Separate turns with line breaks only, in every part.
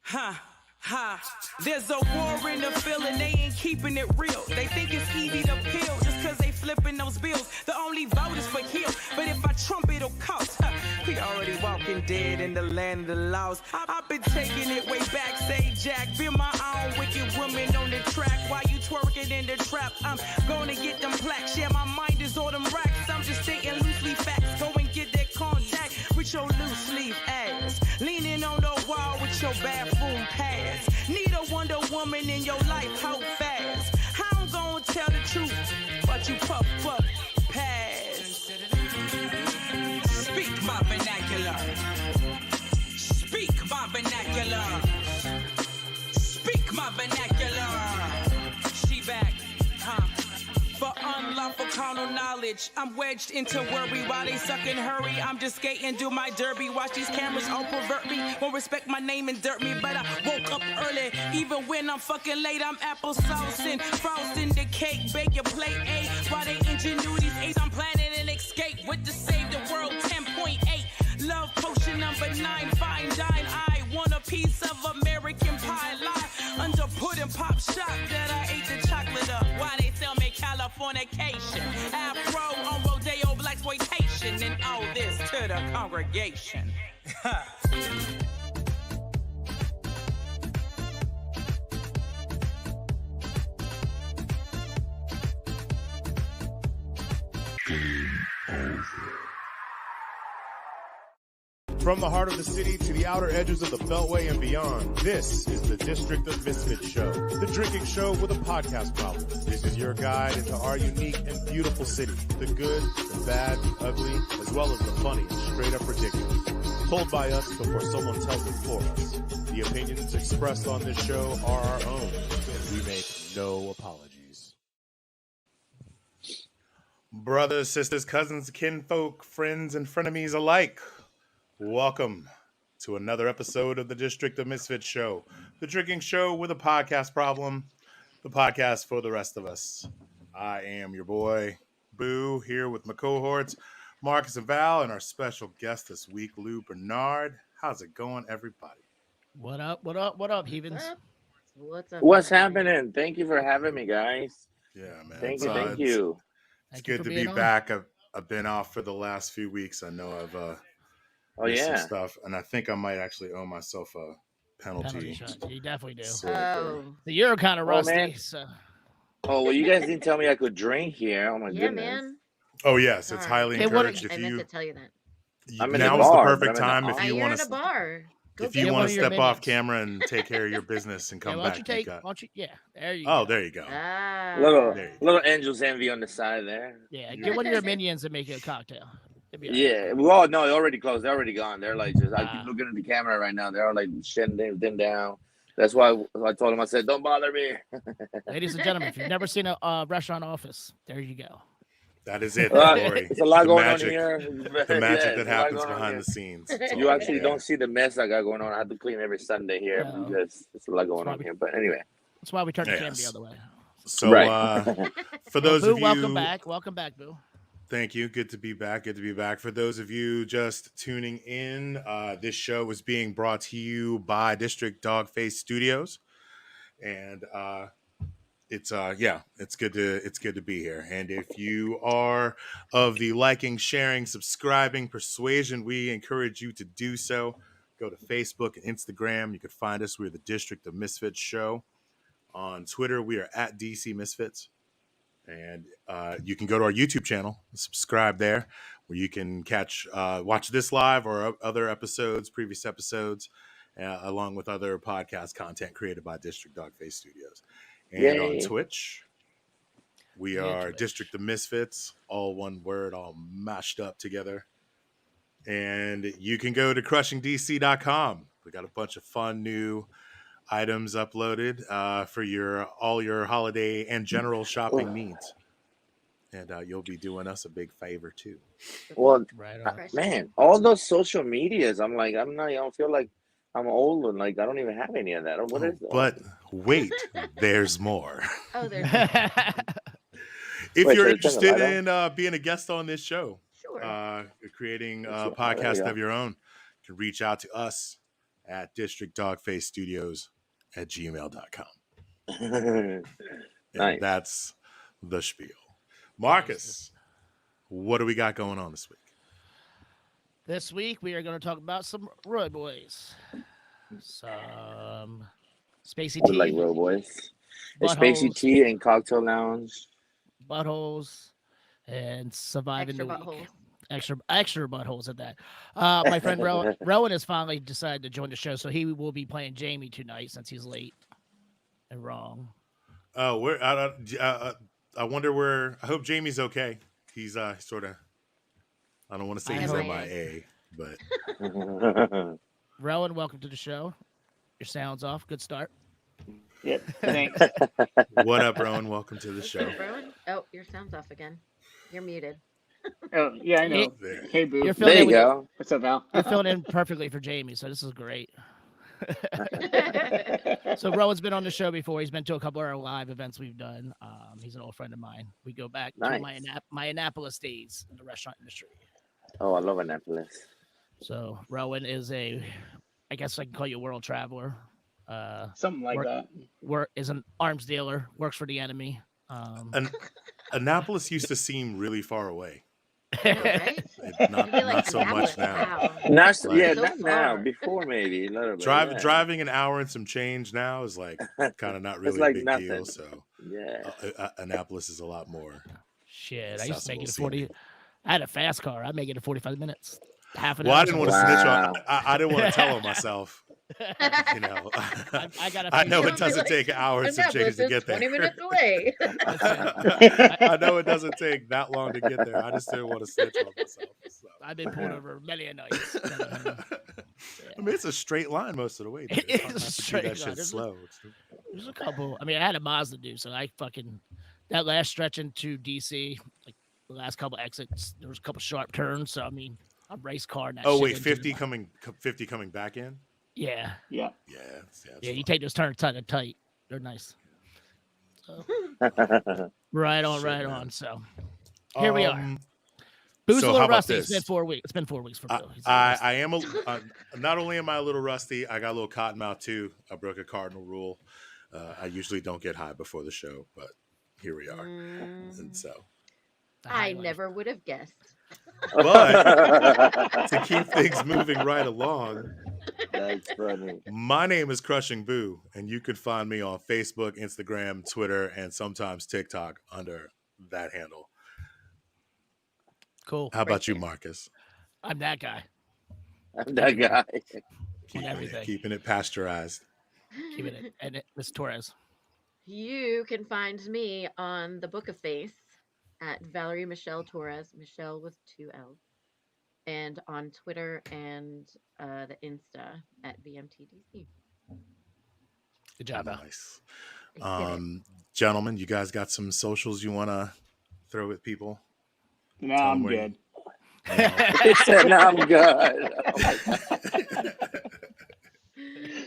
There's a war in the feeling, they ain't keeping it real. They think it's easy to peel just cause they flipping those bills. The only vote is for Hill, but if I Trump it'll cost. We already walking dead in the land of the lost. I've been taking it way back, say Jack. Be my own wicked woman on the track while you twerking in the trap. I'm gonna get them plaques, yeah, my mind is on them racks. I'm just stating loosely facts, go and get that contact with your loose leaf ass. Leaning on the wall with your bathroom pads. Need a Wonder Woman in your life, hold fast. I'm gonna tell the truth, but you puff up pass. Speak my vernacular. Speak my vernacular. Speak my vernacular. She back, For unlawful carnal knowledge, I'm wedged into worry while they suck and hurry. I'm just skating, do my derby. Watch these cameras all pervert me. Won't respect my name and dirt me, but I woke up early. Even when I'm fucking late, I'm applesauce and frosting the cake. Bake your plate A while they ingenuity's ace. I'm planning an escape with the Save the World 10.8. Love potion number 9, fine dine. I want a piece of American pie. Lie under pudding pop shot that I ate the chocolate up. Why they sell me Californication? Afro on Rodeo blaxploitation, and all this to the congregation.
From the heart of the city to the outer edges of the Beltway and beyond, this is the District of Misfits show, the drinking show with a podcast problem. This is your guide into our unique and beautiful city, the good, the bad, the ugly, as well as the funny and straight up ridiculous. Told by us before someone tells it for us. The opinions expressed on this show are our own, and we make no apologies. Brothers, sisters, cousins, kinfolk, friends, and frenemies alike, welcome to another episode of the District of Misfits show, the drinking show with a podcast problem, the podcast for the rest of us. I am your boy, Boo, here with my cohorts, Marcus and Val, and our special guest this week, Lou Bernard. How's it going, everybody?
What up, heathens?
What's happening? Thank you for having me, guys.
Yeah, man.
Thank you.
It's good to be back. I've been off for the last few weeks. I know I've some stuff, and I think I might actually owe myself a penalty
shot. You definitely do.
So
you're kind of rusty.
Man.
So.
Oh, well, you guys didn't tell me I could drink here. Oh my goodness.
Man.
Oh yes, it's highly encouraged.
I meant to tell you that.
Now is the perfect time if you
want
to.
You're in a bar.
If you want to step off camera and take care of your business and come back,
there you go.
Oh, there you go.
Little Angel's Envy on the side there.
Yeah, get one of your minions and make it a cocktail.
Yeah, well, no, they already closed. They're already gone. They're like just. I keep looking at the camera right now. They're all like shutting them down. That's why I told them. I said, "Don't bother me."
Ladies and gentlemen, if you've never seen a restaurant office, there you go.
That is it. It's
a lot going on here.
The magic that happens behind the scenes.
You actually don't see the mess I got going on. I have to clean every Sunday here because there's a lot going on here. But anyway,
that's why we turned the camera the other way.
So, for those of you,
welcome back, Boo.
Thank you. Good to be back. For those of you just tuning in, this show is being brought to you by District Dogface Studios, and it's good to be here. And if you are of the liking, sharing, subscribing persuasion, we encourage you to do so. Go to Facebook and Instagram. You can find us. We're the District of Misfits show. On Twitter, we are at DC Misfits. And you can go to our YouTube channel, subscribe there, where you can watch this live or other episodes, previous episodes, along with other podcast content created by District Dogface Studios. And on Twitch, we are District of Misfits, all one word, all mashed up together. And you can go to crushingdc.com. We got a bunch of fun new items uploaded for all your holiday and general shopping needs, and you'll be doing us a big favor too.
Well, man, all those social medias, I don't feel like I'm old and like I don't even have any of that. What is that?
But wait, there's more.
Oh, there's
if you're interested in being a guest on this show,
sure,
creating a podcast of your own, you can reach out to us at districtdogfacestudios@gmail.com.
Nice.
And that's the spiel. Marcus, what do we got going on this week?
This week we are going to talk about some Roy Boys, some sPACy
I
tea,
like Row Boys. The
buttholes,
sPACy tea and cocktail lounge.
buttholes, and surviving
Extra
the week.
buttholes.
Extra buttholes at that. My friend Rhoan has finally decided to join the show, so he will be playing Jamie tonight since he's late and wrong.
Oh, I wonder where. I hope Jamie's okay. He's sort of. I don't want to say he's MIA, but
Rhoan, welcome to the show. Your sound's off. Good start.
Yep. Thanks.
what up, Rhoan? Welcome to the show.
Rowan? Oh, your sound's off again. You're muted.
Oh, yeah, I know.
There.
Hey, Boo.
You're
There you go.
What's up, Val?
You're filling in perfectly for Jamie, so this is great. So Rowan's been on the show before. He's been to a couple of our live events we've done. He's an old friend of mine. We go back to my Annapolis days in the restaurant industry.
Oh, I love Annapolis.
So Rhoan is I guess I can call you a world traveler.
Something like that.
Is an arms dealer, works for the enemy.
Annapolis used to seem really far away.
Right?
Not so much now.
Wow.
Not
So
not now.
far.
Before maybe a little bit.
Driving an hour and some change now is like kind of not really
like
a big
nothing.
deal. So
Yeah.
Annapolis is a lot more.
Shit, I used to make it a
accessible
40. I had a fast car. I'd make it in 45 minutes. Half an
Well,
hour.
I didn't want to snitch on. I didn't want to tell on myself. You know,
I got.
I know
Don't
it
be
doesn't
like,
take hours and change
Annapolis
to
is
get there.
20 minutes away.
I know it doesn't take that long to get there. I just didn't want to snitch on myself. So.
I've been pulled over many a nights.
I mean, it's a straight line most of the way. Dude.
It
It's hard
is
not
a
to do
straight
that
line.
shit
There's
slow.
There's a couple. I mean, I had a Mazda do, so I fucking that last stretch into DC, like the last couple exits, there was a couple sharp turns. So I mean, a race car. And that
Oh
shit
wait,
into
50
the-
coming back in.
Yeah,
Yeah.
Yeah, it's
yeah. You
fun.
take those turns tight. They're nice. So, right on,
Sure,
right
man.
on. So here we are.
Um,
Boo's
so
a
how
little
about
rusty. It's
this?
been 4 weeks. It's been 4 weeks for Boo. He's a little
I
rusty.
am not only am I a little rusty, I got a little cotton mouth too. I broke a cardinal rule. I usually don't get high before the show, but here we are. And so,
The
I
highlight.
never would have guessed.
but to keep things moving right along,
That's funny.
my name is Crushing Boo, and you can find me on Facebook, Instagram, Twitter, and sometimes TikTok under that handle.
Cool.
How about you,
there.
Marcus?
I'm that guy.
I'm that guy.
everything.
Keeping it pasteurized.
Keeping it. And Miss Torres.
You can find me on the Book of Face at Valerie Michelle Torres, Michelle with 2 L's, and on Twitter and the Insta at VMTDC.
Good job, Al.
Nice.
I did it.
Gentlemen, you guys got some socials you want to throw at people?
No,
Tell 'em
I'm
where you-
good.
He said, "No, I'm good." Oh my God.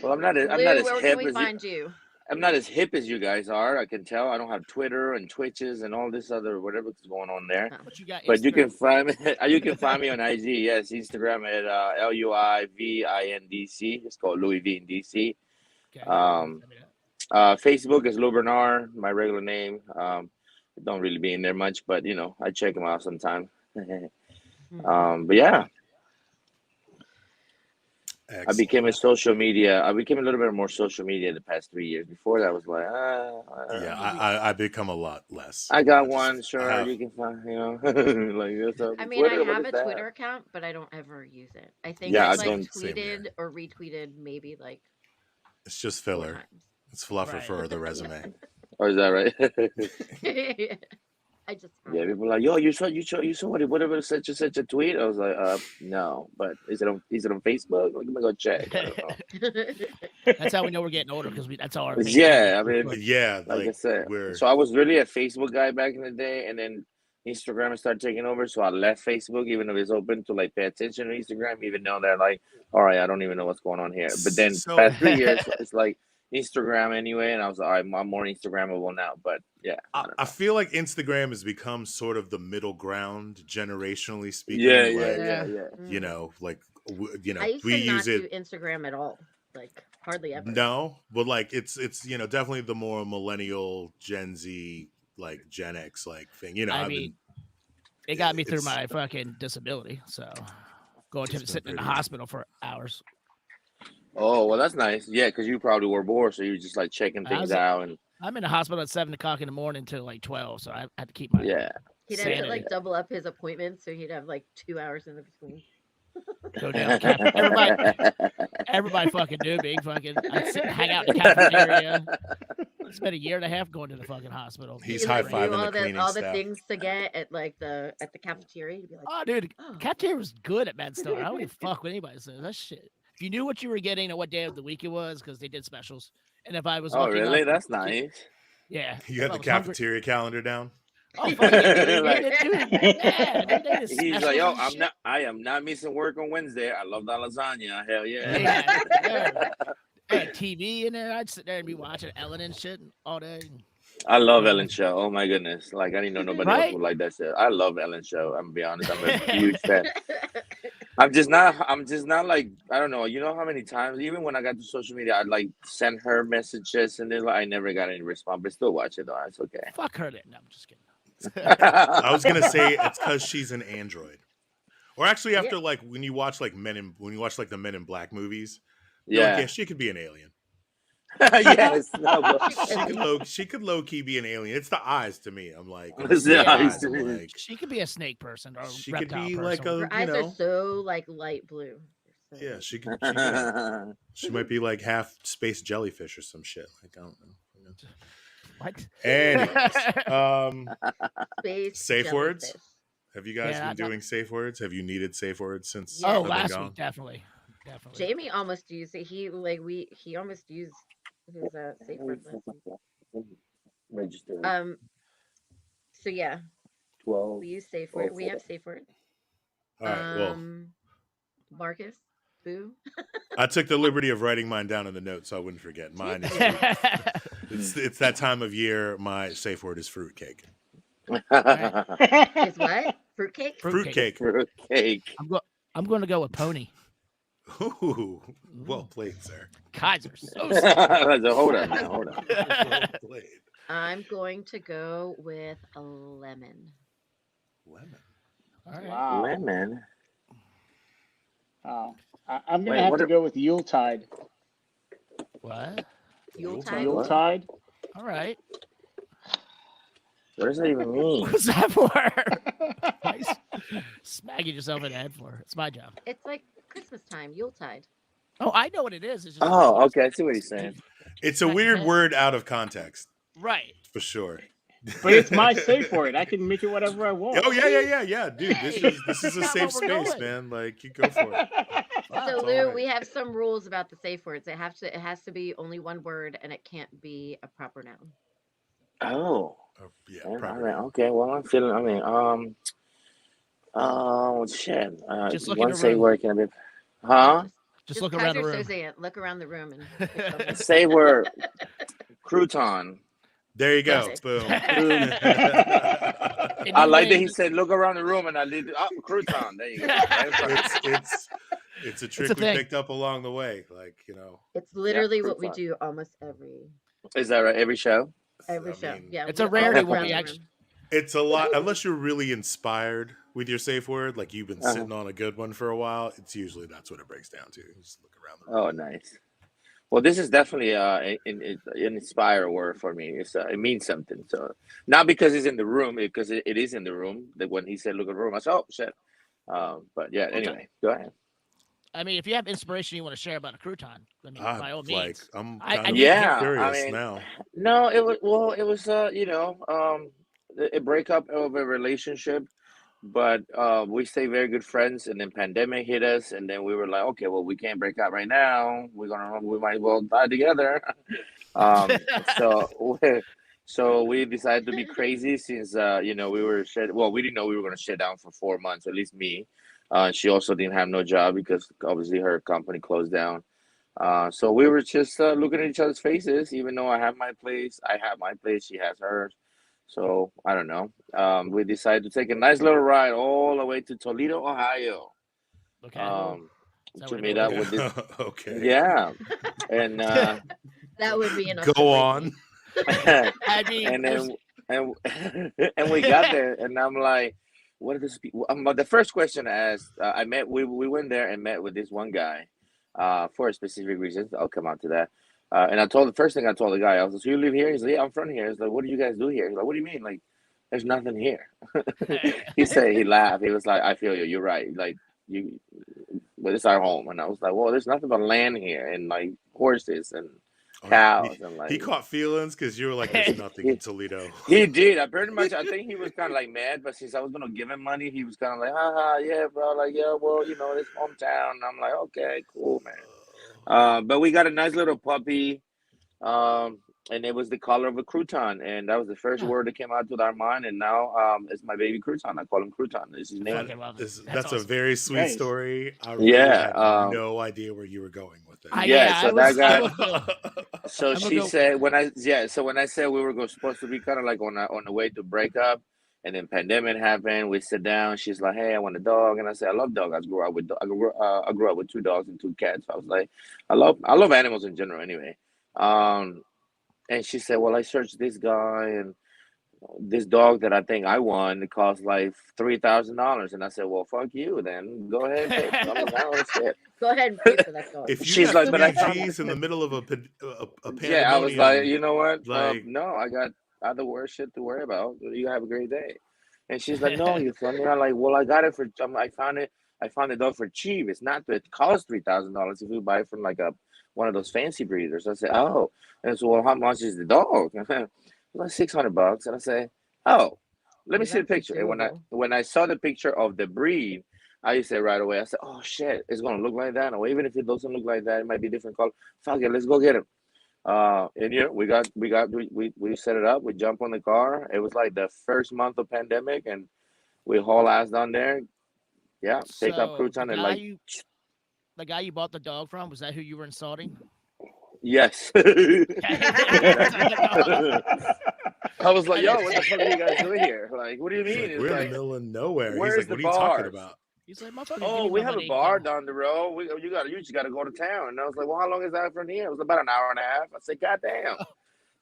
Well, I'm not
Lou,
as
where can
hip
we
as you.
find you?
I'm not as hip as you guys are. I can tell. I don't have Twitter and Twitches and all this other whatever's going on there.
But you got
But you can
Instagram.
find me. You can find me on IG. Yes, Instagram at LuiVindC. It's called Louis V in DC.
Okay.
Facebook is Lou Bernard, my regular name. Don't really be in there much, but you know, I check them out sometime. But yeah, I became a social media. I became a little bit more social media the past 3 years. Before that, I was like,
Yeah, I become a lot less.
I got
just-
one.
I
Sure,
have-
you can find. You know, like that's
I mean,
Twitter,
I
what
have
is
a
that?
Twitter account, but I don't ever use it. I think
Yeah,
I
I
like
don't-
same here.
tweeted or retweeted maybe like
It's just
4
filler. It's fluffer
Right.
for the resume.
Oh, is that right?
times. I just
Yeah, people are like, yo, you saw whatever such a tweet. I was like, no, but is it on Facebook? Let me go check. I don't know.
That's how we know we're getting older because that's all our. main
Yeah,
thing.
I mean,
Yeah,
like I said,
we're
so I was really a Facebook guy back in the day, and then Instagram started taking over. So I left Facebook, even though it's open to like pay attention to Instagram, even though they're like, all right, I don't even know what's going on here. But then
So-
past 3 years, it's like Instagram anyway, and I was like, all right, I'm more Instagrammable now. But yeah, I don't
I
know.
feel like Instagram has become sort of the middle ground, generationally speaking.
Yeah,
like,
yeah, yeah,
Yeah.
yeah.
You know, like
I used
we
to not
use it.
do Instagram at all. like hardly ever.
No, but like it's definitely the more millennial Gen Z like Gen X like thing.
I mean, it got me through my fucking disability. So going to sitting in the hospital for hours.
Oh, well, that's nice. Yeah, because you probably were bored, so you were just like checking things out. And
I'm in the hospital at 7:00 in the morning till like 12, so I had to keep my
He'd have to like double up his appointments, so he'd have like 2 hours in between.
Go down. Everybody fucking knew me. Fucking, I'd sit and hang out in the cafeteria. I spent 1.5 years going to the fucking hospital.
He's high fiving the cleaning
all
staff.
the things to get at like the cafeteria. You'd be like,
oh, dude, cafeteria was good at MedStar. I don't even fuck with anybody says that shit. If you knew what you were getting and what day of the week it was, because they did specials, and if I was
really, that's nice.
Yeah,
you got the cafeteria calendar down.
Oh, fuck yeah,
he's like, yo, I am not missing work on Wednesday. I love that lasagna. Hell yeah.
Had TV in there. I'd sit there and be watching Ellen and shit all day.
I love Ellen's show. Oh my goodness. Like, I didn't know nobody else would like that shit. I love Ellen's show. I'm gonna be honest. I'm a huge fan. I'm just not like, I don't know. You know how many times, even when I got to social media, I'd like send her messages and then like, I never got any response, but still watch it though. It's okay.
Fuck her then. No, I'm just kidding.
I was gonna say it's because she's an android, or actually after like when you watch like the Men in Black movies, yeah, she could be an alien.
Yes,
she could low key be an alien. It's the eyes to me. I'm like,
she could be a snake person or
she could be
person.
like
her eyes are so like light blue.
Yeah, she could. She might be like half space jellyfish or some shit. Like I don't know.
What?
Anyways, safe
jellyfish.
words. Have you guys been doing safe words? Have you needed safe words since?
Last week, definitely.
Jamie almost used it. He almost used his safe word last week.
Register.
So yeah.
12.
We use safe word. We have safe word.
All right. Well,
Marcus. Boo.
I took the liberty of writing mine down in the notes so I wouldn't forget. Mine is it's that time of year. My safe word is fruitcake.
Is what? Fruitcake?
Fruitcake.
Fruitcake.
I'm going to go with pony.
Ooh, well played, sir.
Kaiser. So
hold on. Well
played.
I'm going to go with a lemon.
Lemon.
All right.
Wow.
Lemon.
Oh, I'm gonna have to go with Yuletide.
What?
Yuletide.
All right.
What does that even mean?
What's that for? Nice. Smacking yourself in the head for. It's my job.
It's like Christmas time, Yuletide.
Oh, I know what it is. It's just
okay. I see what he's saying.
It's a weird word out of context.
Right.
For sure.
But it's my safe word. I can make it whatever I want.
Oh yeah, dude. This is a safe space, man. Like you go for it.
So Lou, we have some rules about the safe words. It has to be only one word, and it can't be a proper noun.
Oh.
Yeah.
Right. Okay. Well, I'm feeling. I mean, shit.
Just look
one safe word can be. Huh?
Just look around the room.
Look around the room and
safe word. Crouton.
There you go. Boom.
I like that he said, "Look around the room," and I did. Crouton. There you go.
It's a trick we picked up along the way. Like
it's literally what we do almost every.
Is that right? Every show.
Every show. Yeah.
It's a rarity when we actually.
It's a lot unless you're really inspired with your safe word. Like you've been sitting on a good one for a while. It's usually that's what it breaks down to. Just look around the room.
Oh, nice. Well, this is definitely an inspire word for me. It means something. So not because it's in the room, because it is in the room. That when he said, "Look at the room," I said, "Oh shit." But yeah. Anyway, go ahead.
I mean, if you have inspiration you want to share about a crouton, I mean, by all means.
I'm
curious
now.
No, it was a breakup of a relationship. But we stay very good friends, and then pandemic hit us, and then we were like, okay, well, we can't break up right now. We might as well die together. So we decided to be crazy since we were we didn't know we were going to shut down for 4 months, at least me. She also didn't have no job because obviously her company closed down. So we were just looking at each other's faces, even though I have my place, she has hers. So I don't know. We decided to take a nice little ride all the way to Toledo, Ohio.
Okay. that
to
what it
meet
meant?
up with this.
Okay.
Yeah, and
That would be enough.
Go
to break
on.
me.
I mean,
and
there's
then and we got there, and I'm like, what are these people? The first question I asked, we went there and met with this one guy, for a specific reason. I'll come on to that. And the first thing I told the guy, I was like, so you live here? He's like, yeah, I'm from here. He's like, what do you guys do here? He's like, what do you mean? Like, there's nothing here. He laughed. He was like, I feel you. You're right. Like but it's our home. And I was like, well, there's nothing but land here and like horses and
Oh,
cows and
he
like
caught feelings because you were like, there's nothing in Toledo.
he did. I think he was kind of like mad, but since I was gonna give him money, he was kind of like, haha, yeah, bro, like, yeah, well, it's hometown. And I'm like, okay, cool, man. But we got a nice little puppy, and it was the color of a crouton, and that was the first word that came out to our mind. And now, it's my baby crouton. I call him Crouton. This is his
I
name.
fucking love it.
That's
awesome.
a very sweet
Nice.
story. I really
Yeah,
had no idea where you were going with it.
Yeah, so that guy-
I will go.
So
I'm gonna
she
go-
said so when I said we were supposed to be kind of like on the way to break up, and then pandemic happened, we sit down. She's like, "Hey, I want a dog," and I said, "I love dogs. I grew up with 2 dogs and 2 cats." I was like, "I love animals in general, anyway." And she said, "Well, I searched this guy and this dog that I think I won. It cost like $3,000." And I said, "Well, fuck you, then go ahead and pay." I mean, I don't shit.
Go ahead and pay for that dog.
If you
She's
got
like, "But I
3
found
G's in the middle of a pandemonium,
Yeah, I was like, you know what?
like-
No, I got other worse shit to worry about. You have a great day. And she's like, no, you funny. I'm like, well, I got it for. I found it. I found the dog for cheap. It's not. It costs $3,000 if you buy it from like one of those fancy breeders. I said, oh. And so, well, how much is the dog? Like $600. And I say, oh, let me see the
That's
picture. And
doable.
when I saw the picture of the breed, I said right away, I said, oh shit, it's gonna look like that. Or even if it doesn't look like that, it might be different color. Fuck it, let's go get him. And yeah, we set it up. We jump on the car. It was like the first month of pandemic, and we haul ass down there. Yeah, pick up Crouton and like
the guy you bought the dog from, was that who you were insulting?
yes. I was like, yo, what the fuck are you guys doing here? Like, what do you
He's
mean?
like,
It's
we're in
like,
the middle of nowhere. He's
where's
like,
the
what are you talking
bars?
about?
He's like, motherfucker,
oh,
give me
we
my
have a
money.
bar down the road. You just gotta go to town. And I was like, well, how long is that from here? It was about an hour and a half. I said, God damn.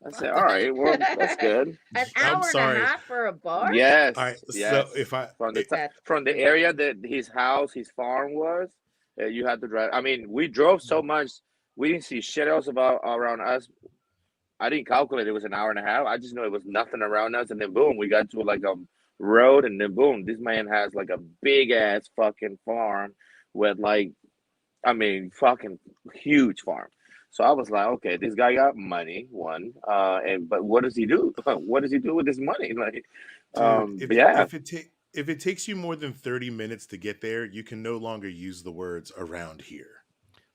I said, all right, well, that's good.
An
I'm
hour and
sorry.
a half for a bar?
Yes.
All right,
Yes.
so if I
That's
from the
crazy.
area that his farm was, you had to drive. I mean, we drove so much, we didn't see shit else around us. I didn't calculate it was an hour and a half. I just know it was nothing around us, and then boom, we got to like a road, and then boom, this man has like a big ass fucking farm with like, I mean, fucking huge farm. So I was like, okay, this guy got money, one, but what does he do? What does he do with his money? Like,
dude,
yeah.
if it takes you more than 30 minutes to get there, you can no longer use the words around here.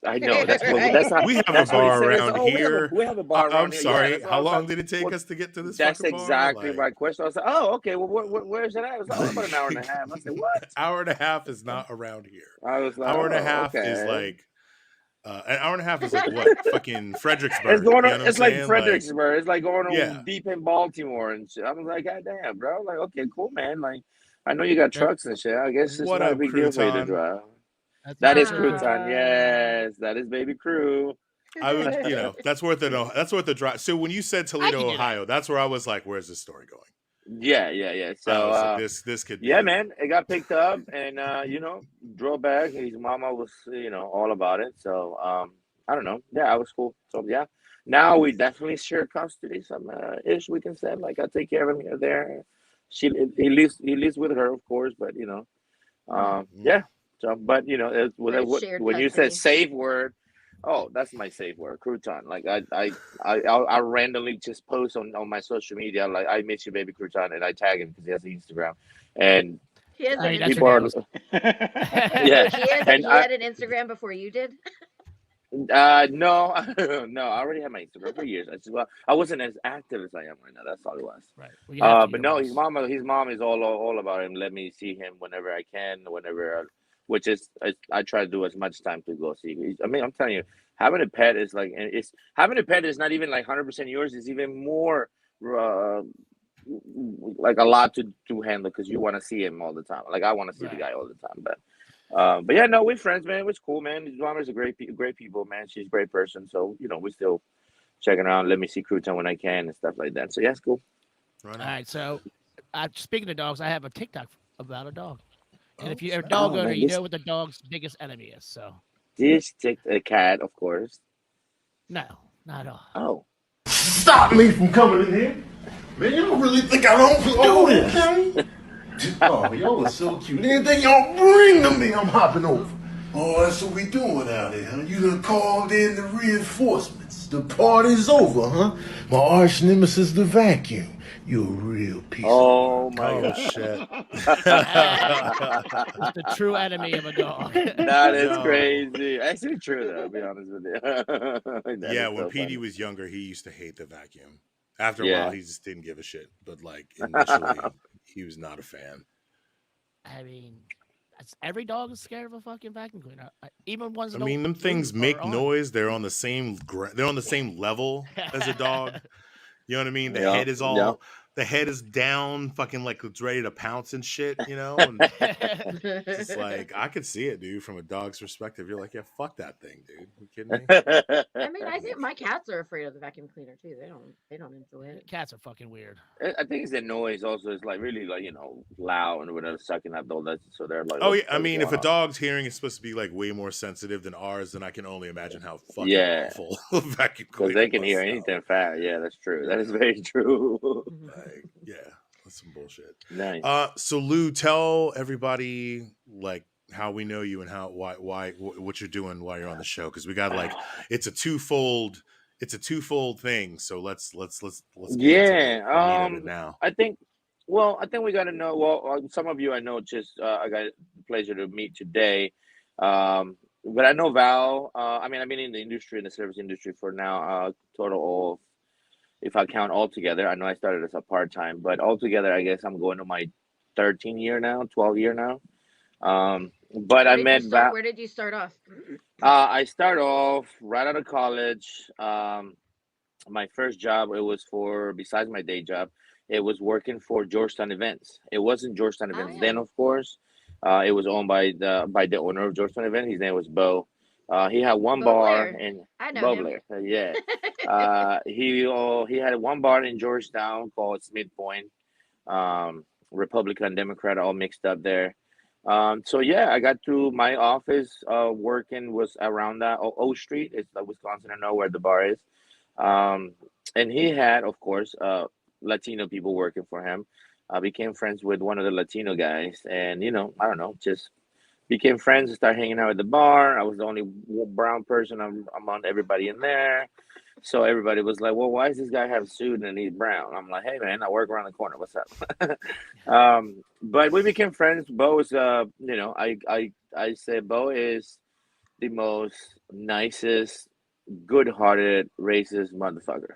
I know that's not.
We have
that's
a
what he
bar
said.
around
We
here.
have a bar around
I'm
here.
sorry.
Yeah, that's
How
what I was
long
like,
did it take
well,
us to get to this
That's
fucking bar?
exactly
Like,
my question. I was like, oh, okay. Well, where's it at? It was like, about an hour and a half. I said, what?
Hour and a half is not around here.
I was like,
Hour and a
oh,
half
okay.
is like an hour and a half is like what? Fucking Fredericksburg.
It's going
you know
on.
what
It's
I'm
like
saying?
Fredericksburg. It's like going on
Yeah.
deep in Baltimore and shit. I was like, God damn, bro. Like, okay, cool, man. Like, I know you got trucks and shit. I guess it's
What
not a
up,
big deal for you to
Crouton?
drive.
That's
That is
awesome.
Crouton. Yes, that is baby crew.
I would, that's worth it. That's worth the drive. So when you said Toledo,
do that.
Ohio, that's where I was like, "Where's this story going?"
Yeah. So,
I was like, this could be.
yeah, man, it got picked up and drove back. His mama was all about it. So I don't know. Yeah, I was cool. So yeah, now we definitely share custody. Some ish we can say. Like I take care of him here there. He lives with her, of course, but yeah. So but when you said safe word. Oh, that's my safe word, Crouton. Like I randomly just post on my social media like I miss you, baby Crouton, and I tag him because he has the Instagram, and
He has an
people are
Instagram.
yeah.
He had an Instagram before you did.
No, I already had my Instagram for years. I wasn't as active as I am right now. That's all it was.
Right. Well, you have to
But
be
no,
honest.
his mom is all about him. Let me see him whenever I can, which is I try to do as much time to go see. I mean, I'm telling you, having a pet is like, and having a pet is not even like 100% yours. It's even more like a lot to handle because you want to see him all the time. Like I want to see the guy all the time, but But yeah, no, we're friends, man. It was cool, man. His mom is a great people, man. She's a great person. So we still checking around. Let me see Crouton when I can and stuff like that. So yeah, it's cool.
Right
All
on.
right, so speaking of dogs, I have a TikTok about a dog. And
Oh,
if you're a
snap.
dog
Oh
owner,
man,
you know what the dog's biggest enemy is. So
this ticked a cat, of course.
no, not at all.
Oh,
Stop me from coming in here. Man, you don't really think I don't do this. Okay? Oh, y'all are so cute. Anything y'all bring to me, I'm hopping over. Oh, that's what we doing out here, huh? You done called in the reinforcements. The party's over, huh? My arch nemesis, the vacuum. You a real piece
oh
of
my
Oh
god,
shit.
It's the true enemy of a dog.
that is
Yo.
crazy. Actually, true though. I'll be honest with you. That
Yeah,
is
when
so
PD
funny.
was younger, he used to hate the vacuum. After a while,
Yeah.
he just didn't give a shit. But like initially, he was not a fan.
I mean, every dog is scared of a fucking vacuum cleaner. Even ones
I
that don't
mean, them things
move or
make
on.
noise. They're on the same. They're on the same level as a dog. You know what I mean?
Yeah. Yeah.
The head is down, fucking like it's ready to pounce and shit. And it's just like I could see it, dude. From a dog's perspective, you're like, yeah, fuck that thing, dude. You kidding me?
I mean, I think my cats are afraid of the vacuum cleaner too. They don't enjoy it.
Cats are fucking weird.
I think it's the noise also. It's like really like loud and whatever, sucking up all that. So they're like,
Oh
what
yeah,
the
I
fuck is
mean,
going
if a
on?
dog's hearing is supposed to be like way more sensitive than ours, then I can only imagine how fucking
Yeah,
awful a vacuum
because
cleaner
they can
must
hear
sound.
anything fast. Yeah, that's true. That is
Yeah,
very true.
like yeah, that's some bullshit.
Nice.
So Lou, tell everybody like how we know you and why what you're doing while you're on the show, because we got like it's a twofold thing. So let's get into the
Yeah.
meat of it now.
I think. Well, I think we got to know. Well, some of you I know. Just I got the pleasure to meet today. But I know Val. I mean, I've been in the industry, in the service industry for now total of, if I count all together. I know I started as a part time, but altogether, I guess I'm going to my 13 year now, 12 year now. But I met Val.
Where did you start off?
I start off right out of college. My first job, it was for, besides my day job, it was working for Georgetown Events. It wasn't Georgetown
Oh
Events
yeah.
then, of course. It was owned by the owner of Georgetown Event. His name was Bo. He had one
Bo
bar
Blair.
in
I know
Bo
him.
Blair. Yeah. He had one bar in Georgetown called Smith Point. Republican, Democrat, all mixed up there. So yeah, I got to my office. Working was around that O Street. It's like Wisconsin. I know where the bar is. Um, and he had, of course, Latino people working for him. I became friends with one of the Latino guys, and I don't know, just became friends and started hanging out at the bar. I was the only brown person among everybody in there. So everybody was like, "Well, why does this guy have a suit and he's brown?" I'm like, "Hey, man, I work around the corner. What's up?" But we became friends. Bo is, I said Bo is the most nicest, good-hearted, racist motherfucker.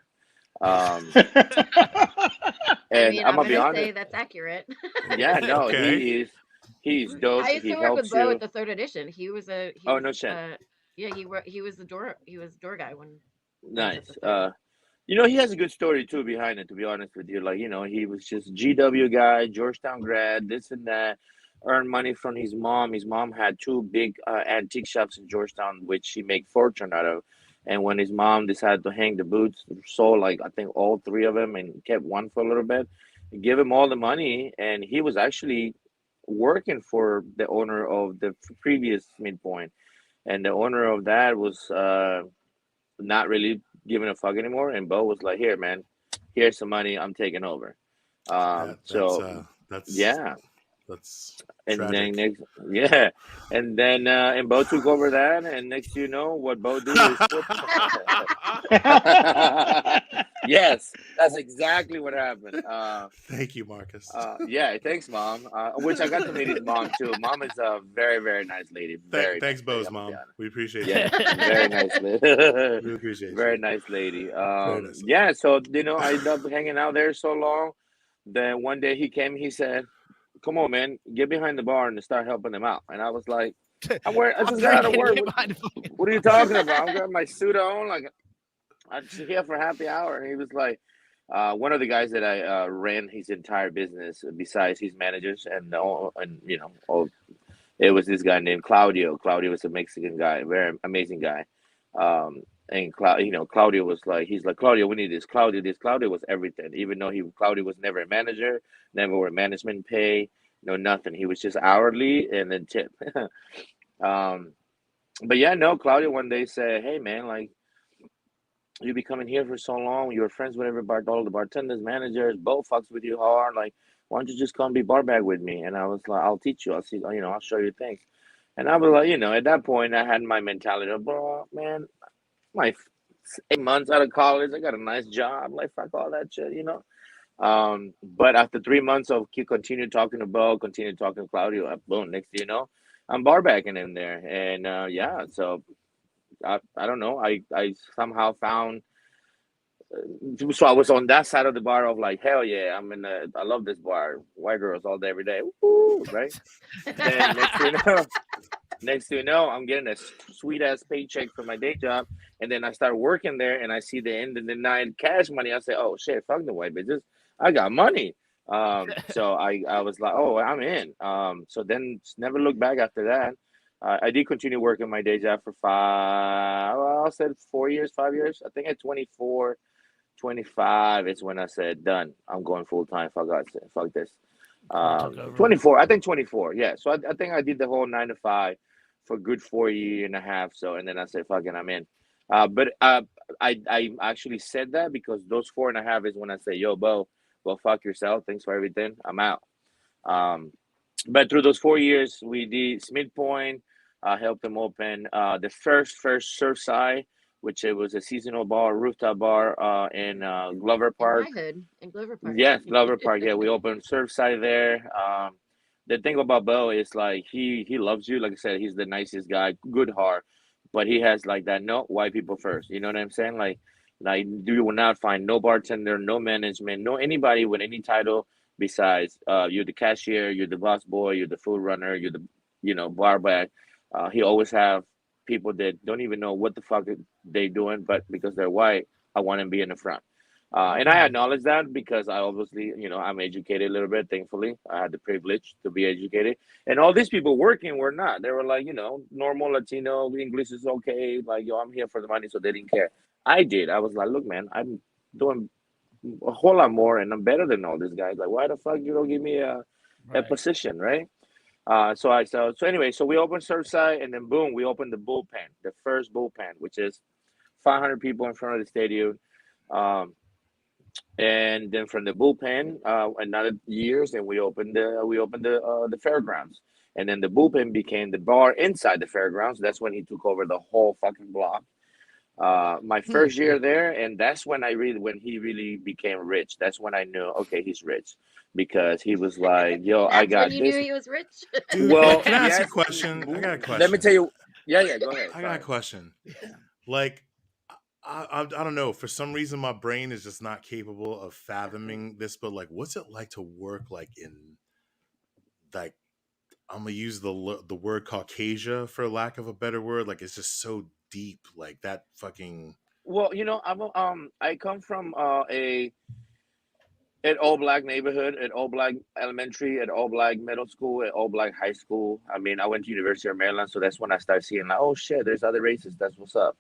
Um,
I
and
mean,
I'm
I'm
gonna be
gonna say
honest.
that's accurate.
Yeah, no,
Okay.
he's dope.
I used
He
to work with
helps
Bo at
you.
the third edition. He
Oh
was
no shit.
yeah, he was the door guy when I was at
Nice.
the third.
He has a good story too behind it, to be honest with you. Like, he was just GW guy, Georgetown grad, this and that, earned money from his mom. His mom had two big antique shops in Georgetown, which she made fortune out of. And when his mom decided to hang the boots, sold like I think all three of them and kept one for a little bit, give him all the money, and he was actually working for the owner of the previous midpoint, and the owner of that was not really giving a fuck anymore. And Bo was like, "Here, man, here's some money. I'm taking over." So
That's
yeah,
that's
and then
tragic.
next, yeah, and then and Bo took over that, and next what Bo do is flip. Yes, that's exactly what happened.
Thank you, Marcus.
Yeah, thanks, mom. Which I got to meet his mom too. Mom is a very, very nice lady. Very
Thanks,
nice lady.
Bo's
I'm gonna be
mom.
honest.
We appreciate you.
Yeah, very nice lady.
We appreciate
Very
you.
nice lady.
Very nice lady.
Yeah. So I ended up hanging out there so long. Then one day he came. He said, "Come on, man, get behind the bar and start helping them out." And I was like, I
I'm
just got out of
drinking.
work.
Get behind the fucking
What are you talking about? I'm got my suit on. Like, I'm just here for happy hour." And he was like, one of the guys that I ran his entire business besides his managers and all It was this guy named Claudio. Claudio was a Mexican guy, very amazing guy. And Claudio was like, he's like, Claudio, we need this. Claudio was everything. Even though Claudio was never a manager, never were management pay, no nothing. He was just hourly and then tip. But yeah, no, Claudio one day said, hey man, like, you be coming here for so long. You were friends with all the bartenders, managers, both fucks with you hard. Like, why don't you just come be barback with me? And I was like, I'll teach you. I'll see. I'll show you things. And I was like, at that point, I had my mentality of, bro, man, my 8 months out of college, I got a nice job. Like, fuck all that shit. But after 3 months of continue talking to Bo, continue talking to Claudio, boom, next thing you know, I'm barbacking in there. And yeah, so I don't know. I somehow found. So I was on that side of the bar of like, hell yeah, I love this bar. White girls all day, every day. Woo, right? Then next thing you know, I'm getting a sweet ass paycheck for my day job. And then I start working there and I see the end of the night cash money. I say, oh shit, fuck the white bitches. I got money. So I was like, oh, I'm in. So then never look back after that. I did continue working my day job for I said 4 years, 5 years. I think at 24, 25 is when I said, done. I'm going full time. Fuck this. 24. I think 24. Yeah. So I think I did the whole 9 to 5 for a good 4 years and a half. So, and then I said, fucking, I'm in. But I actually said that because those 4.5 is when I say, yo, Bo, well, fuck yourself. Thanks for everything. I'm out. But through those 4 years, we did Smith Point, helped them open the first Surfside, which it was a seasonal bar, rooftop bar in Glover Park.
In my hood, in Glover Park.
Yes, Glover Park. Yeah, we opened Surfside there. The thing about Bo is like he loves you. Like I said, he's the nicest guy, good heart, but he has like that no white people first. You know what I'm saying? Like you will not find no bartender, no management, no anybody with any title besides you're the cashier, you're the boss boy, you're the food runner, you're the bar back. He always have people that don't even know what the fuck they doing, but because they're white, I want to be in the front. And I acknowledge that because I obviously, I'm educated a little bit. Thankfully, I had the privilege to be educated. And all these people working were not. They were like, normal Latino, English is okay. Like, yo, I'm here for the money, so they didn't care. I did. I was like, look, man, I'm doing a whole lot more, and I'm better than all these guys. Like, why the fuck you don't give me a position, right? So anyway, so we opened Surfside, and then boom, we opened the bullpen, the first bullpen, which is 500 people in front of the stadium. And then from the bullpen, another years, and we opened the fairgrounds, and then the bullpen became the bar inside the fairgrounds. That's when he took over the whole fucking block. My first year there, and that's when when he really became rich. That's when I knew, okay, he's rich, because he was like, yo, I got
when you
this.
knew he was rich.
Dude,
Well,
can I ask you a
yes.
question? I got a question.
Let me tell you. Yeah, go ahead.
I got a question. Like, I don't know. For some reason, my brain is just not capable of fathoming this. But like, what's it like to work like in, like, I'm gonna use the word Caucasia for lack of a better word. Like, it's just so deep. Like that fucking.
Well, I come from an all black neighborhood, an all black elementary, an all black middle school, an all black high school. I mean, I went to University of Maryland, so that's when I started seeing like, oh shit, there's other races. That's what's up.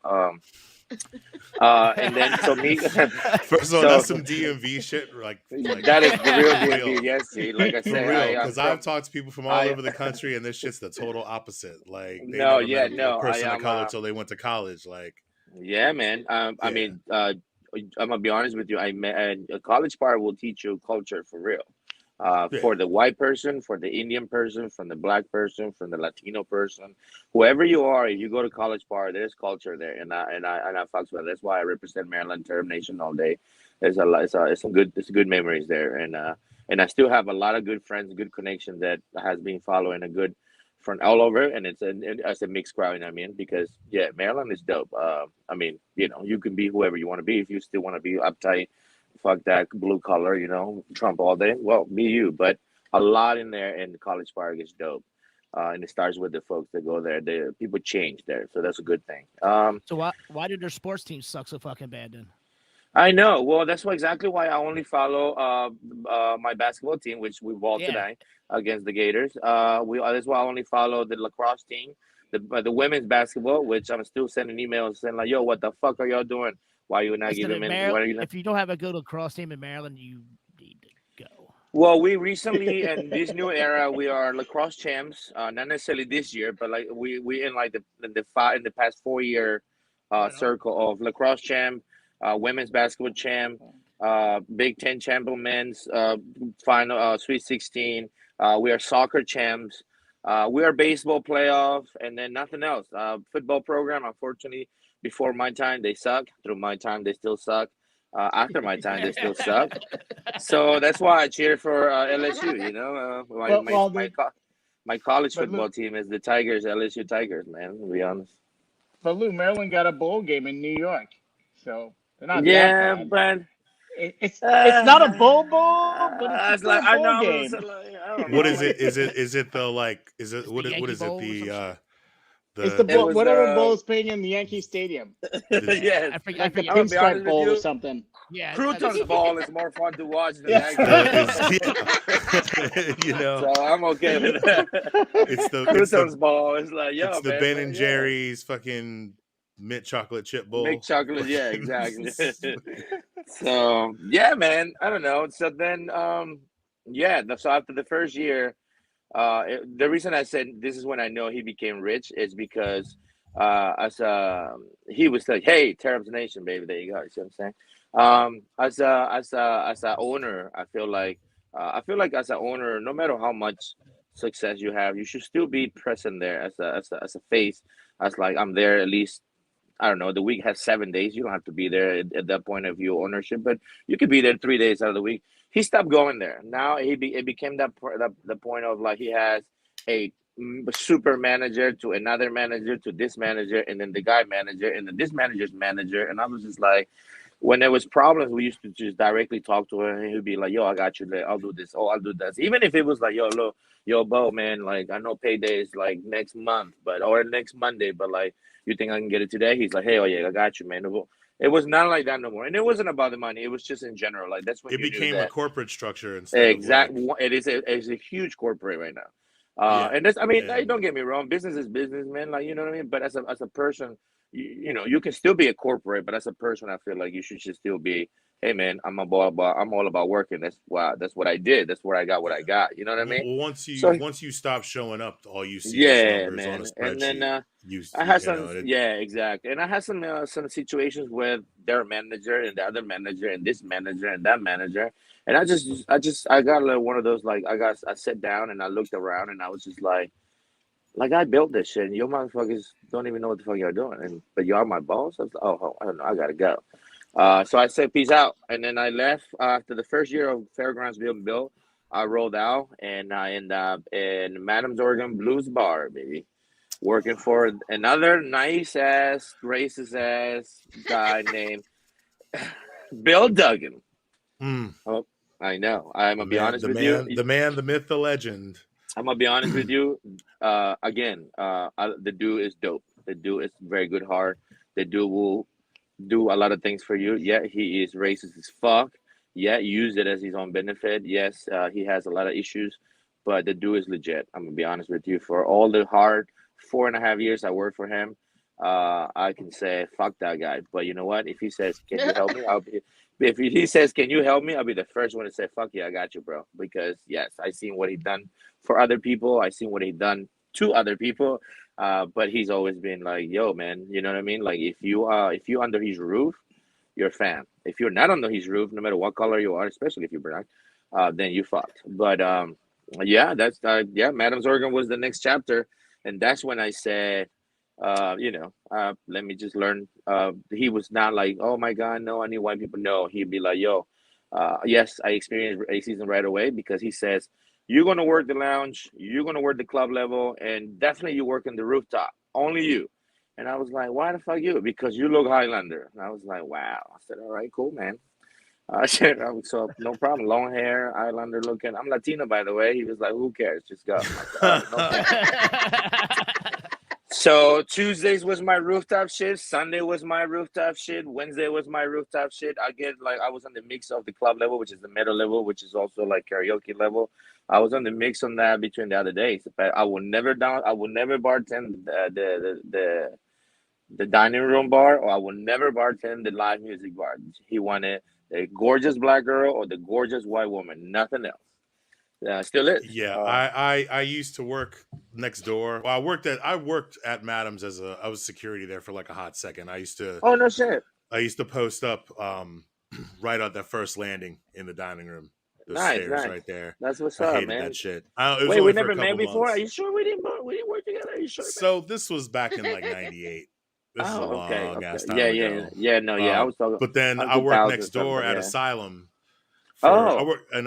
And then so me.
First of all, that's some DMV shit. Like
that is the real DMV. Yes, see, like I
for
said,
real. Because I've talked to people from all over the country, and this shit's the total opposite. Like they
no,
never
yeah,
met
no,
a person
I
of
am.
color till they went to college. Like,
yeah, man. I mean, I'm gonna be honest with you. I met a college part will teach you culture for real. For the white person, for the Indian person, from the black person, from the Latino person, whoever you are, if you go to college bar, there's culture there, and I fucks with it. That's why I represent Maryland Term Nation all day. There's it's some good memories there, and I still have a lot of good friends, good connections that has been following a good from all over, and it's a mixed crowd. I mean, because yeah, Maryland is dope. I mean, you can be whoever you want to be if you still want to be uptight. Fuck that blue collar, Trump all day. Well, be you, but a lot in there in the College Park is dope. And it starts with the folks that go there. The people change there, so that's a good thing.
So why did their sports team suck so fucking bad then?
I know. Well, that's exactly why I only follow my basketball team, which we ball
Yeah.
tonight against the Gators. That's why I only follow the lacrosse team, the women's basketball, which I'm still sending emails saying like, "Yo, what the fuck are y'all doing? Why are you not
Listen,
giving
in
me?
Maryland,
Why are you not?"
if you don't have a good lacrosse team in Maryland, you need to go.
Well, we recently in this new era we are lacrosse champs. Not necessarily this year, but like we in like in the past 4 year
Right on.
circle of lacrosse champ, women's basketball champ, Big Ten champion men's final Sweet 16. We are soccer champs. We are baseball playoff, and then nothing else. Football program, unfortunately, before my time they suck. Through my time they still suck. After my time they still suck. So that's why I cheer for LSU. You know, my college
but
football
Lou,
team is the Tigers, LSU Tigers. Man, to be honest.
Maryland got a bowl game in New York, so they're not that
Yeah,
bad.
but
It's not a bowl, but it's
it's
still
like
a
I
bowl
know.
game.
I don't
What
know.
is
Like,
it? Is it the like? Is it
It's
what?
the
What
Yankee
is it?
Bowl or some shit.
It's the
it
bowl,
was
whatever bowl is playing in the Yankee Stadium,
yes.
I forget.
like the
I'm gonna be honest
Pinstripe
with
Bowl or
you.
something.
Yeah,
Crouton's ball is more fun to watch than
Yeah.
that game.
you know,
So I'm okay with that.
it's
Crouton's
the
ball is like,
it's
yo,
the
man,
Ben
like,
and
yeah.
Jerry's fucking mint chocolate chip
Make
bowl.
chocolate, yeah, exactly. So yeah, man, I don't know. So then, yeah. So after the first year, the reason I said this is when I know he became rich is because as he was like, "Hey, Terrap's Nation, baby, there you go." You see what I'm saying? As a owner, I feel like as a owner, no matter how much success you have, you should still be present there as a face. As like I'm there at least. I don't know. The week has 7 days. You don't have to be there at that point of your ownership, but you could be there 3 days out of the week. He stopped going there. Now it became the point of like he has a super manager to another manager to this manager and then the guy manager and then this manager's manager. And I was just like, when there was problems, we used to just directly talk to her, and he'd be like, "Yo, I got you there. I'll do this. Oh, I'll do this." Even if it was like, "Yo, look, yo, Bo, man, like I know payday is like next month, but or next Monday, but like you think I can get it today?" He's like, "Hey, oh yeah, I got you, man." It was not like that no more, and it wasn't about the money. It was just in general. Like that's when
It
you knew
became a
that
corporate structure instead of like,
exactly. It's a huge corporate right now.
yeah,
And that's, I mean,
and
don't get me wrong, business is business, man. Like, you know what I mean? But as a person, you know, you can still be a corporate, but as a person, I feel like you should just still be, hey, man, I'm all about working. That's what I did. That's where I got what
yeah.
I got. You know what I mean?
Well,
So,
once you stop showing up, all you see is
yeah,
numbers on a
man. And then
spreadsheet.
I had
You know,
some, yeah, exactly. And I had some situations with their manager and the other manager and this manager and that manager. And I got like one of those like I sat down and I looked around and I was just like I built this shit and you motherfuckers don't even know what the fuck you're doing. And but you are my boss. I was like, oh, I don't know, I gotta go. So I said peace out, and then I left after the first year of Fairgrounds being built. I rolled out and I ended up in Madam's Oregon Blues Bar, baby, working for another nice ass, racist ass guy named Bill Duggan.
hmm,
Oh, I know. I'm
the
gonna be
man,
honest with you.
the myth, the legend.
I'm gonna be honest with you. Again, the dude is dope. The dude is very good heart. The dude will do a lot of things for you. Yeah, he is racist as fuck. Yeah, use it as his own benefit. Yes, he has a lot of issues, but the dude is legit. I'm gonna be honest with you. For all the hard 4.5 years I worked for him, I can say fuck that guy. But you know what? If he says, "Can you help me?" I'll be. If he says, "Can you help me?" I'll be the first one to say, "Fuck yeah, I got you, bro." Because yes, I seen what he done for other people. I seen what he done to other people. But he's always been like, "Yo, man, you know what I mean? Like, if you under his roof, you're a fan. If you're not under his roof, no matter what color you are, especially if you're black, then you fucked." But yeah, that's yeah. Madam's Oregon was the next chapter, and that's when I said, let me just learn. He was not like, "Oh my God, no, I need white people." No, he'd be like, "Yo, yes, I experienced racism right away," because he says, "You're gonna work the lounge, you're gonna work the club level, and definitely you work in the rooftop. Only you." And I was like, "Why the fuck you?" "Because you look Highlander." And I was like, "Wow." I said, "All right, cool, man." I said, "So no problem. Long hair, Highlander looking. I'm Latino, by the way." He was like, "Who cares? Just go." I'm like, "All right, no problem." So Tuesdays was my rooftop shit. Sunday was my rooftop shit. Wednesday was my rooftop shit. I was on the mix of the club level, which is the metal level, which is also like karaoke level. I was on the mix on that between the other days. But I will never bartend the dining room bar, or I will never bartend the live music bar. He wanted the gorgeous black girl or the gorgeous white woman, nothing else. Still is.
Yeah, I used to work next door. Well, I worked at Madam's I was security there for like a hot second. I used to
Oh no shit.
post up right on that first landing in the dining room. Those
Nice,
stairs
nice.
right there.
That's what's
I
up,
hated
man.
that shit.
Wait, we never met before? Are you sure we didn't work together? Are you sure?
So this was back in like '98. This is a long ass time ago.
I was talking.
But then I worked next door at Asylum. I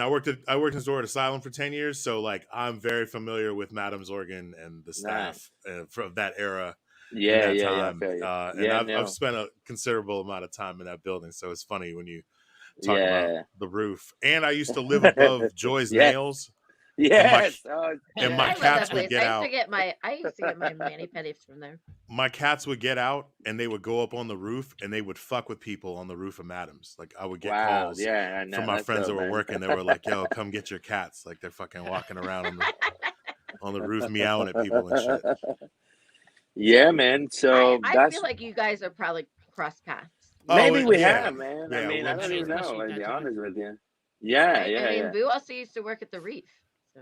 worked next door at Asylum for 10 years, so like I'm very familiar with Madam's Organ and the staff from that era. I've spent a considerable amount of time in that building, so it's funny when you talk about the roof. And I used to live above Joy's Nails.
Yes.
And my cats would get out.
I used to get my mani-pedis from there.
My cats would get out and they would go up on the roof and they would fuck with people on the roof of Madam's. Like I would get calls from my friends that were working. They were like, "Yo, come get your cats!" Like they're fucking walking around on the roof meowing at people and shit.
Yeah, man. So
I feel like you guys are probably cross paths.
Maybe we have, man.
Yeah,
I mean, I don't even know. I'll be honest with you. I mean,
Boo also used to work at the Reef. So.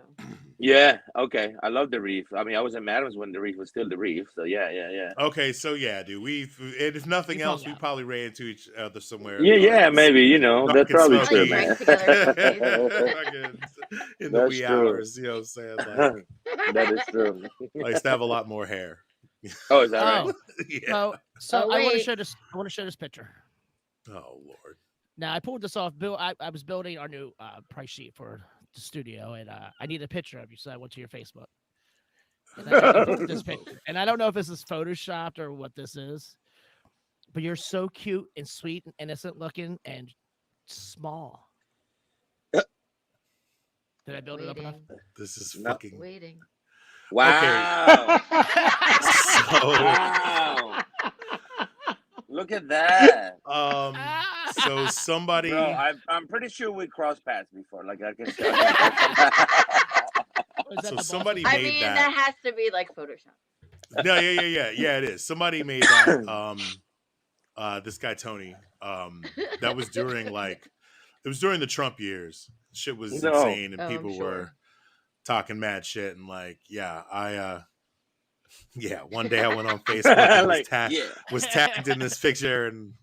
Yeah. Okay. I love the Reef. I mean, I was in Madam's when the Reef was still the Reef. So yeah.
Okay, so yeah, dude. If nothing else, we probably ran into each other somewhere.
Yeah. Maybe that's probably true, man.
In the wee hours, you know what I'm saying? Like,
that is true.
I used to have a lot more hair.
Oh, is that right?
Yeah.
So I want to show this. I want to show this picture.
Oh Lord.
Now I pulled this off. Bill, I was building our new price sheet for the studio, and I need a picture of you, so I went to your Facebook. And I pulled this picture, and I don't know if this is photoshopped or what this is, but you're so cute and sweet and innocent looking and small. Did I build it up enough?
This is fucking
waiting.
Wow.
Okay.
Wow. Look at that.
So somebody.
Bro, I'm pretty sure we crossed paths before. Like I can.
So somebody made that.
I mean, that has to be like Photoshop.
No, yeah. It is. Somebody made that. This guy Tony. That was during the Trump years. Shit was insane, and people were talking mad shit, and like, one day I went on Facebook and was tagged in this picture, and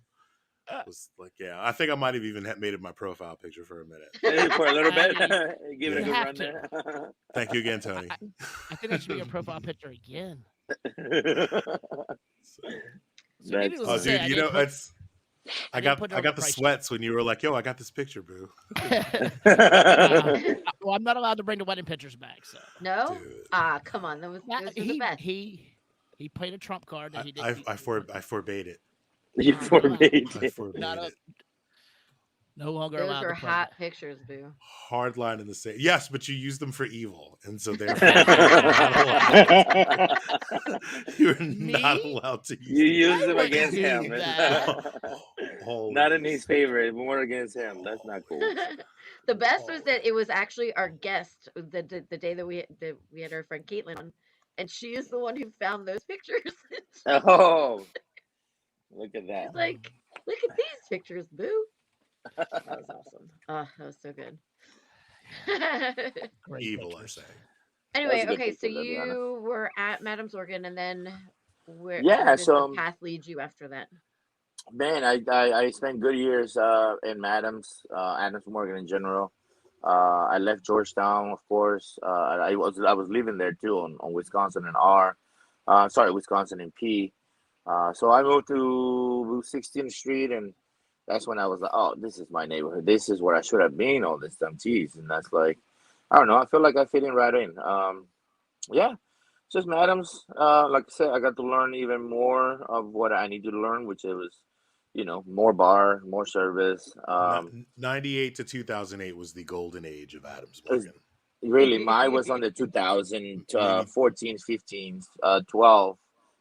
was like, I think I might have even made it my profile picture for a minute.
For a little bit. Give it a good run there.
Thank you again, Tony.
I think that should be your profile picture again.
Dude, you know, it's. I got the sweats when you were like, "Yo, I got this picture, boo."
Well, I'm not allowed to bring the wedding pictures back. So
no, come on, those were the best.
He played a trump card that he did.
I forbade it.
You forbade it.
No longer
those
allowed.
Those are
to play
hot
that.
pictures, boo.
Hard line in the same. Yes, but you used them for evil, and so therefore you're not allowed to use.
You use them against him. Not in
his
his favor, more against him. That's not cool.
The best was that it was actually our guest the day that we had our friend Caitlin on, and she is the one who found those pictures.
Oh, look at that!
Like, look at these pictures, boo. That was awesome. Oh, that was so good.
evil, I say.
Anyway, okay, so you were at Madam's Organ, and then where did
so
the path lead you after that?
Man, I spent good years in Adams Morgan in general. I left Georgetown, of course. I was living there too on Wisconsin and Wisconsin and P. So I moved to 16th Street, and that's when I was like, oh, this is my neighborhood. This is where I should have been all this time. Jeez. And that's like, I don't know. I feel like I fit in right in. Just Madams. Like I said, I got to learn even more of what I needed to learn, which it was, more bar, more service.
98 to 2008 was the golden age of Adams Morgan.
Really, mine was on the 2014, 15, 12.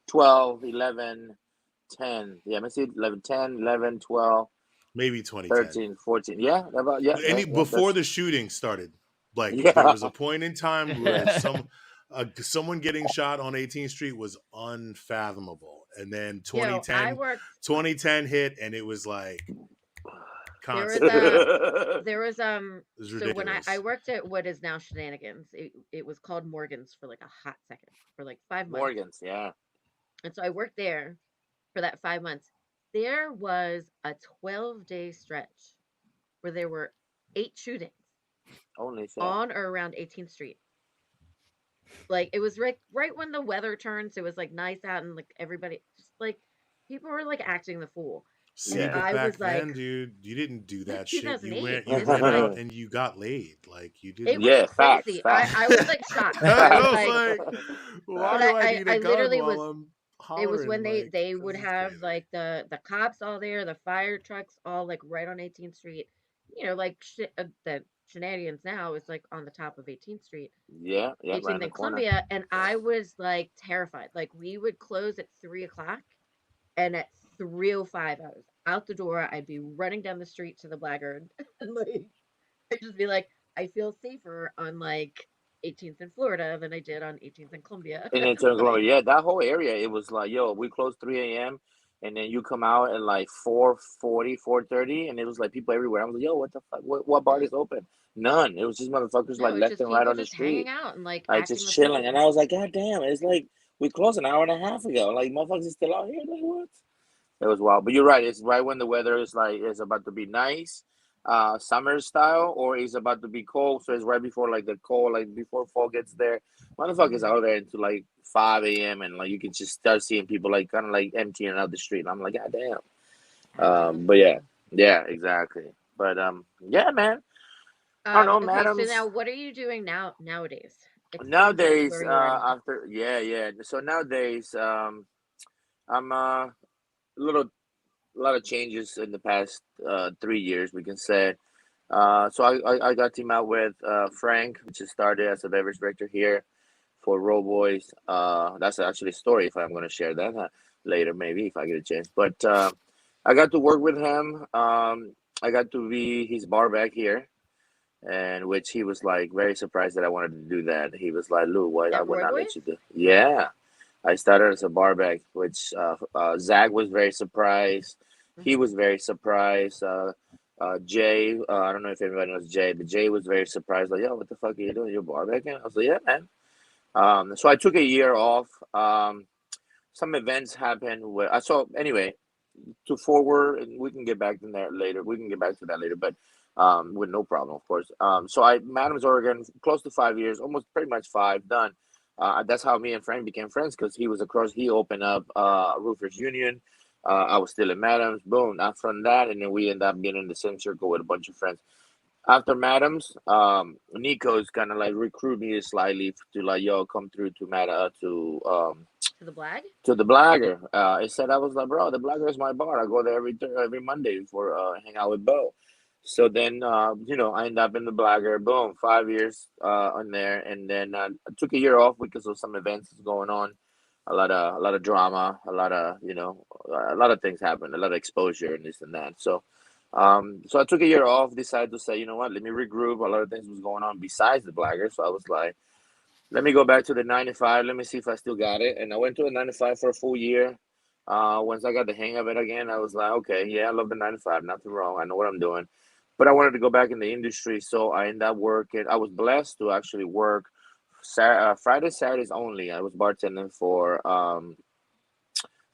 12, 11, 10. Yeah, let's see, 11, 10, 11, 12,
maybe 2010.
13, 14. Yeah, about, yeah, yeah,
Before
that's,
the shooting started, like there
yeah.
was a point in time where someone getting shot on 18th Street was unfathomable, and then
Yo, I
2010
worked.
2010 hit, and it was like
There was
constantly. It was
So when I
ridiculous.
worked at what is now Shenanigans, it was called Morgan's for like a hot second, for like 5 months.
Morgan's, yeah.
And so I worked there for that 5 months. There was a 12-day stretch where there were 8 shootings
Only so.
on or around 18th Street. Like it was right when the weather turned, so it was like nice out, and like everybody just like people were like acting the fool.
See,
And
but
I
back
was like,
then, dude, you didn't do
this
that
is
shit.
2008.
You
This
went
is like
out and you got laid. Like you
it
didn't.
was
Yeah, facts,
crazy.
facts.
I was like shocked.
I
I was
was
like,
like, why
but
do I need a
I
gun
literally
while
was.
I'm
It was
hollering?
when
Like,
they
this
would
is
have
crazy.
like the cops all there, the fire trucks all like right on 18th Street. You know, like the Shenanigans now is like on the top of 18th Street,
Yeah, yeah, right
18th
in the
and
corner.
Columbia, and I was like terrified. Like we would close at 3 o'clock, and at 3:05 I was out the door. I'd be running down the street to the Blackguard, and like I'd just be like, I feel safer on like 18th in Florida than I did on 18th and Columbia.
In Eternal
Like,
Glory, yeah, that whole area, it was like, yo, we closed 3 a.m. and then you come out at like 4:40, 4:30, and it was like people everywhere. I was like, yo, what the fuck? What bar is open? None. It was just motherfuckers
no,
like
it's
left
just
and right
people
on the
just hanging
street,
out and like
like
acting
just
the
chilling. And
fool.
I was like, God damn, it's like we closed an hour and a half ago. Like motherfuckers is still out here. Like what? It was wild. But you're right. It's right when the weather is like it's about to be nice, summer style, or it's about to be cold. So it's right before like the cold, like before fall gets there. Motherfuckers
Hmm.
out there into like 5 a.m. and like you can just start seeing people like kind of like emptying out the street. And I'm like, God damn.
Acting the
But yeah,
fool.
yeah, exactly. But yeah, man. I don't know,
Okay, so
madams.
now what are you doing nowadays? Explain to us
Nowadays,
where you are now.
after yeah. So nowadays, I'm a little a lot of changes in the past 3 years, we can say. So I got teamed out with Frank, which has started as a beverage director here for Roll Boys. That's actually a story if I'm going to share that later, maybe if I get a chance. But I got to work with him. I got to be his bar back here, and which he was like very surprised that I wanted to do that. He was like, "Lou, why I
At
would
Roy
not
Boys?
let you do?" Yeah, I started as a barback, which Zach was very surprised. He
Hmm.
was very surprised. Jay, I don't know if everybody knows Jay, but Jay was very surprised. Like, yo, what the fuck are you doing? You're barbecking? I was like, yeah, man. So I took a year off. Some events happened where I saw anyway to forward, and we can get back to that later. We can get back to that later, but with no problem, of course. So I Madams Oregon, close to 5 years, almost pretty much five done. That's how me and Frank became friends because he was across. He opened up Roofers Union. I was still in Madams. Boom, not from that, and then we end up getting in the same circle with a bunch of friends. After Madams, Nico's kind of like recruit me slightly to like, yo, come through to
To the Blag?
to the Blagger. I said I was like, bro, the Blagger is my bar. I go there every Monday for hang out with Bo. So then, I end up in the Blagger. Boom, 5 years on there, and then I took a year off because of some events going on. A lot of drama, a lot of things happened, a lot of exposure and this and that. So I took a year off. Decided to say, you know what, let me regroup. A lot of things was going on besides the Blagger. So I was like, let me go back to the 9 to 5. Let me see if I still got it. And I went to the 9 to 5 for a full year. Once I got the hang of it again, I was like, okay, yeah, I love the 9 to 5. Nothing wrong. I know what I'm doing. But I wanted to go back in the industry, so I ended up working. I was blessed to actually work Fridays, Saturdays only. I was bartending for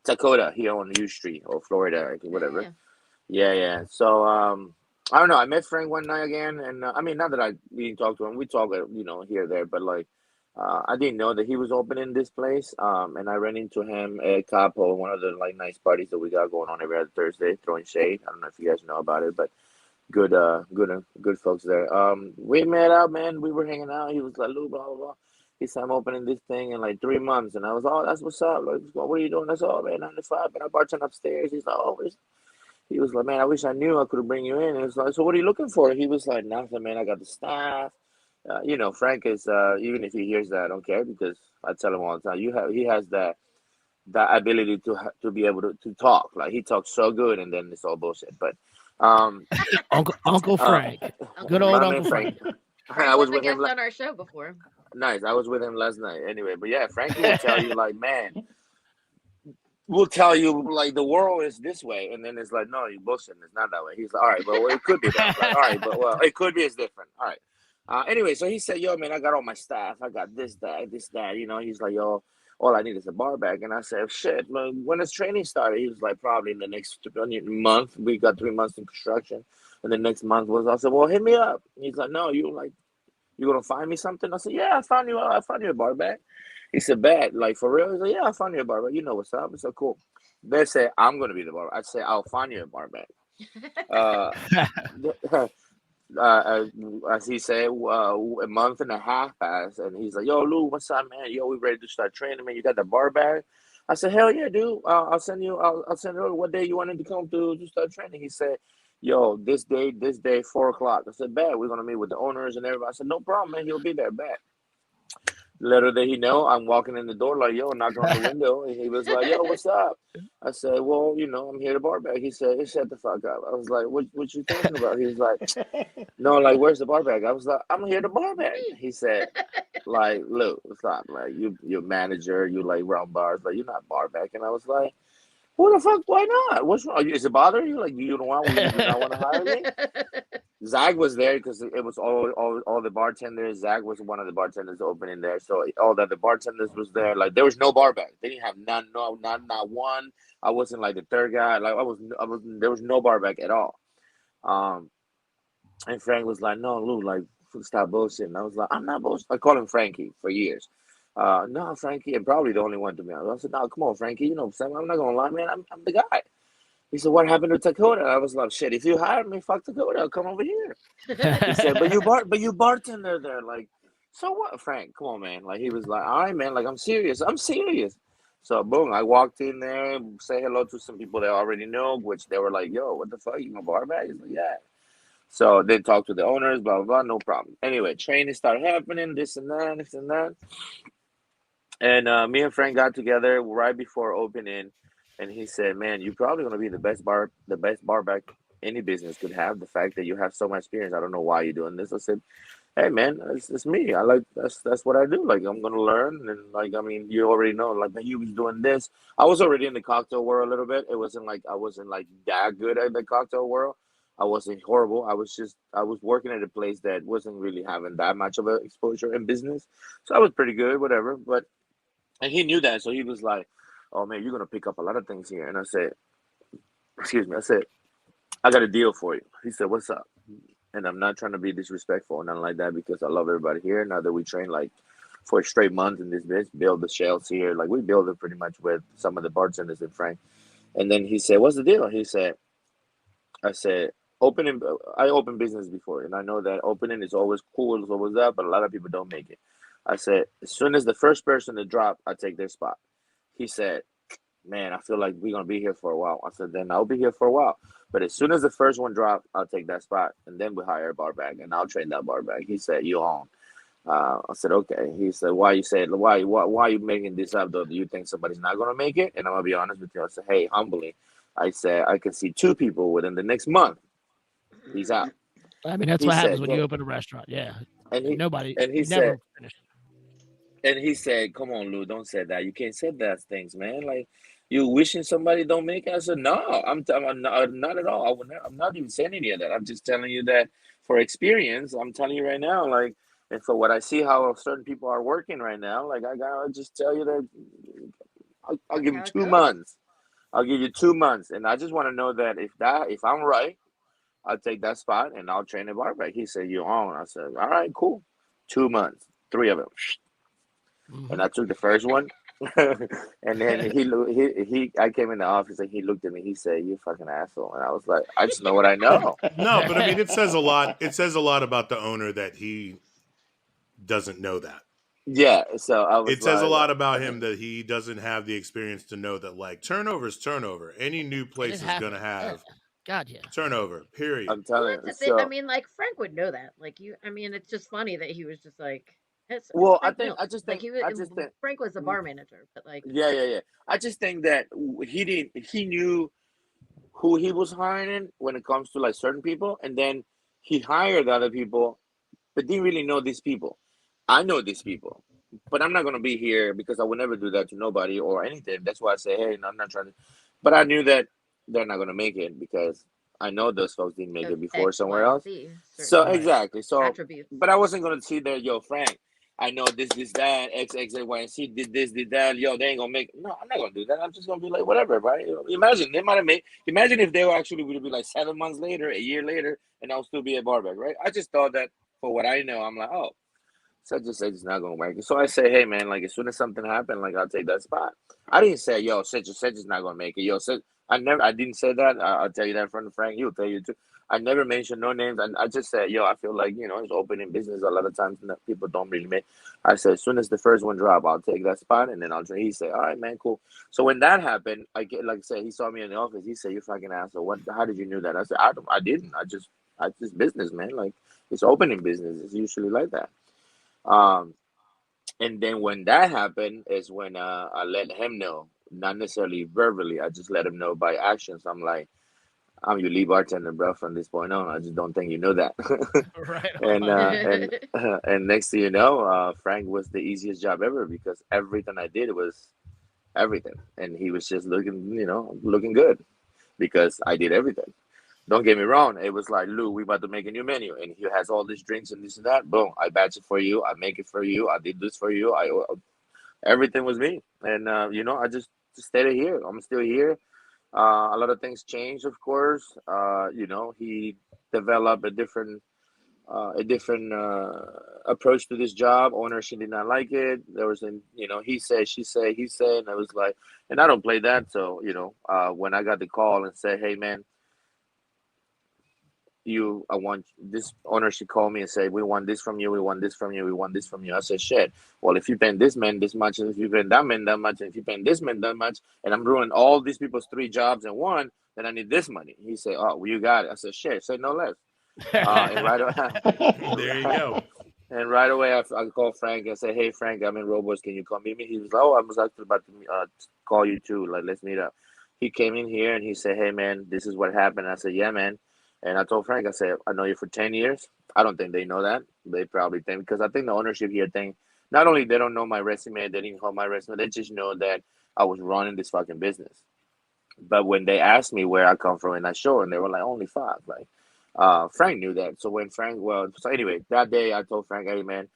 Dakota here on U Street or Florida, like,
Yeah,
whatever.
yeah.
Yeah, yeah. So I don't know. I met Frank one night again, and I mean, not that we didn't talk to him. We talk, here or there, but like, I didn't know that he was opening this place. And I ran into him at Capo, one of the like nice parties that we got going on every other Thursday, throwing shade. I don't know if you guys know about it, but good folks there. We met up, man. We were hanging out. He was like, "Lou, blah blah blah." He said, "I'm opening this thing in like 3 months," and I was, "Oh, that's what's up. Like, what are you doing?" That's all, man. 9 to 5, and I bartend upstairs. He's like, "Oh, he was like, man, I wish I knew I could bring you in." And it's like, so what are you looking for? He was like, nothing, man. I got the staff. Frank is even if he hears that, I don't care because I tell him all the time. He has that. the ability to be able to talk. Like he talks so good, and then it's all bullshit. But
Uncle
uh,
Frank,
Uncle
good old
my
Frank.
man
Uncle
Frank,
Frank.
I
Frank
was
was a
with him.
guest on our show before.
Nice. I was with him last night. Anyway, but yeah, Frankie will tell you like, man, we'll tell you like the world is this way, and then it's like, no, you bullshit. It's not that way. He's like, all right, but well, it could be that. I'm like, all right, but well, it could be. It's different. All right. Anyway, so he said, yo, man, I got all my staff. I got this, that, this, that. You know, he's like, yo, all I need is a bar back. And I said, shit, man, when is training started? He was like, probably in the next month. We got 3 months in construction, and the next month was. I said, well, hit me up. He's like, no, you gonna find me something? I said, yeah, I found you a bar back. He said, bad, like for real? He's like, yeah, I found you a bar back. You know what's up? It's so cool. They say I'm gonna be the bar. I say I'll find you a bar back. Uh, uh, as he said, a month and a half passed, and he's like, "Yo, Lou, what's up, man? Yo, we ready to start training, man. You got the bar back?" I said, "Hell yeah, dude. I'll send you. I'll send you. What day you wanted to come to start training?" He said, "Yo, this day, 4 o'clock." I said, "Bet we're gonna meet with the owners and everybody." I said, "No problem, man. He'll be there." Bet. Little did he know, I'm walking in the door like, yo, knocking on the window. And he was like, yo, what's up? I said, well, I'm here to bar back. He said, hey, shut the fuck up. I was like, what you talking about? He was like, no, like, where's the bar back? I was like, I'm here to bar back. He said, like, look, stop. Like, you're manager, you like run bars, but you're not bar back. And I was like, who the fuck? Why not? What's wrong? Is it bothering you? Like, you don't want, you do not want to hire me? Zach was there because it was all the bartenders. Zach was one of the bartenders opening there, so all the bartenders was there. Like there was no bar back. They didn't have none, no, not one. I wasn't like the third guy. Like I was. There was no bar back at all. Um, and Frank was like, "No, Lou, like stop bullshitting." I was like, "I'm not bullshit." I called him Frankie for years. No, Frankie, and probably the only one to me. I said, "No, come on, Frankie. You know, Sam, I'm not gonna lie, man. I'm the guy." He said, what happened to Dakota? I was like, shit, if you hire me, fuck Dakota, I'll come over here. He said, but you bartender there. Like, so what, Frank? Come on, man. Like, he was like, all right, man, like, I'm serious. I'm serious. So, boom, I walked in there, say hello to some people that I already know, which they were like, yo, what the fuck? You gonna bar back? He's like, yeah. So they talked to the owners, blah, blah, blah, no problem. Anyway, training started happening, this and that, this and that. And me and Frank got together right before opening, and he said, "Man, you're probably gonna be the best bar back any business could have. The fact that you have so much experience, I don't know why you're doing this." I said, "Hey, man, it's me. I like that's what I do. Like I'm gonna learn, and like I mean, you already know. Like man, you was doing this. I was already in the cocktail world a little bit. It wasn't like I wasn't like that good at the cocktail world. I wasn't horrible. I was working at a place that wasn't really having that much of a exposure in business, so I was pretty good, whatever. But and he knew that, so he was like, "Oh man, you're gonna pick up a lot of things here." And I said, "Excuse me." I said, "I got a deal for you." He said, "What's up?" And I'm not trying to be disrespectful or nothing like that because I love everybody here. Now that we train like for a straight month in this bitch, build the shells here, like we build it pretty much with some of the bartenders in Frank. And then he said, "What's the deal?" He said, "I said." Opening, I opened business before, and I know that opening is always cool, it's always up, but a lot of people don't make it. I said, as soon as the first person to drop, I take their spot. He said, man, I feel like we're gonna be here for a while. I said, then I'll be here for a while. But as soon as the first one dropped, I'll take that spot, and then we hire a bar back, and I'll train that bar back. He said, you own. I said, okay. He said, why are you making this up though? Do you think somebody's not gonna make it? And I'm gonna be honest with you. I said, hey, humbly, I said I can see two people within the next month. He's out.
I mean, that's
He
what happens
said,
when you open a restaurant. Yeah,
and he
nobody,
and he
you
said,
never finish.
"Come on, Lou, don't say that. You can't say that things, man. Like you wishing somebody don't make it." I said, "No, I'm not at all. I'm not even saying any of that. I'm just telling you that for experience. I'm telling you right now, like, and for what I see how certain people are working right now, like I gotta just tell you that I'll give him
How it
2 months. I'll give you 2 months, and I just want to know that if I'm right, I'll take that spot and I'll train a barback." He said, "You on?" I said, "All right, cool. 2 months, three of them." And I took the first one, and then I came in the office and he looked at me. He said, "You fucking asshole," and I was like, "I just know what I know."
No, but I mean, it says a lot. It says a lot about the owner that he doesn't know that.
Yeah, so I was
It says a
like,
lot about him that he doesn't have the experience to know that like turnover is turnover. Any new
And it
place is gonna
happens. Yeah.
have
God, yeah.
turnover. Period.
I'm
Well,
telling
that's
you.
the thing. I
So
mean, like Frank would know that. Like you, I mean, it's just funny that he was just like,
Well, I
Frank
think
knew.
I just
Like
think I just think
Frank was a
mm,
bar manager, but like
yeah. I just think that he didn't he knew who he was hiring when it comes to like certain people, and then he hired other people, but didn't really know these people. I know these people, but I'm not gonna be here because I would never do that to nobody or anything. That's why I say, hey, no, I'm not trying to. But I knew that they're not gonna make it because I know those folks didn't make
of
it before
X, Y,
somewhere
and
else.
Z,
So
certain
Right.
exactly. So,
attributes.
but I wasn't gonna see that, yo, Frank. I know this, that, X, X, Y, and C did this, did that. Yo, they ain't gonna make. No, I'm not gonna do that. I'm just gonna be like, whatever, right? Imagine they might have made. Imagine if they were actually would be like 7 months later, a year later, and I'll still be a barback, right? I just thought that for what I know, I'm like, oh, such and such is not gonna work. So I say, hey man, like as soon as something happened, like I'll take that spot. I didn't say, yo, such and such is not gonna make it. Yo, such I didn't say that. I'll tell you that in front of Frank. He'll tell you too. I never mentioned no names, and I just said, yo, I feel like it's open in business. A lot of times people don't really make. I said, as soon as the first one drop, I'll take that spot, and then I'll. He said, all right, man, cool. So when that happened, I get like I said, he saw me in the office. He said, you fucking asshole. What? How did you know that? I said, I didn't. I just business, man. Like it's open in business. It's usually like that. Um, and then when that happened is when I let him know, not necessarily verbally. I just let him know by actions. I'm like, I'm your lead bartender, bro. From this point on, I just don't think you know that.
Right
and
on.
and next thing you know, Frank was the easiest job ever because everything I did was everything, and he was just looking good because I did everything. Don't get me wrong. It was like, Lou, we about to make a new menu, and he has all these drinks and this and that. Boom, I batch it for you. I make it for you. I did this for you. I everything was me, and I just stayed here. I'm still here. A lot of things changed, of course. He developed a different approach to this job. Ownership did not like it. There was he said, she said, he said, and I was like, and I don't play that. So when I got the call and said, hey man, I want this ownership called me and said, we want this from you, we want this from you, we want this from you. I said, shit. Well, if you paying this man this much, and if you paying that man that much, and if you paying this man that much, and I'm ruining all these people's 3 jobs in one, then I need this money. He said, oh, well, you got it. I said, shit, say no less. And right
There you go.
and right away I called Frank and said, hey Frank, I'm in Robo's, can you come meet me? He was like, oh, I was actually about to call you too, like let's meet up. He came in here and he said, hey man, this is what happened. I said, yeah man. And I told Frank, I said, I know you for 10 years. I don't think they know that. They probably think, because I think the ownership here think, not only they don't know my resume, they didn't know my resume, they just know that I was running this fucking business. But when they asked me where I come from and I showed them, they were like, only five. Like, Frank knew that. So so anyway, that day I told Frank, hey man,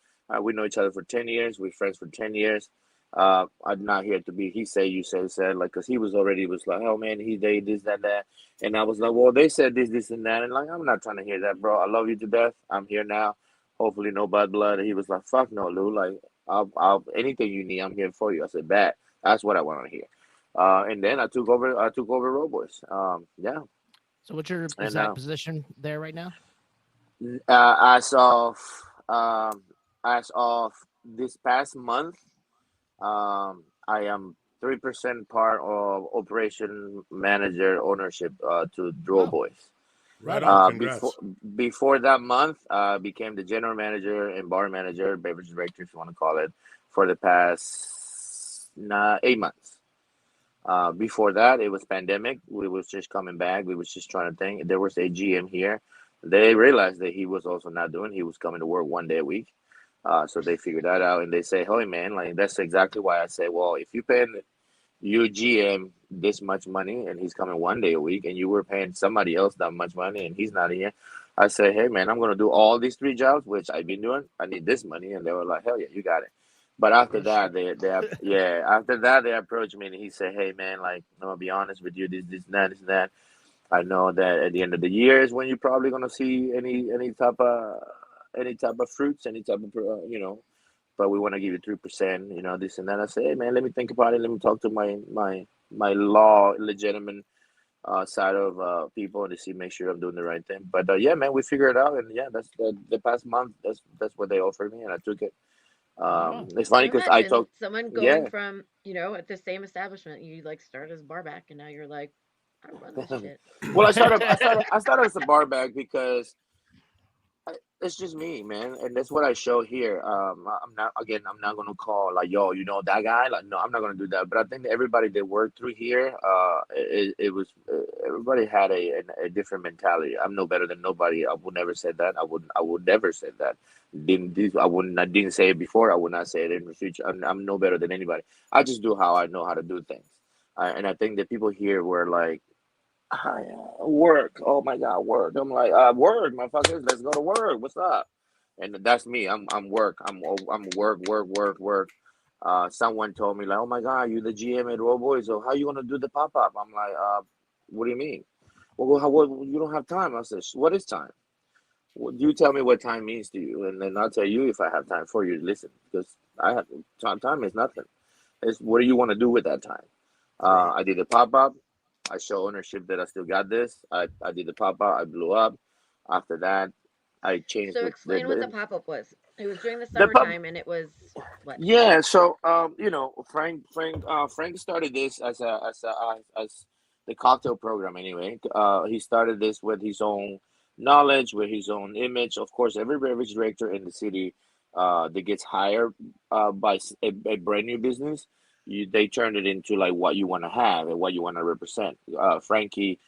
we know each other for 10 years. We're friends for 10 years. I'm not here to be, he said, you said, like, cause he was like, oh man, they, this, that. And I was like, well, they said this, and that. And like, I'm not trying to hear that, bro. I love you to death. I'm here now. Hopefully no bad blood. And he was like, fuck no, Lou. Like, I'll anything you need, I'm here for you. I said, bet. That's what I want to hear. And then I took over Roboys. Yeah.
So what's your
And
exact position there right now?
uh, as of um, as of this past month, I am 3% part of operation manager ownership to Draw
Oh,
Boys.
Right
right
on.
on.
Before
Congrats.
before that month, became the general manager and bar manager, beverage director, if you want to call it, for the past 8 months. Before that, it was pandemic. We was just coming back. We was just trying to think. There was a GM here. They realized that he was also not doing. He was coming to work 1 day a week. So they figured that out, and they say, "Hey, man, like that's exactly why I say, well, if you paying your GM this much money and he's coming 1 day a week, and you were paying somebody else that much money and he's not here, I say, hey, man, I'm gonna do all these 3 jobs, which I've been doing. I need this money, and they were like, hell yeah, you got it. But after
Real shit.
that, after that they approached me and he said, hey, man, like I'm gonna be honest with you, this, this, and that. I know that at the end of the year is when you're probably gonna see any type of fruits, any type of But we want to give you 3%, this and that. I say, hey man, let me think about it. Let me talk to my law legitimate side of people to see, make sure I'm doing the right thing. But yeah, man, we figured it out, and yeah, that's the past month. That's what they offered me, and I took it.
Right on.
It's funny because I
Imagine
talked,
someone going
yeah.
from, at the same establishment, you like start as barback and now you're like, I run this shit.
Well, I started as a bar back because It's just me, man, and that's what I show here. I'm not gonna call like, yo, you know that guy. Like, no, I'm not gonna do that. But I think that everybody that worked through here, it was everybody had a different mentality. I'm no better than nobody. I would never say that. I would never say that. I didn't say it before. I would not say it in the future. I'm no better than anybody. I just do how I know how to do things. And I think that people here were like, work. Oh my God, work. I'm like, work, motherfuckers. Let's go to work. What's up? And that's me. I'm work. I'm work. Someone told me like, oh my God, you the GM at Roboy. So how you gonna do the pop up? I'm like, what do you mean? Well, you don't have time. I said, what is time? Well, you tell me what time means to you, and then I'll tell you if I have time for you to listen. Because I have time is nothing. It's what do you want to do with that time?
Right.
I did the pop up. I show ownership that I still got this. I did the pop up. I blew up. After that, I changed
So explain what the pop up was. It was during the
the pop.
summertime, and it was what?
Yeah. So Frank started this as the cocktail program. Anyway, he started this with his own knowledge, with his own image. Of course, every beverage director in the city that gets hired by a brand new business, they turn it into like what you want to have and what you want to represent. Frankie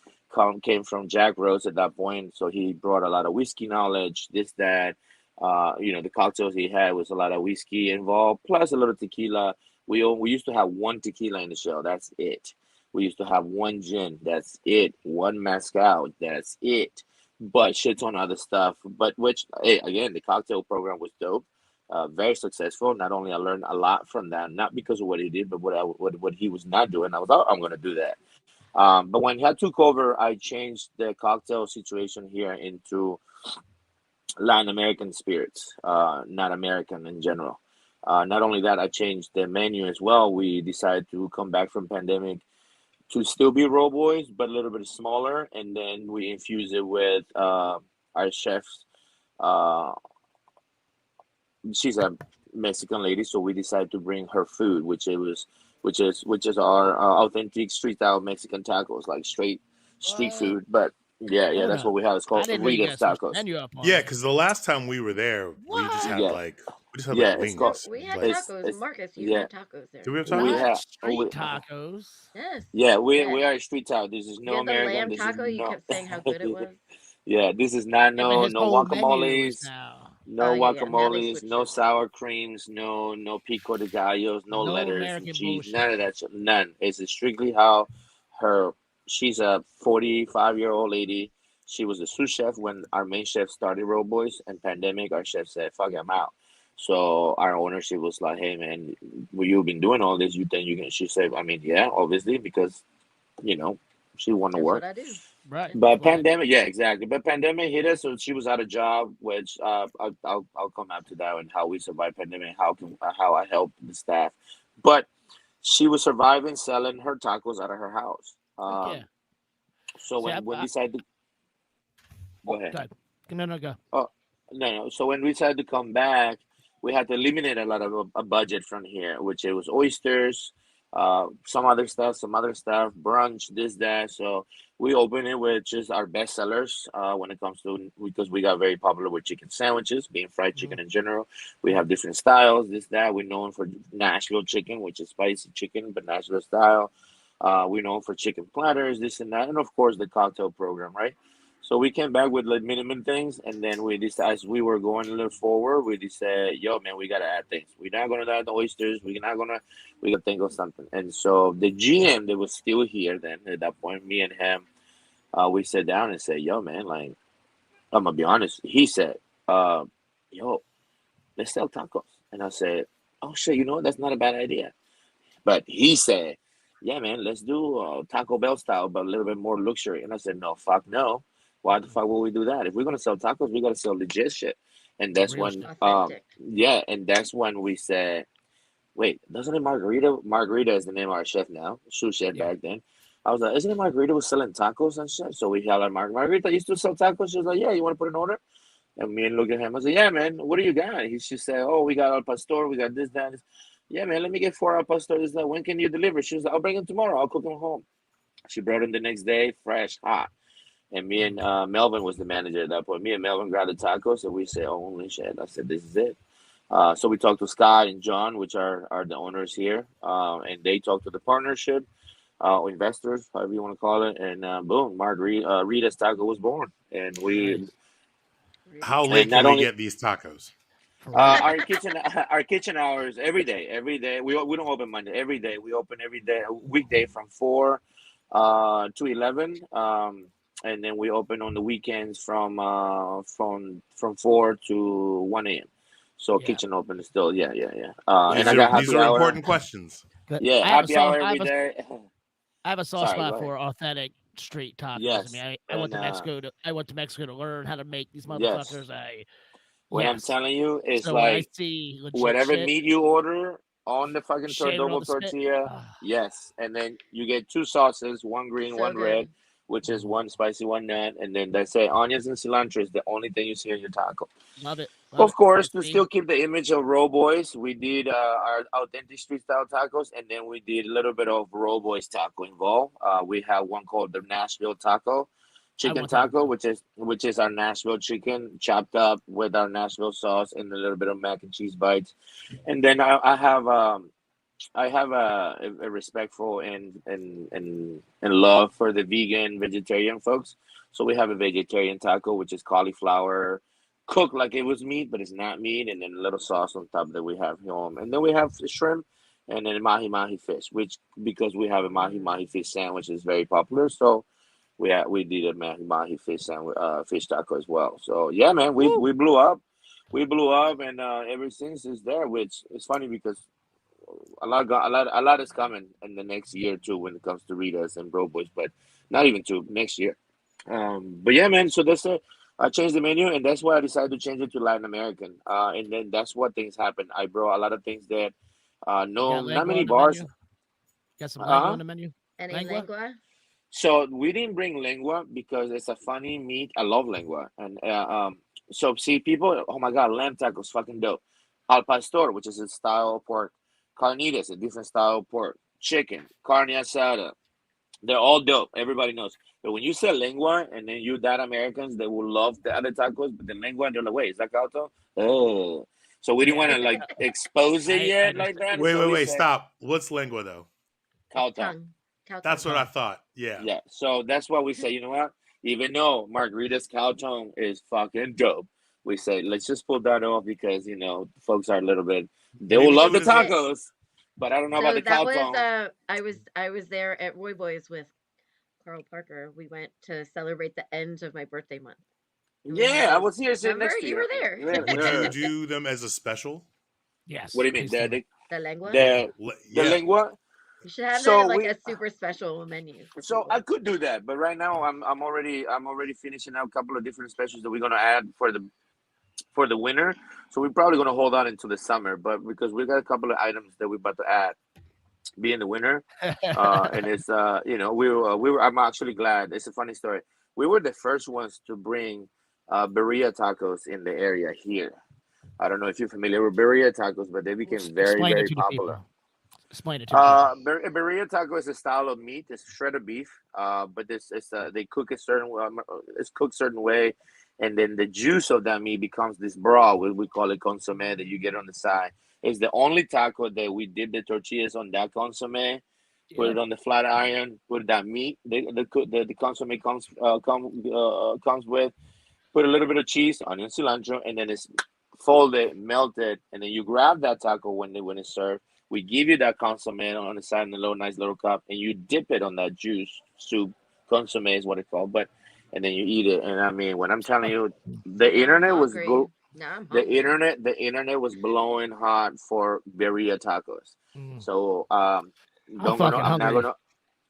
came from Jack Rose at that point, so he brought a lot of whiskey knowledge, this, that. The cocktails he had was a lot of whiskey involved, plus a little tequila. We used to have one tequila in the show. That's it. We used to have one gin. That's it. One mezcal. That's it. But shit on other stuff. But which, hey, again, the cocktail program was dope. Very successful. Not only I learned a lot from that, not because of what he did, but what he was not doing. I was, oh, I'm gonna do that. But when he took over, I changed the cocktail situation here into Latin American spirits, not American in general. Not only that, I changed the menu as well. We decided to come back from pandemic to still be roll boys, but a little bit smaller, and then we infuse it with our chefs. Uh, she's a Mexican lady, so we decided to bring her food, which is our authentic street style Mexican tacos, like straight street
What?
food. But yeah,
Hold
that's
up.
what we have. It's
I
called
didn't know you
Rita's
guys switched the
tacos.
menu up on
Yeah,
me.
because the last time we were there,
What?
Yeah,
we just had like
yeah, it's called.
No,
wings.
we
It was
had
like,
tacos.
It's
Marcus, you
yeah.
had tacos
do
there.
we have
We
tacos?
Not
have
street
we
tacos.
Yes,
yeah we
yes.
are street style. This is
You
no
had the
American.
lamb
This is
taco. You
no.
kept saying how good it was.
Yeah, this is not
Yeah, but his
no
whole menu is
guacamoles,
now
no
Yeah. Now they
guacamoles,
switched
no
it.
sour creams, no pico de gallos, no
no
lettuce and
American
cheese,
bullshit.
none of that shit. None. It's strictly how her. She's a 45-year-old lady. She was a sous chef when our main chef started Roll Boys, and pandemic. Our chef said, "Fuck, I'm out." So our ownership was like, "Hey man, you've been doing all this. You think you can?" She said, "I mean, yeah, obviously because you know she want to
That's what
work."
I do.
Right. That's
But
what I do.
pandemic, yeah, exactly. But pandemic hit us, so she was out of job. Which I'll come out to that and how we survived pandemic. How I helped the staff, but she was surviving selling her tacos out of her house.
Fuck yeah.
So
See,
when we decided to go ahead.
go ahead. No, go.
Oh, no. So when we decided to come back, we had to eliminate a lot of a budget from here, which it was oysters, some other stuff, brunch, this, that. So we opened it with just our best sellers when it comes to, because we got very popular with chicken sandwiches, being fried
Mm-hmm.
chicken in general. We have different styles, this, that. We're known for Nashville chicken, which is spicy chicken, but Nashville style. We're known for chicken platters, this and that. And of course, the cocktail program, right? So we came back with like minimum things, and then we decided as we were going a little forward, we decided, yo, man, we gotta add things. We're not gonna add the oysters. We gotta think of something. And so the GM that was still here then at that point, me and him, we sat down and said, yo, man, like I'm gonna be honest. He said, uh, yo, let's sell tacos. And I said, oh shit, you know what? That's not a bad idea. But he said, yeah, man, let's do Taco Bell style, but a little bit more luxury. And I said, no, fuck no. Why the fuck would we do that? If we're gonna sell tacos, we gotta sell legit shit. And that's
Real
when,
shit.
Authentic.
yeah, and that's when we said, wait, doesn't it Margarita? Margarita is the name of our chef now, sous chef
Yeah.
back then. I was like, isn't it Margarita was selling tacos and shit? So we had like, Margarita used to sell tacos. She was like, yeah, you want to put an order? And me and look at him. I said, yeah, man, what do you got? He just said, oh, we got al pastor, we got this, that. Yeah, man, let me get 4 al pastor. This, that. When can you deliver? She was like, I'll bring them tomorrow. I'll cook them home. She brought them the next day, fresh, hot. And me and Melvin was the manager at that point. Me and Melvin grabbed the tacos, and we said, "Holy shit!" I said, "This is it." So we talked to Scott and John, which are the owners here, and they talked to the partnership, investors, however you want to call it, and boom, Rita's Taco was born, and we
Nice.
How
Really?
late
and
can
not
we
only
get these tacos?
For real.
our kitchen hours every day. Every day we don't open Monday. Every day we open every day, weekday from 4 to 11. And then we open on the weekends from 4 to 1 a.m. So
Yeah.
kitchen open is still yeah. And
These
I
are
got
these
happy
are
hour.
important questions.
But
Yeah,
I have a
happy
soft
hour every day.
I have a soft
Sorry, go
spot
ahead.
for authentic street tacos. I
Yes,
mean, I went
and
to Mexico to learn how to make these
yes.
motherfuckers.
What I'm
Yes.
telling you is
So when I
like
see legit
whatever
shit,
meat you order on the fucking
shit on
double
the spit.
tortilla, yes, and then you get two sauces, one green,
So
one red,
good.
which is one spicy, one nut, and then they say onions and cilantro is the only thing you see on your taco.
Love it. Love
Of
it.
course,
And
to
see,
still keep the image of Roll Boys, we did our authentic street style tacos, and then we did a little bit of Roll Boys taco involved. We have one called the Nashville taco,
I
chicken
want that
taco,
one.
which is our Nashville chicken chopped up with our Nashville sauce and a little bit of mac and cheese bites. And then I have a respectful and love for the vegan vegetarian folks. So we have a vegetarian taco, which is cauliflower cooked like it was meat, but it's not meat, and then a little sauce on top that we have here. And then we have the shrimp and then mahi mahi fish, which because we have a mahi
Mm.
mahi fish sandwich is very popular. So we did a mahi mahi fish sandwich, fish taco as well. So yeah, man, we
Woo!
we blew up. We blew up, and ever since is there. Which is funny because a lot is coming in the next year too when it comes to Ritas and Bro Boys, but not even two next year. But yeah, man. So that's it. I changed the menu, and that's why I decided to change it to Latin American. And then that's what things happen. I brought a lot of things that
You
no,
got
not
lengua
many
on the
bars.
menu? Got some lengua
Uh
on the menu?
Any
Lengua?
lengua?
So we didn't bring lengua because it's a funny meat. I love lengua, and so see people. Oh my god, lamb tacos, fucking dope. Al pastor, which is a style of pork. Carnitas, a different style of pork. Chicken, carne asada. They're all dope. Everybody knows. But when you say lengua, and then you that Americans, they will love the other tacos, but the lengua, they're like, wait, is that cauto? Oh, so we didn't
Yeah,
want to like expose it
I
yet like
understand.
that,
Wait,
so
wait,
we
wait,
said
stop. What's lengua though?
It's
cauto.
tongue. Cow
That's
tongue.
what I
Tongue.
thought. Yeah.
Yeah, so that's why we say, you know what? Even though Margarita's cow tongue is fucking dope, we say let's just pull that off because folks are a little bit. They will
Maybe
love
two
the
in a sense.
tacos, but I don't know about
So
the
that
cow
was
tongue.
I was there at Roy Boys with Carl Parker. We went to celebrate the end of my birthday month. And we had
Yeah, I
those.
was here sitting
Remember?
next to
You
you.
were there.
Yeah,
Would you
yeah.
do them as a special?
What
Yes,
do you mean?
please do.
The lengua.
Yeah.
The
Yeah.
lingua?
You should have
So
like
we
a super special menu for
so I
people.
could do that, but right now I'm already finishing out a couple of different specials that we're gonna add for the winter. So we're probably gonna hold on until the summer, but because we got a couple of items that we're about to add, be in the winter, and it's we were. I'm actually glad. It's a funny story. We were the first ones to bring birria tacos in the area here. I don't know if you're familiar with birria tacos, but they became very
Explain it
very
to the
popular.
people. Explain it to the people.
Birria taco is a style of meat. It's shredded beef. But this is they cook a certain way. It's cooked certain way, and then the juice of that meat becomes this broth. We call it consomme that you get on the side. It's the only taco that we dip the tortillas on that consomme, put
Yeah.
it on the flat iron, put that meat. The consomme comes with. Put a little bit of cheese, onion, cilantro, and then it's folded, melted, and then you grab that taco when it's served. We give you that consomme on the side in a little nice little cup, and you dip it on that juice soup. Consomme is what it's called, but and then you eat it. And I mean, when I'm telling you, the
See, now I'm
internet was
hungry.
go.
Now I'm
The
hungry.
internet was blowing hot for birria tacos.
Mm.
So
I'm
don't gonna
fucking hungry.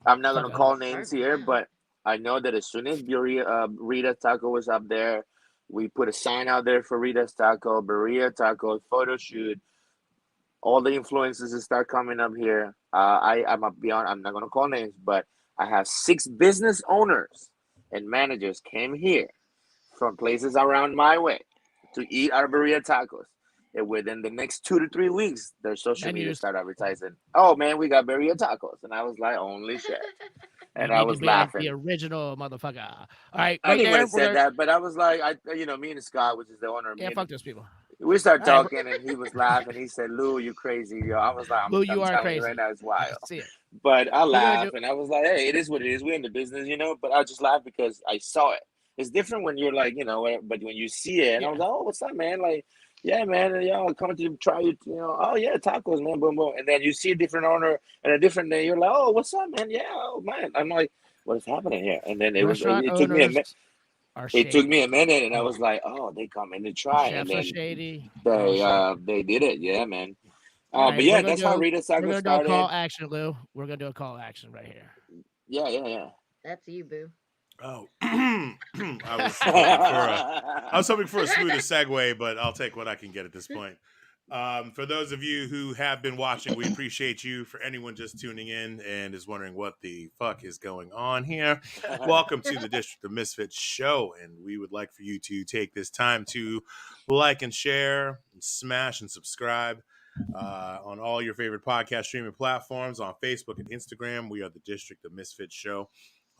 I'm not gonna
Fucking
call
hungry.
names
Starving
here,
now.
but I know that as soon as Rita Taco was up there, we put a sign out there for Rita's Taco, Berea Taco, photo shoot. All the influencers that start coming up here. I'm a beyond. I'm not gonna call names, but I have 6 business owners and managers came here from places around my way to eat our Berea tacos. And within the next 2 to 3 weeks, their social media
Menus.
start advertising. Oh man, we got Berea tacos, and I was like, holy shit! And
You
I
need to
was
be like
laughing.
the original motherfucker. All right,
I
right
didn't
there.
want to say that, but I was like, me and Scott, which is the owner,
Yeah, fuck those people.
we started
All right,
talking, and he was laughing. He said, "Lou, you crazy, yo." I was like,
Lou, you
I'm
are
telling you
crazy.
right now, it's
I
wild."
can see it.
But I
We're gonna
laughed, and I was like, "Hey, it is what it is. We're in the business, But I just laughed because I saw it. It's different when you're like, but when you see it, and I was like, "Oh, what's up, man?" Like, yeah, man, and y'all coming to try it, Oh yeah, tacos, man, boom, boom. And then you see a different owner and a different day. You're like, "Oh, what's up, man? Yeah, oh man." I'm like, "What is happening here?" And then
Restaurant
it took me a
owners
minute.
are
It
shady.
took me a minute, and I was like, "Oh, they come in to try," and
Chefs are
then
shady. All shady.
they did it, yeah, man.
All
But
right,
yeah, that's how Rita
we're
Saga
gonna do a call
started.
action, Lou. We're gonna do a call action right here.
Yeah.
That's you, boo.
Oh, I was hoping for a smoother segue, but I'll take what I can get at this point. For those of you who have been watching, we appreciate you. For anyone just tuning in and is wondering what the fuck is going on here, welcome to the District of Misfits show, and we would like for you to take this time to like and share, and smash and subscribe on all your favorite podcast streaming platforms. On Facebook and Instagram, we are the District of Misfits show.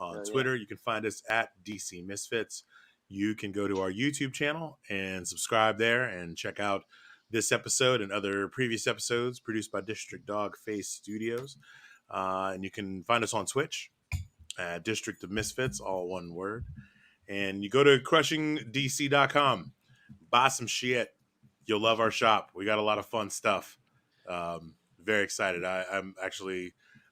On Twitter, you can find us at DC Misfits. You can go to our YouTube channel and subscribe there and check out this episode and other previous episodes produced by District Dog Face Studios. And you can find us on Twitch at District of Misfits, all one word. And you go to crushingdc.com, buy some shit. You'll love our shop. We got a lot of fun stuff. Very excited.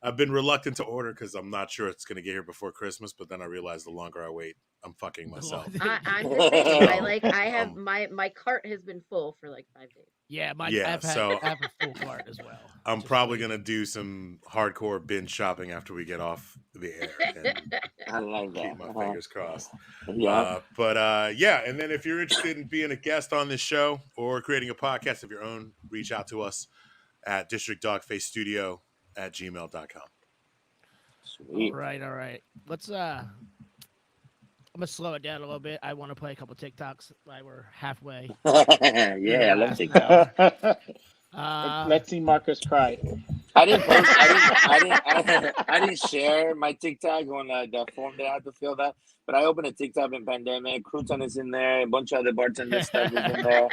I've been reluctant to order because I'm not sure it's going to get here before Christmas. But then I realized the longer I wait, I'm fucking myself.
I'm the same. I have my cart has been full for like 5 days.
Yeah, I have a full cart as well.
I'm probably going to do some hardcore binge shopping after we get off the air. And
I like that.
keep my fingers crossed.
Yeah.
And then if you're interested in being a guest on this show or creating a podcast of your own, reach out to us at districtdogfacestudio@gmail.com.
Sweet.
All right. Let's I'm gonna slow it down a little bit. I want to play a couple TikToks while we're halfway.
Yeah, I love TikTok.
Let's see Marcus cry.
I didn't post. I didn't share my TikTok on the form that I had to fill that. But I opened a TikTok in pandemic. Crouton is in there. A bunch of other bartender stuff is in there.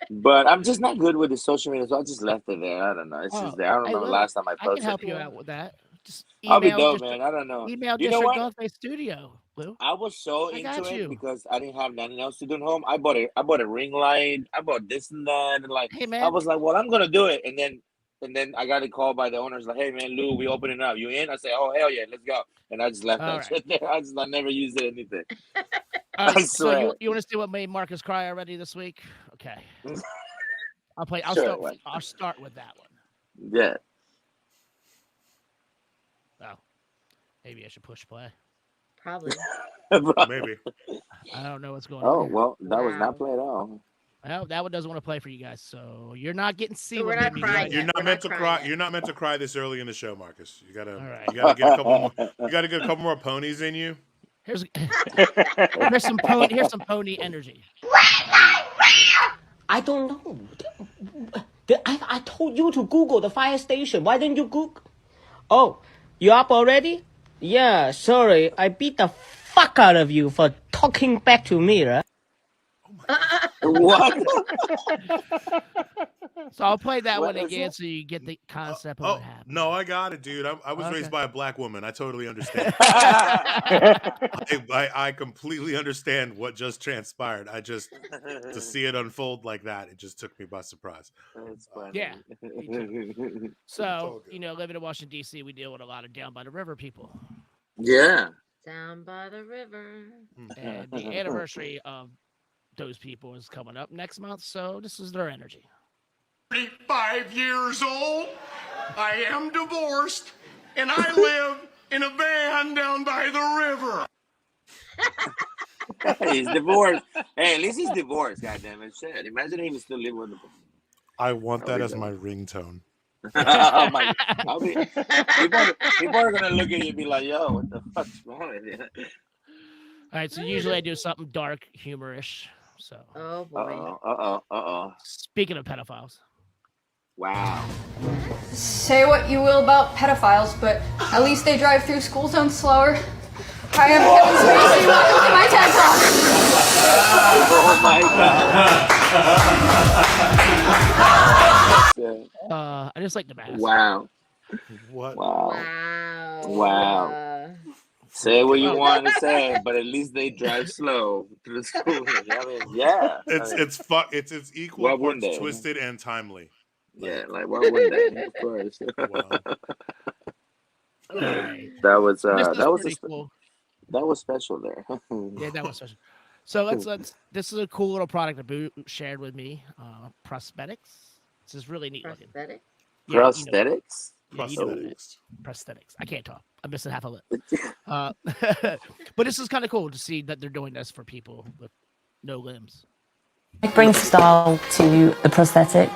But I'm just not good with the social media, so I just left it there. I don't know. It's just there. I don't remember the last time I posted.
I can help you out with that. Just
I'll be dope, man. I don't know.
Email
You know
District
what?
Dog Face Studio, Lou.
I was so into
got you.
it because I didn't have nothing else to do at home. I bought a ring light. I bought this and that, and like
Hey, man.
I was like, well, I'm gonna do it, and then I got a call by the owners like, hey man, Lou, we opening up. You in? I say, oh hell yeah, let's go. And I just left that shit there. I never used it anything. I swear.
So you want to see what made Marcus cry already this week? Okay. I'll start with that one.
Yeah.
Oh, maybe I should push play.
Probably.
Maybe.
I don't know what's going on.
Oh well, that was not play at all.
Well, that one doesn't want to play for you guys, so you're not getting to see.
So we're not crying.
You're not meant to cry. You're not meant to cry this early in the show, Marcus. You gotta get a couple more. You gotta get a couple more ponies in you.
Here's some pony energy.
I don't know. I told you to Google the fire station. Why didn't you Google? Oh, you up already? Yeah, sorry. I beat the fuck out of you for talking back to me, right?
What?
So I'll play that one again so you get the concept of what happened.
No, I got it, dude. I was raised by a black woman. I totally understand. I completely understand what just transpired. To see it unfold like that, it just took me by surprise.
Yeah. So, living in Washington, D.C., we deal with a lot of down by the river people.
Yeah.
Down by the river.
And the anniversary of those people is coming up next month, so this is their energy.
35 years old. I am divorced, and I live in a van down by the river.
He's divorced. Hey, at least he's divorced. Goddamn it! Shit. Imagine he was still living with him.
I want that as my ringtone.
People are gonna look at you and be like, "Yo, what the fuck's wrong with you?"
All right, so usually I do something dark, humorish. So.
Oh boy.
Uh oh.
Speaking of pedophiles.
Wow.
Say what you will about pedophiles, but at least they drive through school zones slower. Hi, I'm Kevin Spacey. Welcome to my TED Talk.
Oh my God.
I just like the mask.
Wow.
What?
Wow.
Wow. Say what you want to say, but at least they drive slow through the school. I mean, yeah.
It's equal
Why wouldn't
parts
they?
twisted and timely.
Yeah, like why wouldn't they? Of course.
Wow.
Right.
That was
This is
that was
pretty cool.
that was special there.
Yeah, that was special. So let's this is a cool little product that Boo shared with me. Prosthetics. This is really neat looking.
Prosthetic?
Yeah,
Prosthetics?
Prosthetics.
Prosthetics. I can't talk. I'm missing half a lip. But this is kind of cool to see that they're doing this for people with no limbs.
It brings style to the prosthetic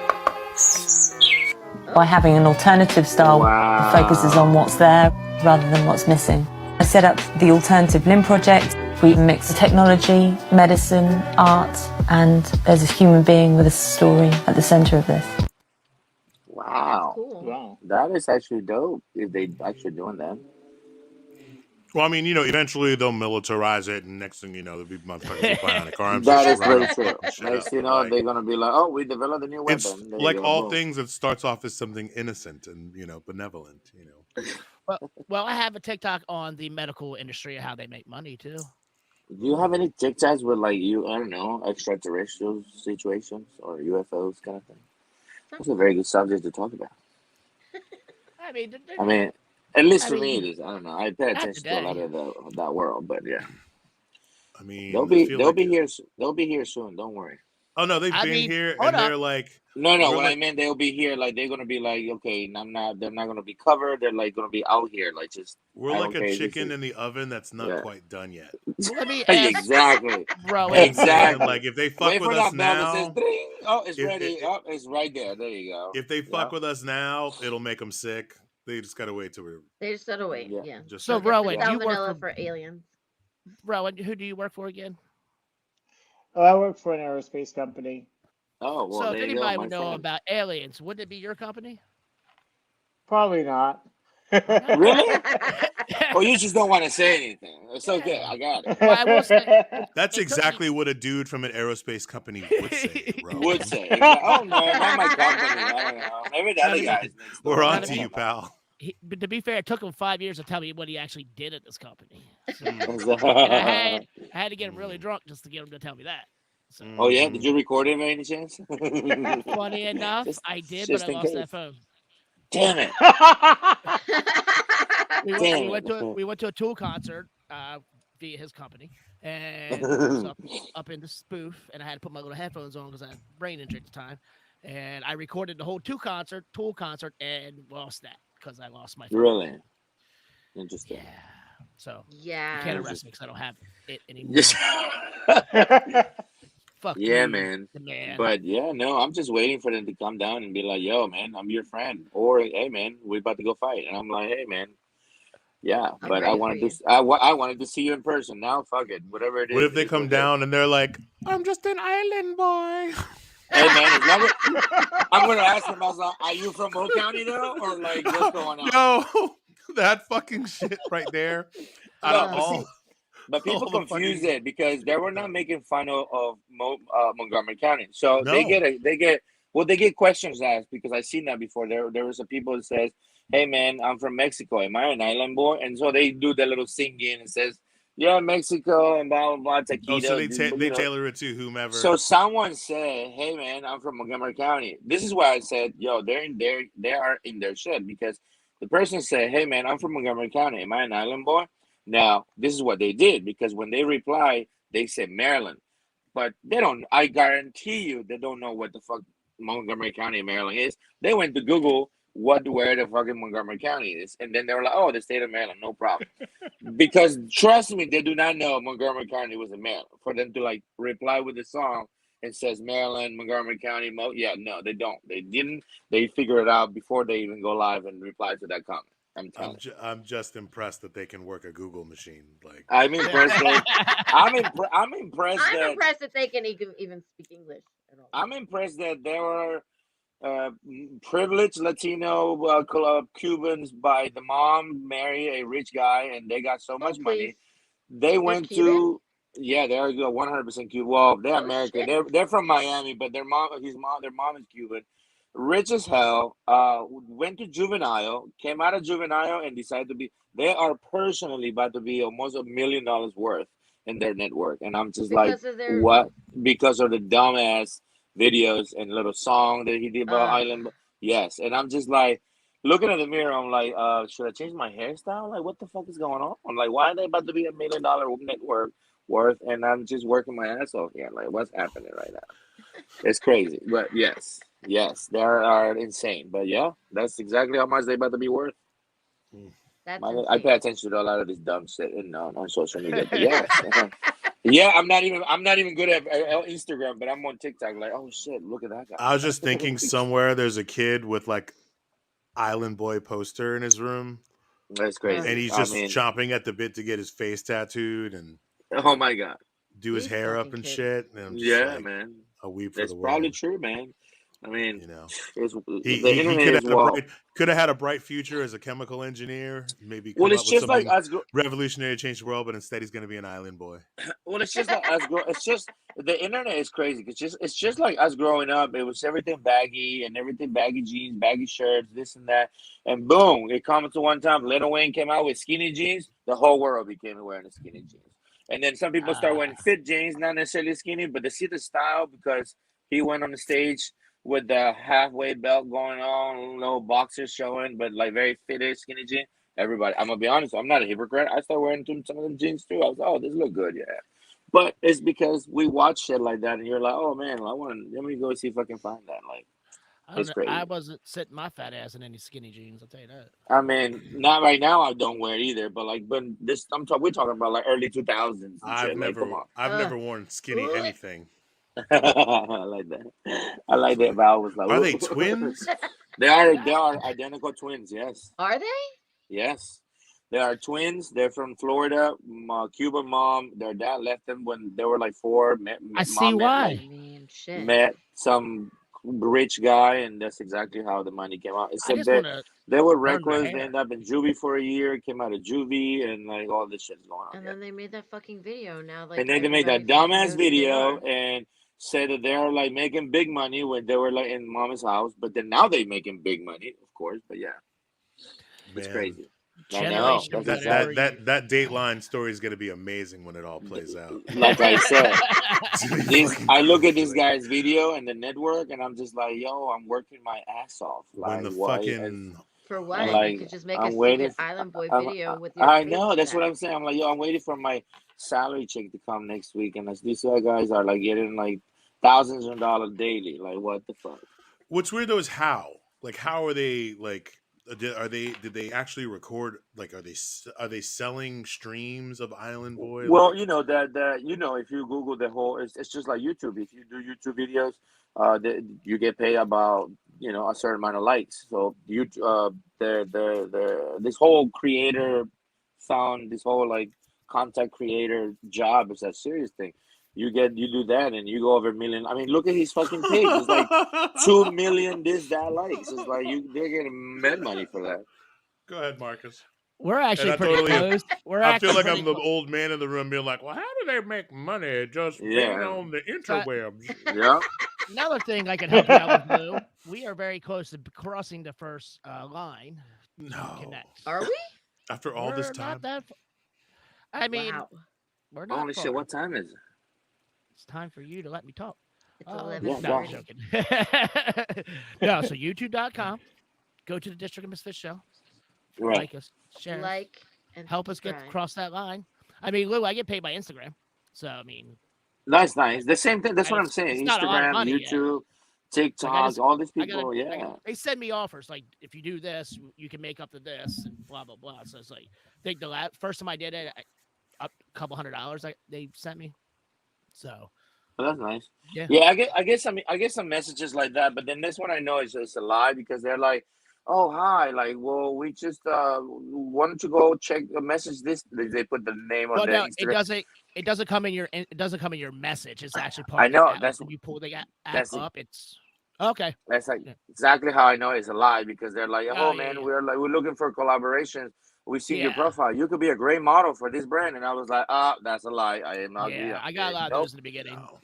by having an alternative style that focuses on what's there rather than what's missing. I set up the Alternative Limb Project. We mix technology, medicine, art, and there's a human being with a story at the center of this.
Wow.
Cool.
Wow.
That is actually dope if they actually doing that.
Well, I mean, eventually they'll militarize it, and next thing you know, there'll be motherfuckers with bionic arms.
That
and
is
shit
very
running
true.
shit
Next
up.
you know,
Like,
they're gonna be like, "Oh, we developed a new
it's
weapon." There
like
you go,
all
boom.
things, it starts off as something innocent and benevolent.
Well, I have a TikTok on the medical industry and how they make money too.
Do you have any TikToks with like I don't know, extraterrestrial situations or UFOs kind of thing? That's a very good subject to talk about.
I mean,
I mean, at least
I
for me
mean,
it is. I don't know. I pay attention to a lot of that world, but yeah,
I mean,
they'll be here. They'll be here soon. Don't worry.
Oh no, they've
I
been
mean,
here,
hold
and they're
up.
like,
No,
we're
what I
like,
meant they'll be here. Like they're gonna be like, okay, they're not gonna be covered. They're like gonna be out here, like just.
we're
I
like
don't
a
care, this
chicken
is-
in the oven that's not
Yeah.
quite done yet.
Let me ask,
Exactly.
bro.
You know what I'm saying?
Exactly.
Like if they fuck
Wait
with
for
us
that bell that says
now,
ding. Oh, it's
if-
ready.
if-
Oh, it's right there. There you go.
if they fuck with us now, it'll make them sick. They just gotta wait till we're
They just gotta wait.
Yeah.
Yeah.
just.
So,
They'll get the
Rhoan, you work
salmonella for aliens.
Rhoan, who do you work for again?
Oh, I work for an aerospace company.
Oh well,
So, if
there you go,
anybody
my
would know
friend.
about aliens, wouldn't it be your company?
Probably not.
Really? Oh, you just don't want to say anything. It's okay. I got it.
Well, I will say,
That's
it
exactly what a dude from an aerospace company would say, bro.
Would say. Oh no, not my company. I don't know. Maybe the other guys. next door.
We're
I
on
don't
to
know
you,
about
pal.
but to be fair, it took him 5 years to tell me what he actually did at this company. So,
it.
and I had to get him really drunk just to get him to tell me that. So,
Oh yeah, did you record it by any chance?
funny enough,
Just-
I did,
just
but I
in
lost
case.
that phone.
Damn it!
We went to a Tool concert via his company, and it was up in the spoof, and I had to put my little headphones on because I had brain injury at the time, and I recorded the whole Tool concert, and lost that because I lost my phone.
Really interesting.
Yeah. So
Yeah.
you can't arrest me because I don't have it anymore.
Yes.
Fuck
Yeah,
you,
man.
man.
But yeah, no, I'm just waiting for them to come down and be like, "Yo, man, I'm your friend," or "Hey, man, we're about to go fight," and I'm like, "Hey, man, yeah,
I'm
but I
ready for
wanted
you.
to, I wanted to see you in person. Now, fuck it, whatever it is."
What if they
it's
come
okay.
down and they're like, "I'm just an island boy"?
Hey, man, I'm gonna ask them. I was like, "Are you from Oak County though, or like what's going on?"
Yo, that fucking shit right there. Out of
No,
all,
But people
all the
confuse
fucking-
it because they were not making fun of Montgomery County. So
No.
they get questions asked because I've seen that before. There was a people that says, "Hey man, I'm from Mexico. Am I an island boy?" And so they do the little singing and says, "Yeah, Mexico and blah blah blah." Taquito.
Oh, so they
you know.
tailor it to whomever.
So someone said, "Hey man, I'm from Montgomery County." This is why I said, "Yo, they are in their shit," because the person said, "Hey man, I'm from Montgomery County. Am I an island boy?" Now, this is what they did because when they reply, they said Maryland, but they don't. I guarantee you, they don't know what the fuck Montgomery County, Maryland is. They went to Google where the fucking Montgomery County is, and then they were like, "Oh, the state of Maryland, no problem." Because trust me, they do not know Montgomery County was in Maryland. For them to like reply with the song and says Maryland, Montgomery County, yeah, no, they don't. They didn't. They figure it out before they even go live and reply to that comment.
I'm just impressed that they can work a Google machine. Like
I'm impressed. I'm impressed
I'm
that
impressed that they can even speak English at all.
I'm impressed that they were privileged Latino Cubans by the mom marry a rich guy, and they got so much money. They went to they're 100% Cuban. Well, they're American. They're from Miami, but their mom is Cuban. Rich as hell. Went to juvenile, came out of juvenile, and decided to be. They are personally about to be almost $1 million worth in their network, and I'm just
Because
like,
of their
what? Because of the dumbass videos and little song that he did about Island. Yes, and I'm just like looking at the mirror. I'm like, should I change my hairstyle? Like, what the fuck is going on? I'm like, why are they about to be $1 million network worth? And I'm just working my ass off here. Like, what's happening right now? It's crazy. But yes, they are insane. But yeah, that's exactly how much they about to be worth. I pay attention to a lot of this dumb shit on social media. But yes. Yeah, I'm not even good at Instagram, but I'm on TikTok. Like, oh shit, look at that guy.
I was just thinking somewhere there's a kid with like Island Boy poster in his room.
That's crazy.
And he's just chomping at the bit to get his face tattooed and
oh my god,
do his hair up and shit. And I'm just
yeah,
like,
man.
A weep for
that's
the
probably
world.
true, man. I mean,
he could have had a bright future as a chemical engineer. Maybe come up with something revolutionary to change the world, but instead he's going to be an island boy.
Well, it's just like us. It's just the internet is crazy. It's just like us growing up. It was everything baggy and everything baggy jeans, baggy shirts, this and that, and boom! It comes to one time. Lil Wayne came out with skinny jeans. The whole world became wearing the skinny jeans, and then some people start wearing fit jeans, not necessarily skinny, but they see the style because he went on the stage with the halfway belt going on, no boxers showing, but like very fitted skinny jeans. Everybody, I'm gonna be honest, I'm not a hypocrite. I started wearing some of them jeans too. I was, oh, this look good, yeah. But it's because we watch shit like that, and you're like, oh man, let me go see if I can find that. Like, it's crazy.
I wasn't sitting my fat ass in any skinny jeans. I'll tell you that.
I mean, not right now. I don't wear it either. But like, we're talking about like early 2000s.
I've never worn skinny anything.
I like that. I like that. But I was like,
are they twins?
They are identical twins. Yes.
Are they?
Yes, they are twins. They're from Florida. Cuban mom. Their dad left them when they were like 4.
I see why.
Met some rich guy, and that's exactly how the money came out. Except they were reckless. They ended up in juvie for a year. Came out of juvie, and like all this shit's going on.
And then they made that fucking video now. Like,
and then they made that dumbass video and said that they're like making big money when they were like in mama's house, but then now they making big money, of course. But yeah, it's crazy.
That Dateline story is going to be amazing when it all plays out.
Like I said, I look at this guy's video and the network, and I'm just like, yo, I'm working my ass off.
When
like,
the fucking
for what?
Like,
you could just make a secret Island Boy video with your.
I know that's what I'm saying. I'm like, yo, I'm waiting for my salary check to come next week, and these guys are like getting like thousands of dollars daily. Like, what the fuck?
What's weird though is how are they like? Did they actually record? Like, are they selling streams of Island Boy?
Well, like, if you Google the whole, it's just like YouTube. If you do YouTube videos, you get paid about a certain amount of likes. So this whole creator found this whole like content creator job is a serious thing. You do that and you go over 1 million. I mean, look at his fucking page. It's like 2 million that likes. It's like they're getting med money for that.
Go ahead, Marcus.
We're actually pretty close.
I feel like I'm the old man in the room being like, well, how do they make money just being on the interwebs?
Yeah.
Another thing I can help you out with, Lou, we are very close to crossing the first line.
No.
Connect.
Are we?
After all this time?
I mean,
wow.
We're not
Holy shit, what time is it?
It's time for you to let me talk.
It's 11.
No, I'm joking. No, so YouTube.com. Go to the District of Misfits show.
Right.
Like us, share,
and
help us get across that line. I mean, Lou, I get paid by Instagram, so I mean,
that's nice. The same thing. That's what I'm saying. Instagram, YouTube, TikTok, all these people.
They send me offers like, if you do this, you can make up to this, and blah blah blah. So it's like, I think the first time I did it, a couple $100 they sent me. So.
Oh, that's nice. Yeah. I get some messages like that, but then this one I know is just a lie because they're like, oh hi, like, well, we just wanted to go check the message. This they put the name on the Instagram.
It doesn't come in your message. It's actually part.
I know
of
that's
when you pull the app
that's
up. It's Okay.
That's like
Yeah.
exactly how I know it's a lie, because they're like,
Oh,
oh
yeah,
man,
yeah.
we're looking for collaborations. We see your
Yeah.
profile. You could be a great model for this brand, and I was like, that's a lie. I am not.
Yeah, I got a lot of
Nope.
those in the beginning.
No.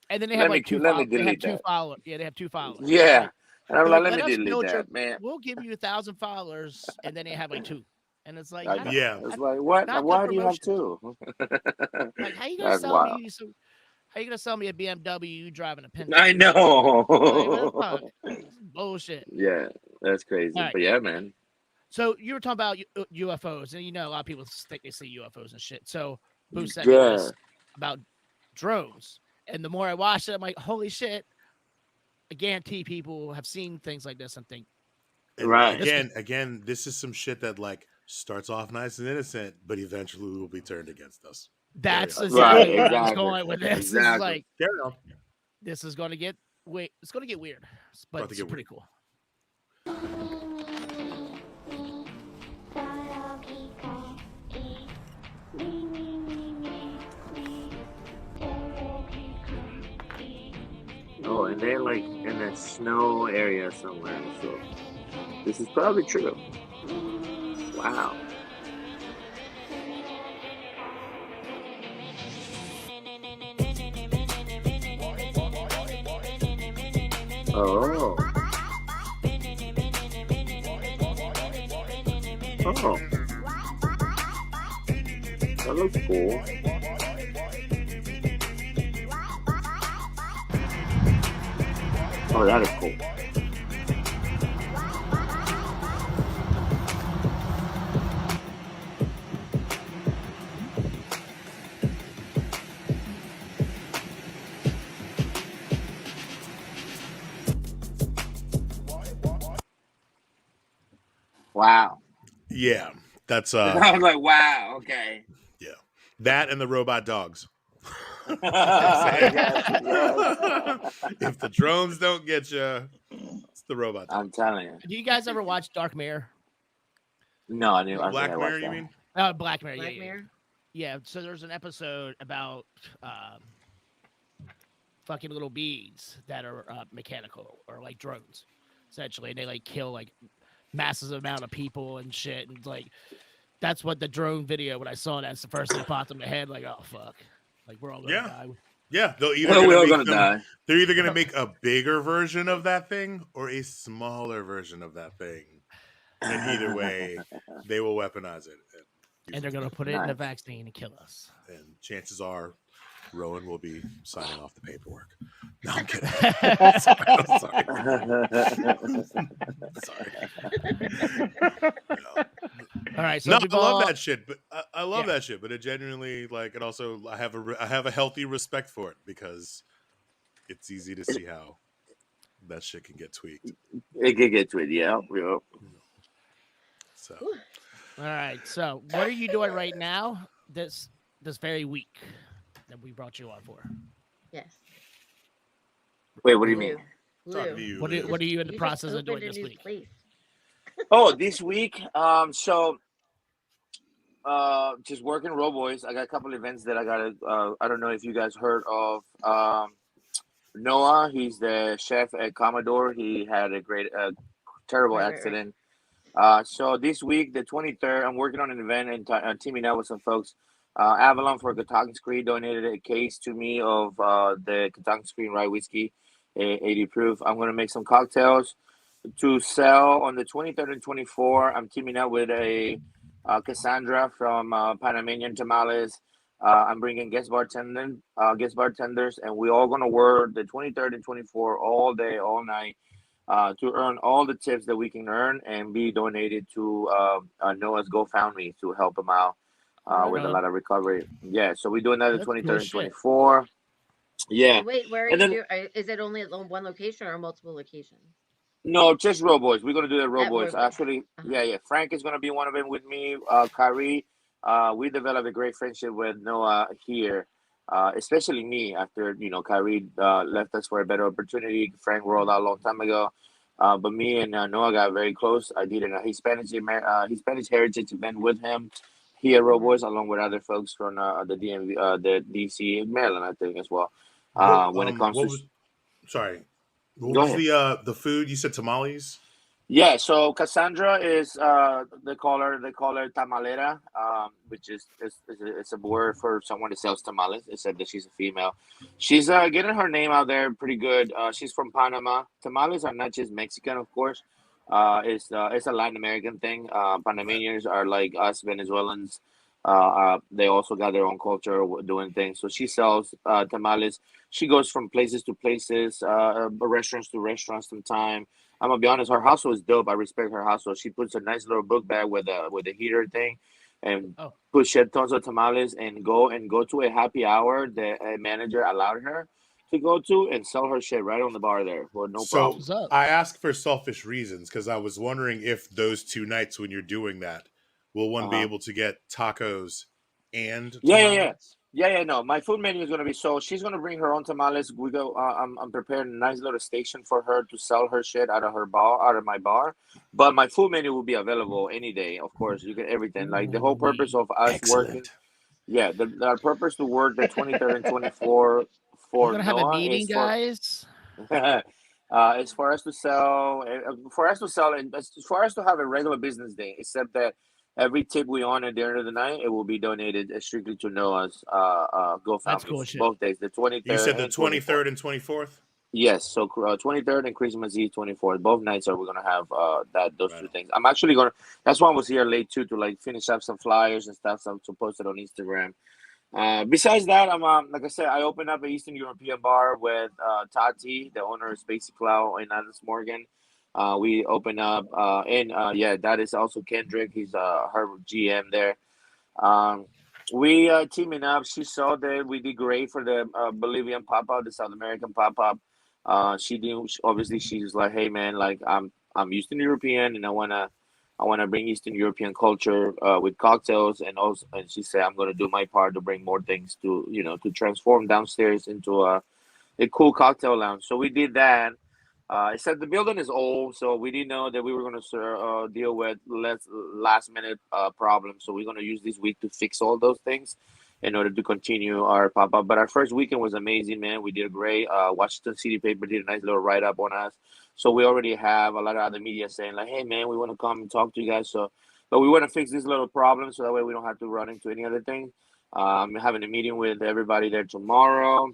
And then they have like two
Let me
followers. They have
delete
two
that.
followers. Yeah, they have two followers.
Yeah,
Like,
and I'm
so
like, let
let
me
us
delete
build your.
that, man.
We'll give you 1,000 followers, and then they have like 2, and it's like,
I
how
know.
do-
Yeah.
It's
how-
like, what?
not good
Why do you have
promotion.
two?
Like, how you gonna
That's
sell
wild.
me? So, how you gonna sell me a BMW? You driving a Pinto?
I
Like, what the
know.
fuck? This is bullshit.
Yeah, that's crazy.
All right.
But yeah, man.
So you were talking about UFOs, and a lot of people think they see UFOs and shit. So Boo sent me
Yeah.
this about drones, and the more I watch it, I'm like, holy shit! I guarantee people have seen things like this and think,
And
Right.
again, this is some shit that like starts off nice and innocent, but eventually will be turned against us.
that's
Carry on.
exactly
Right,
where I was
exactly.
going with this. This is
Exactly.
like,
Carry on.
this is going to get it's going to get weird, but
About to
it's
get
pretty
weird.
cool.
Oh, and they're like in that snow area somewhere. So this is probably true. Wow. Oh. Oh. That looks cool. Oh, that is cool. Wow.
Yeah. That's
I was like, wow, okay.
yeah. That and the robot dogs.
Yes,
If the drones don't get you, it's the robot dogs.
I'm telling you.
Do you guys ever watch Dark Mirror?
No, I knew. I
Black
think I
Mirror,
watched
you
that.
mean?
Black Mirror.
Black
yeah,
Mirror.
Yeah. So there's an episode about fucking little beads that are mechanical or like drones, essentially, and they like kill like massive amount of people and shit, and like that's what the drone video. When I saw that's the first thing that popped in my head. Like, oh fuck, like we're all gonna die.
Yeah, they'll either
Well, we're all
gonna
gonna die.
They're either gonna make a bigger version of that thing or a smaller version of that thing. And either way, they will weaponize it.
And they're gonna put it in the vaccine and kill us.
And chances are Rhoan will be signing off the paperwork. No, I'm kidding. Sorry. No.
All right, so
No, I
Duval,
love that shit, but I love that shit. But it genuinely, like, it also I have a healthy respect for it because it's easy to see how that shit can get tweaked.
It could get tweaked, yeah.
So,
all right. So what are you doing right now? This very week that we brought you on for.
Yes.
Wait, what do you mean?
talking to you.
What are you in the
You just
process of doing
opened a
this
new
week?
place.
Oh, this week, just working Row Boys. I got a couple events that I gotta. I don't know if you guys heard of Noah. He's the chef at Commodore. He had a terrible
Right.
accident. So this week, the 23rd, I'm working on an event and teaming up with some folks. Avalon for Kentucky Screen donated a case to me of the Kentucky Screen Rye whiskey, 80 proof. I'm gonna make some cocktails to sell on the 23rd and 24th. I'm teaming up with a Cassandra from Panamanian Tamales. I'm bringing guest bartenders, and we all gonna work the 23rd and 24th all day, all night, to earn all the tips that we can earn and be donated to Noah's GoFundMe to help him out with a lot of recovery. Yeah, so we're doing that the
That's
23rd
cool
and
shit.
24th. Yeah.
Wait, where are
And
you?
then-
Is it only at one location or multiple locations?
No, just Row Boys. We're gonna do the Row
At Row
Boys.
Boys.
Actually,
Uh-huh.
yeah. Frank is gonna be one of them with me. Kyrie. We developed a great friendship with Noah here, especially me after Kyrie left us for a better opportunity. Frank rolled out a long time ago, but me and Noah got very close. I did a Hispanic heritage event with him here at Row Boys, along with other folks from the DMV, the DC, Maryland, I think as well. When it comes to
sorry, What
Go
was
ahead.
the food? You said tamales?
Yeah, so Cassandra is they call her tamalera, which is a word for someone that sells tamales. It said that she's a female. She's getting her name out there pretty good. She's from Panama. Tamales are not just Mexican, of course. It's a Latin American thing. Panamanians are like us Venezuelans. They also got their own culture doing things. So she sells tamales. She goes from places to places, restaurants to restaurants sometimes. I'm gonna be honest, her household is dope. I respect her household. She puts a nice little book bag with a heater thing, and
Oh,
put shed tons of tamales and go to a happy hour that a manager allowed her to go to and sell her shit right on the bar there with no
So
problem.
what's up?
I ask for selfish reasons because I was wondering if those 2 nights when you're doing that, will one
Uh
be
huh.
able to get tacos and
Yeah, yeah, yeah.
tamales?
Yeah, yeah, no. My food menu is gonna be so she's gonna bring her own tamales. We go. I'm preparing a nice little station for her to sell her shit out of her bar, out of my bar. But my food menu will be available any day. Of course, you get everything. Like the whole purpose
Ooh-wee.
of us working.
Excellent.
Yeah, our purpose to work the 23rd and 24th
You're
for
gonna have a
Noah
meeting,
is for
guys?
it's for us to sell, and it's for us to have a regular business day. Except that every tip we earn at the end of the night, it will be donated strictly to Noah's
That's cool
GoFundMe.
shit.
Both days, the
You
23rd
said the
and 24th.
23rd and 24th?
Yes, so 23rd and Christmas Eve 24th. Both nights are we're gonna have that those
Right
two
on.
things. I'm actually gonna. That's why I was here late too to like finish up some flyers and stuff. So to post it on Instagram. Besides that, I'm like I said, I opened up an Eastern European bar with Tati, the owner of sPACy in Adams Morgan. We opened up, and yeah, that is also Kendrick. He's her GM there. Um, we teaming up. She saw that we did great for the Bolivian pop up, the South American pop up. She did obviously. She's like, hey man, like I'm Eastern European, and I wanna bring Eastern European culture with cocktails, and also, and she said I'm gonna do my part to bring more things to to transform downstairs into a cool cocktail lounge. So we did that. It said the building is old, so we didn't know that we were going to deal with last minute problems. So we're going to use this week to fix all those things in order to continue our pop up. But our first weekend was amazing, man. We did great. Washington City paper did a nice little write up on us. So we already have a lot of other media saying like, "Hey, man, we want to come and talk to you guys." So, but we want to fix this little problem so that way we don't have to run into any other thing. I'm having a meeting with everybody there tomorrow.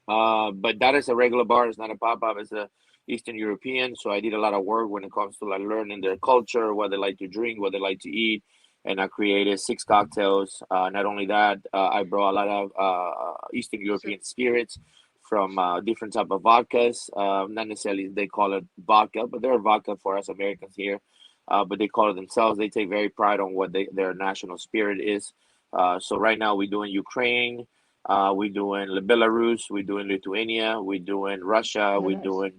But that is a regular bar. It's not a pop up. It's a Eastern European. So I did a lot of work when it comes to like learning their culture, what they like to drink, what they like to eat, and I created 6 cocktails. Not only that, I brought a lot of Eastern
So
European spirits from different type of vodkas. Not necessarily they call it vodka, but they're vodka for us Americans here. But they call it themselves. They take very pride on what their national spirit is. So right now we're doing Ukraine. We're doing Belarus, we're doing Lithuania, we're doing Russia,
oh,
we're
nice.
doing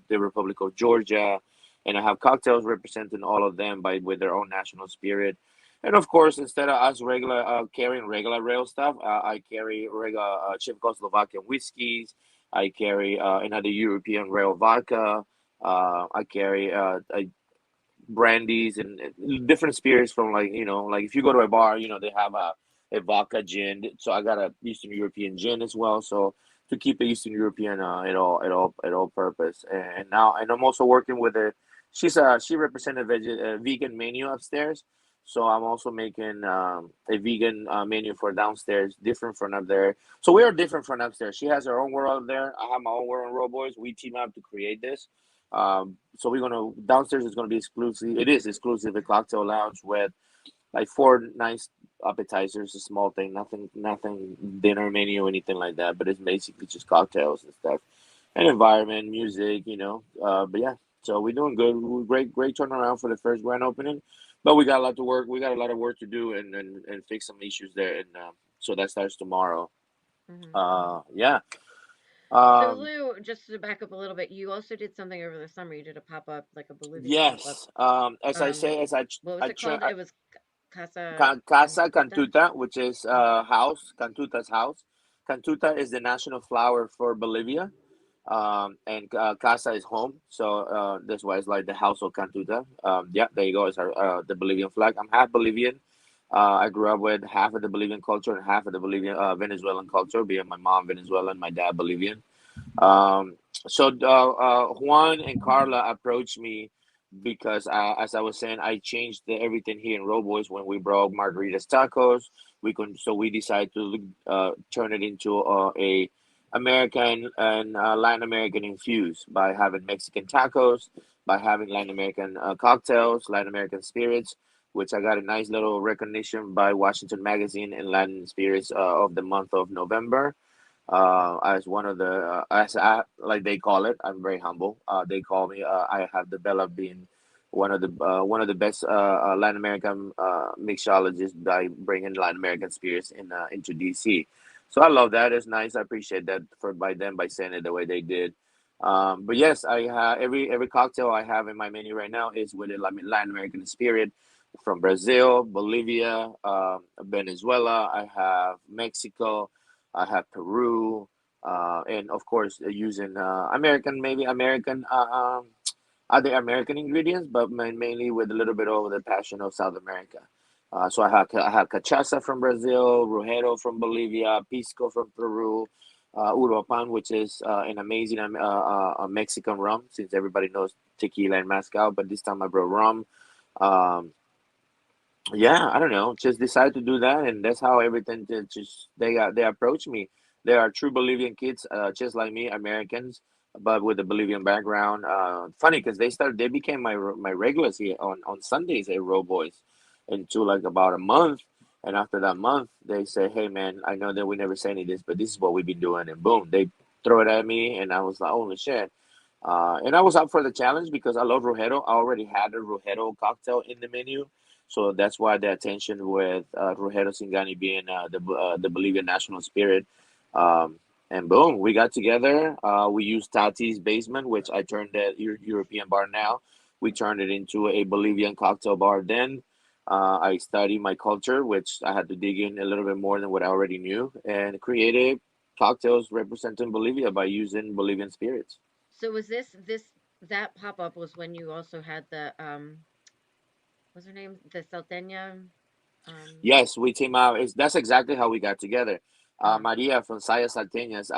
the Republic of Georgia, and I have cocktails representing all of them by with their own national spirit. And of course, instead of us regular carrying regular rail stuff, I carry regular Czechoslovakian whiskeys. I carry another European rail vodka. I carry brandies and different spirits from like like if you go to a bar they have a vodka gin, so I got a Eastern European gin as well, so to keep the Eastern European at all purpose. And now, and I'm also working with she represented vegan menu upstairs, so I'm also making a vegan menu for downstairs, different from up there. So we are different from upstairs. She has her own world up there, I have my own world in Road Boys. We team up to create this. So we're gonna downstairs is gonna be exclusive. It is exclusive a cocktail lounge with like 4 nice appetizers, a small thing, nothing dinner menu or anything like that. But it's basically just cocktails and stuff, and environment, music, But yeah, so we're doing good. Great turnaround for the first grand opening, but we got a lot to work. We got a lot of work to do and fix some issues there, and so that starts tomorrow.
Hmm.
Yeah.
So
Um,
Lou, just to back up a little bit, you also did something over the summer. You did a pop up, like a Bolivian pop up.
yes. As I
Um,
say, as I
what was
I,
it
tra-
called? It was Casa
Casa
Cantuta.
Cantuta, which is
Hmm.
house, Cantuta's house. Cantuta is the national flower for Bolivia, and Casa is home, so that's why it's like the house of Cantuta. Yeah, there you go. It's the Bolivian flag. I'm half Bolivian. I grew up with half of the Bolivian culture and half of the Bolivian Venezuelan culture, being my mom Venezuelan, my dad Bolivian. So Juan and Carla approached me because, as I was saying, I changed everything here in Roboys when we brought margaritas tacos. We decided to turn it into a American and Latin American infused by having Mexican tacos, by having Latin American cocktails, Latin American spirits, which I got a nice little recognition by Washington Magazine and Latin Spirits of the month of November, as one of the like they call it. I'm very humble. They call me. I have developed being one of the best Latin American mixologists by bringing Latin American spirits into DC. So I love that. It's nice. I appreciate that for by them by saying it the way they did. But yes, I have every cocktail I have in my menu right now is with a Latin American spirit from Brazil, Bolivia, Venezuela. I have Mexico. I have Peru, and of course using American other American ingredients, but mainly with a little bit of the passion of South America. So I have cachaça from Brazil, Rojero from Bolivia, Pisco from Peru, Uruapan, which is an amazing Mexican rum, since everybody knows tequila and mezcal, but this time I brought rum. Um, yeah, I don't know. Just decided to do that, and that's how everything just they approach me. They are true Bolivian kids, just like me, Americans, but with a Bolivian background. Funny because they became my regulars here on Sundays at Row Boys, into like about a month, and after that month, they say, "Hey, man, I know that we never say any of this, but this is what we've been doing," and boom, they throw it at me, and I was like, "Holy shit!" And I was up for the challenge because I love Rojero. I already had a Rojero cocktail in the menu. So that's why the attention with Rojero Singani being the Bolivian national spirit. Um, and boom, we got together. We used Tati's basement, which I turned that European bar now. We turned it into a Bolivian cocktail bar then. I studied my culture, which I had to dig in a little bit more than what I already knew, and created cocktails representing Bolivia by using Bolivian spirits.
So was this that pop up was when you also had the what's her name? The Salteña. Um,
Yes, we team out. That's exactly how we got together.
uh-huh.
Maria from Saya Salteñas,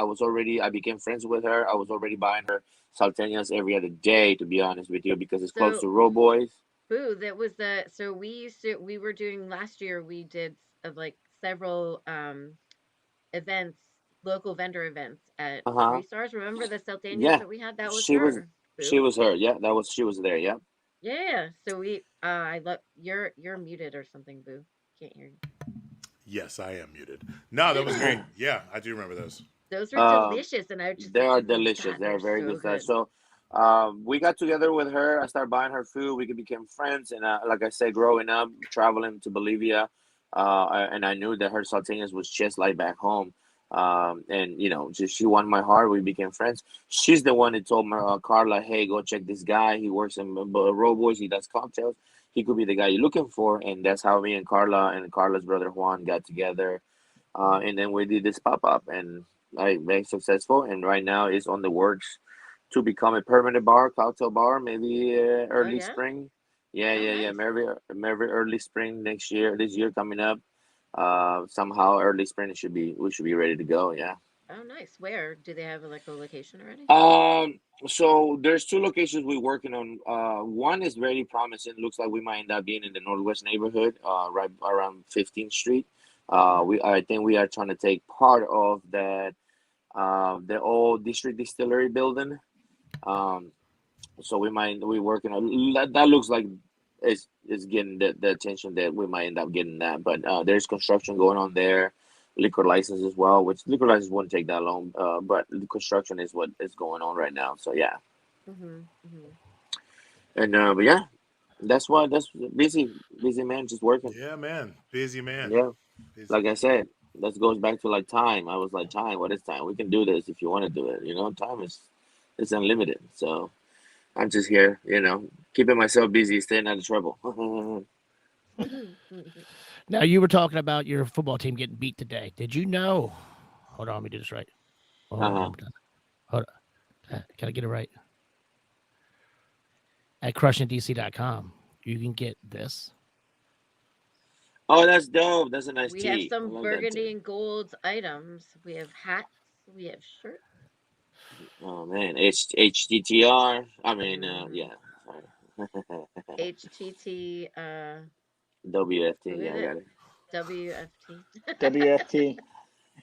I became friends with her. I was already buying her Salteñas every other day, to be honest with you, because it's close
So
to Row Boys.
boo, that was the so we were doing last year. We did like several events, local vendor events at
Uh-huh.
Three Stars. Remember the Salteñas
Yeah,
that we had? That was
she was
her.
she
Boo.
was her. Yeah, she was there. Yeah.
Yeah. So we I love you're muted or something, boo. Can't hear you.
Yes, I am muted. No, that was great. Yeah, I do remember those.
Those are
Um,
delicious, and I just
They
like,
are
oh my
delicious.
god,
They are
they're
very
so
good stuff.
good.
So, we got together with her. I started buying her food. We became friends, and like I said, growing up, traveling to Bolivia, and I knew that her salteñas was just like back home. And just she won my heart. We became friends. She's the one that told my Carla, "Hey, go check this guy. He works in Row Boys. He does cocktails. He could be the guy you're looking for." And that's how me and Carla and Carla's brother Juan got together, and then we did this pop up, and like very successful. And right now it's on the works to become a permanent bar, cocktail bar, maybe
Oh
early
yeah.
spring. Yeah,
Oh
yeah, yeah.
nice.
Maybe early spring next year. This year coming up. Somehow early spring we should be ready to go. Yeah.
Oh nice. Where do they have like a location already?
So there's two locations we're working on. One is very promising. Looks like we might end up being in the Northwest neighborhood, right around 15th Street.
Mm-hmm.
I think we are trying to take part of that, the old district distillery building. Um, so we working on that. Looks like it's getting the attention that we might end up getting that. But there's construction going on there, liquor license as well, which liquor license wouldn't take that long. But the construction is what is going on right now. So yeah,
Mm-hmm. Mm-hmm.
and but yeah, that's busy man, just working.
Yeah, man. Busy man.
Yeah,
Busy.
like I said, that goes back to like time. I was like, time, what is time? We can do this if you want to do it. Time is it's unlimited. So I'm just here, keeping myself busy, staying out of trouble.
Now you were talking about your football team getting beat today. Did you know? Hold on, let me do this right. Hold
Uh-huh.
on. Hold on. Can I get it right? At crushingdc.com, you can get this.
Oh, that's dope. That's a nice
We have
tee. I
some
love that
burgundy
tee.
and gold items. We have hats. We have shirts.
Oh man, HTTR. I mean, yeah. Sorry.
HTT.
WFT.
Who
Yeah,
is
I
it?
got it.
WFT.
WFT.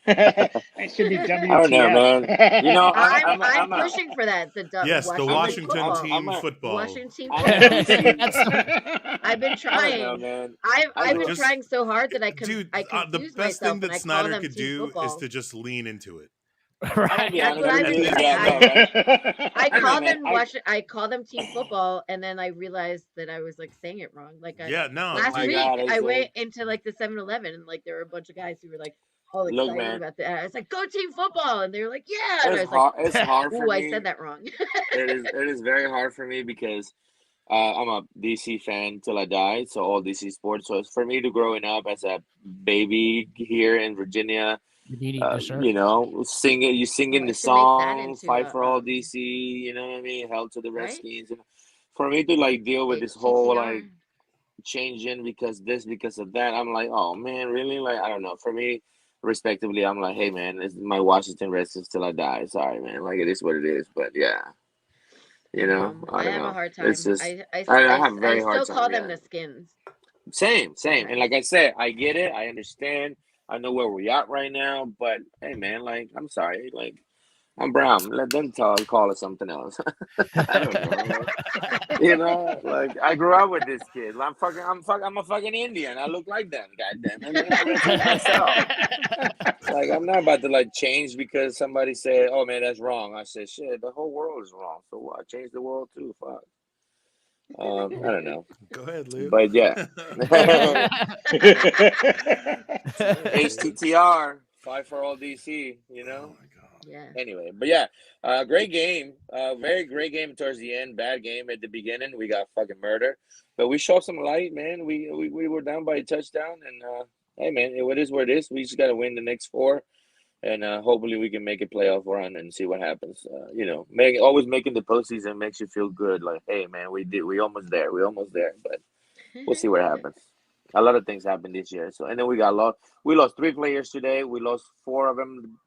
It should be
I don't know,
WTF.
man. You know,
I'm
I'm a
pushing for that. The
Yes, the
Washington
Washington
football.
team football.
Washington
I'm a
football.
DC.
I've been
I don't know,
trying.
man.
I've been
Just
trying so hard that
dude,
I
the
confuse
best thing
myself and
that
I call
Snyder
them
could
team
do is
football.
to just lean into it.
I'm gonna be
That's
honest
what I've
with
been
you.
saying.
Yeah, no, right?
I
I know,
call
man.
them I call them team football, and then I realized that I was like saying it wrong. Like
Yeah, no,
last
My
dude.
week,
God, I
I
say,
went into like the 7-Eleven, and like there were a bunch of guys who were like all
look,
excited
man,
about that. I was like, "Go team football!" And they were like, "Yeah!" And I was like,
it's hard for
"Ooh, I
me.
said that wrong."
It is very hard for me because I'm a DC fan till I die. So all DC sports. So it's for me to growing up as a baby here in Virginia.
You need the shirt.
You know, you singing
I
the
should make that
song,
into
fight
a
for all DC. You know what I mean? Hell to the
right
Redskins. And for me to like deal with this whole like
HTTR.
changing because of that, I'm like, oh man, really? Like, I don't know. For me, respectively, I'm like, hey man, it's my Washington Redskins till I die. Sorry, man. Like it is what it is. But yeah, you know, I
I
don't
have a
know.
hard
It's
time.
just I have a
I
very hard
still call
time.
them
Yeah,
the skins
same. And
sometimes.
like I said, I get it. I understand. I know where we're at right now. But hey, man, like I'm sorry, like. I'm brown. Let them call it something else. I don't know. You know, like I grew up with this kid. I'm a fucking Indian. I look like them. Goddamn it, man. I gotta change myself. Like I'm not about to like change because somebody said, "Oh man, that's wrong." I said, "Shit, the whole world is wrong. So what? Change the world too. Fuck." I don't know,
Go ahead, Lou.
but yeah. HTTR, fight for all DC. You
Oh
know.
my god.
Yeah.
Anyway, but yeah, great game. Very great game towards the end. Bad game at the beginning. We got fucking murdered, but we showed some light, man. We were down by a touchdown, and hey, man, it is what it is. We just got to win the next four, and hopefully we can make a playoff run and see what happens. You know, always making the postseason makes you feel good. Like, hey, man, we almost there. We almost there, but we'll see what happens. A lot of things happened this year. So, and then we got lost. We lost 3 players today. We lost 4 of them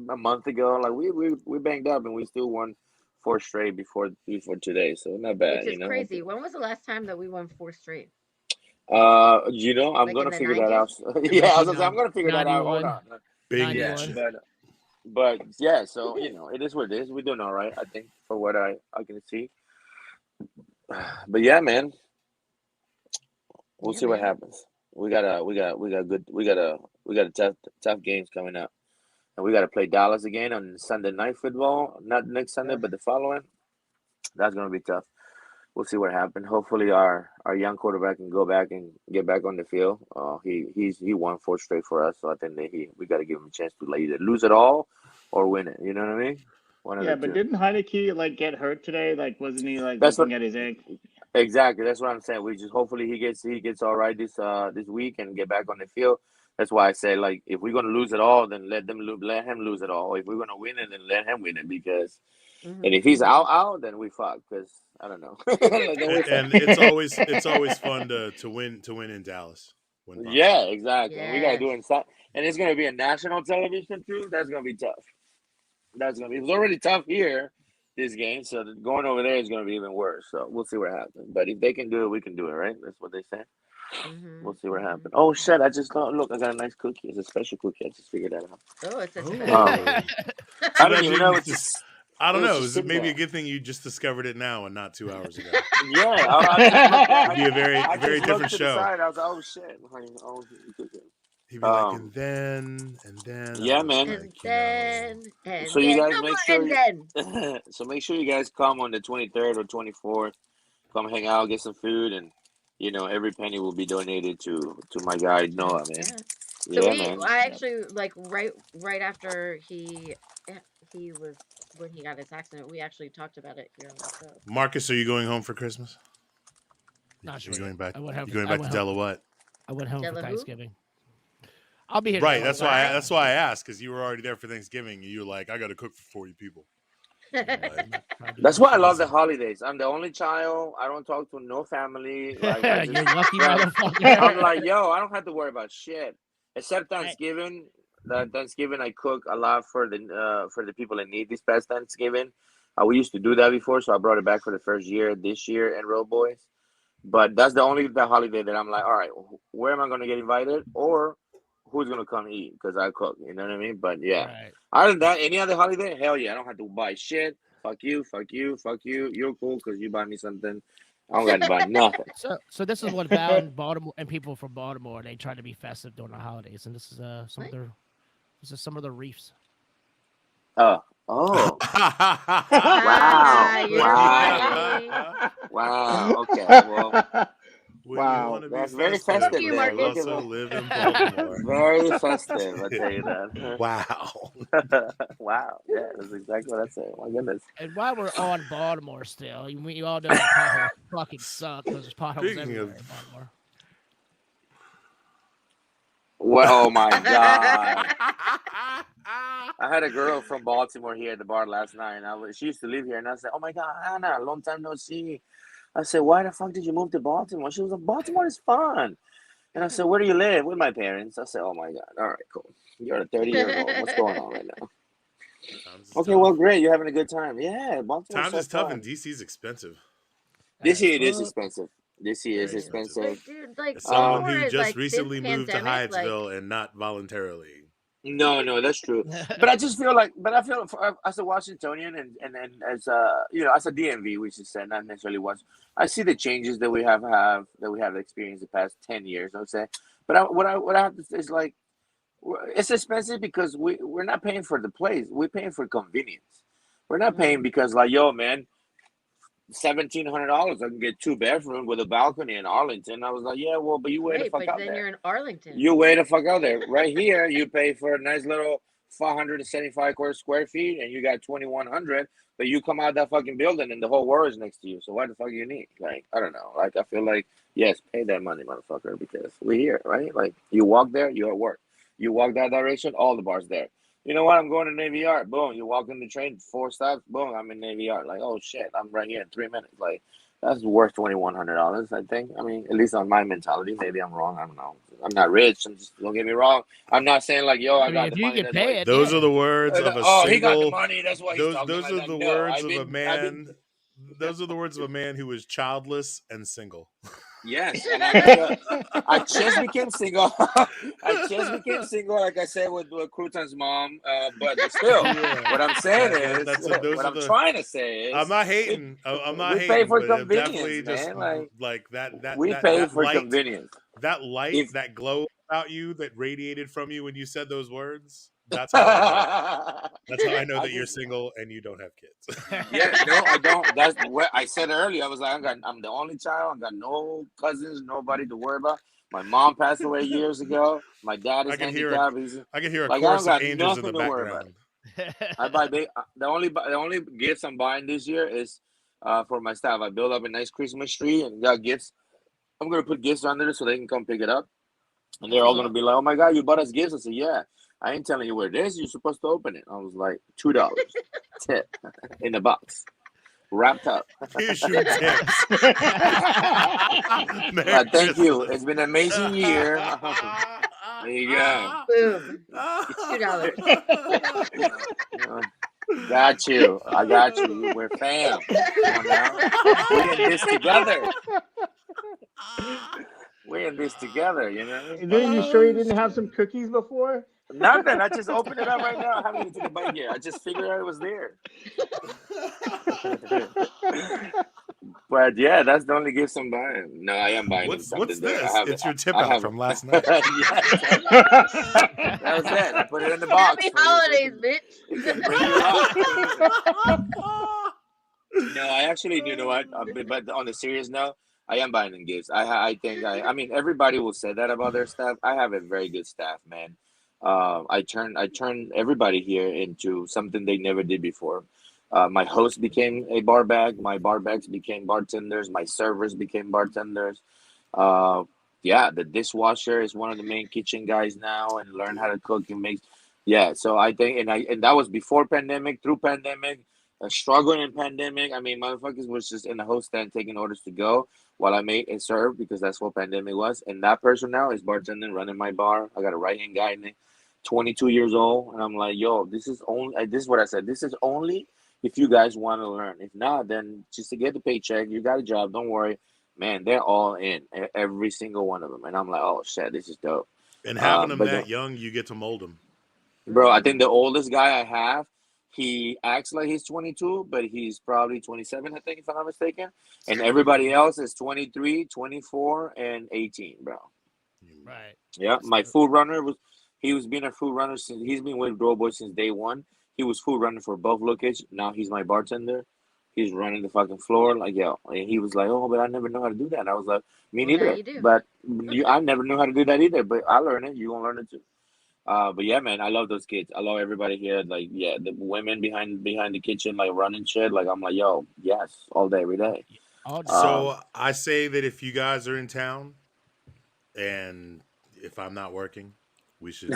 a month ago. Like we banged up, and we still won 4 straight before today. So not bad,
Which
you
is
know.
crazy. When was the last time that we won 4 straight?
You know, I'm
Like in
gonna
the
figure that
90s?
out. Yeah, I was gonna say I'm
1990
gonna figure that out. Hold
91.
on.
Big
Yeah,
91.
shit.
but yeah. So you know, it is what it is. We're doing all right, I think, for what I can see. But yeah, man, we'll
Yeah,
see what
man.
happens. We got a tough games coming up. And we got to play Dallas again on Sunday night football. Not next Sunday,
Ugh.
but the following. That's going to be tough. We'll see what happens. Hopefully, our young quarterback can go back and get back on the field. He won 4 straight for us, so I think that we got to give him a chance to either lose it all or win it. You know what I mean? One of
Yeah,
the
but
two.
didn't Heineke like get hurt today? Like, wasn't he like
That's what
looking at his ankle?
exactly. That's what I'm saying. We just hopefully he gets all right this week and get back on the field. That's why I say like if we're gonna lose it all, then let him lose it all. If we're gonna win it, then let him win it because. And if he's out, then we fuck. Because I don't know. Then we fuck.
And it's always fun to win in Dallas when possible.
Yeah, exactly. And we gotta
Yes.
do it inside. And it's gonna be a national television too. That's gonna be tough. It was already tough here this game, so going over there is gonna be even worse. So we'll see what happens. But if they can do it, we can do it, right? That's what they say. We'll see what happens. Oh shit! I just thought. Look, I got a nice cookie. It's a special cookie. I just figured that out.
Oh, it's a
Oh.
special.
I didn't even know it's.
I don't
It was
know.
just
Is it
sitting
maybe
there.
a good thing you just discovered it now and not 2 hours ago?
Yeah, I
It'd be a very
I
very
just
different
looked to the
show.
side. I was like, oh shit. Like, oh,
He'd be like,
um,
and then
yeah,
I was
man.
like,
And
you know,
then, and
So you
then,
guys
no
make
more,
sure.
and then.
So make sure you guys come on the 23rd or 24th. Come hang out, get some food, and every penny will be donated to my guy Noah, man.
Yeah. So
Yeah, man.
I actually like right after he was when he got his accident, we actually talked about it here on the show.
Marcus, are you going home for Christmas?
Not sure.
You're going back.
I went home.
You're going back to Delaware.
I went home
Della
for
who?
Thanksgiving. I'll be here.
Right.
tomorrow.
That's why I asked because you were already there for Thanksgiving. And you're like, I got to cook for 40 people.
That's why I love the holidays. I'm the only child. I don't talk to no family. Like
You're lucky
like,
motherfucker.
I'm like, yo, I don't have to worry about shit except Thanksgiving. Thanksgiving I cook a lot for the people in need this past Thanksgiving. We used to do that before, so I brought it back for the first year this year in Road Boys. But that's the holiday that I'm like, all right, where am I going to get invited, or who's going to come eat because I cook? You know what I mean? But yeah,
Right.
other than that, any other holiday, hell yeah, I don't have to buy shit. Fuck you, fuck you, fuck you. You're cool because you buy me something. I don't got to buy nothing.
So this is what Val and Baltimore and people from Baltimore, they try to be festive during the holidays, and this is some of
What?
the reefs.
Oh,
Wow.
Ah, you're
wow,
funny.
wow. Okay, well,
When you
Wow.
want to be
that's very
festive,
festive
you,
but
there.
you
Look
Marcus.
at
also
that.
live in Baltimore.
Very festive, I tell you that.
Wow.
Wow, yeah, that's exactly what I say. My goodness.
And while we're on Baltimore still, you all know that potholes fucking suck because there's potholes
Speaking
everywhere
of-
in Baltimore.
What? Oh my God! I had a girl from Baltimore here at the bar last night, and she used to live here, and I said, "Oh my God, Anna, long time no see." I said, "Why the fuck did you move to Baltimore?" She was like, "Baltimore is fun." And I said, "Where do you live?" "With my parents." I said, "Oh my God, all right, cool. You're 30 years old. What's going on right now?"
Times is
Okay,
tough.
well, great. You're having a good time. Yeah, Baltimore's
Times
so
is tough,
fun.
and DC's expensive.
This
As
year it is
fuck.
expensive. This year is
Very expensive.
expensive.
But dude, like
As someone
Baltimore
who
is
just
like since
recently moved to
pandemic, like
Hyattsville and not voluntarily.
No, that's true. But I just feel like, but I feel as a Washingtonian and as as a DMV, we should say, not necessarily was. I see the changes that we have experienced the past 10 years. I would say, but what I have to say is like, it's expensive because we're not paying for the place. We're paying for convenience. We're not paying because like, yo, man, $1,700 I can get 2 bedrooms with a balcony in Arlington. I was like, yeah, well, but you way the
great,
fuck
but
out
then
there.
you're in Arlington.
You way the fuck out there. Right here, you pay for a nice little 575 square feet, and you got 2,100. But you come out that fucking building, and the whole world is next to you. So why the fuck you need? Like, I don't know. Like, I feel like yes, pay that money, motherfucker, because we're here, right? Like, you walk there, you're at work. You walk that direction, all the bars there. You know what? I'm going to Navy Yard. Boom. You walk in the train, 4 stops. Boom. I'm in Navy Yard. Like, oh shit, I'm right here in 3 minutes. Like, that's worth $2,100. I think. I mean, at least on my mentality. Maybe I'm wrong. I don't know. I'm not rich. Don't get me wrong. I'm not saying like, yo, I
I mean,
got
if
the
you
money.
can
That's why.
pay it,
Those
yeah.
are the words of a
He got the
single.
money. That's why he's talking
Those
like
are
that.
the
No,
words of a man. Those are the words of a man who is childless and single.
Yes, and I just became single. I just became single, like I said, with Crouton's mom. But still,
Yeah.
what I'm saying
Those
what
are
I'm
the.
trying to say is,
I'm not hating. I'm not
we
hating,
pay for
but it
convenience,
definitely just
man. Like
that
we pay for
light,
convenience. If
that glow about you that radiated from you when you said those words. That's how I know. That's how I know
I
that you're
just
single and you don't have kids.
yeah, no, I don't. That's what I said earlier. I was like, I'm the only child. I got no cousins, nobody to worry about. My mom passed away years ago. My dad is
I can hear
handicapped.
a
Like, I
chorus
don't
of
got
angels in the
nothing to worry about.
background.
I buy the only gifts I'm buying this year is for my staff. I built up a nice Christmas tree and got gifts. I'm gonna put gifts under it so they can come pick it up. And they're all gonna be like, "Oh my God, you bought us gifts!" I said, "Yeah, I ain't telling you where it is. You're supposed to open it." I was like, $2 tip in the box, wrapped up.
Here's your tips.
Thank you. It's been an amazing year. There you go.
Boom. $2.
Got you. I got you. We're fam. Come on now. We're in this together. We're in this together, you know?
And then you sure you didn't have some cookies before?
Nothing. I just opened it up right now. I haven't even taken a bite yet. I just figured out it was there. But yeah, that's the only gifts I'm buying. No, I am buying
What's
something there.
this?
I have
It's
it.
your tip
I
out
have
from
it.
last night.
That was it. I put it in the box.
Happy
for you so
holidays,
it can
bitch.
bring you luck. No, I actually, you know what? But on the serious note, I am buying them gifts. I think I mean, everybody will say that about their staff. I have a very good staff, man. I turn everybody here into something they never did before. My host became a bar bag. My bar bags became bartenders. My servers became bartenders. Uh, yeah, the dishwasher is one of the main kitchen guys now, and learn how to cook and make. Yeah, so I think, and that was before pandemic, through pandemic, struggling in pandemic. I mean, motherfuckers was just in the host stand taking orders to go while I made and served because that's what pandemic was. And that person now is bartending, running my bar. I got a right hand guy in it. 22 years old, and I'm like, yo, this is only. This is what I said. This is only if you guys want to learn. If not, then just to get the paycheck, you got a job. Don't worry, man. They're all in, every single one of them, and I'm like, oh shit, this is dope.
And having them
But
that young, you get to mold them.
bro, I think the oldest guy I have, he acts like he's 22, but he's probably 27, I think, if I'm not mistaken. And everybody else is 23, 24, and 18, bro.
Right.
Yeah, my food runner he was being a food runner since he's been with Grow Boy since day one. He was food runner for both locations. Now he's my bartender. He's running the fucking floor, like, yo. And he was like, oh, but I never know how to do that. I was like, me
Well, now
neither.
you do.
But I never knew how to do that either. But I learned it. You gonna learn it too. But yeah, man, I love those kids. I love everybody here. Like, yeah, the women behind the kitchen, like running shit. Like, I'm like, yo, yes, all day, every day.
All day.
So I say that if you guys are in town, and if I'm not working, we should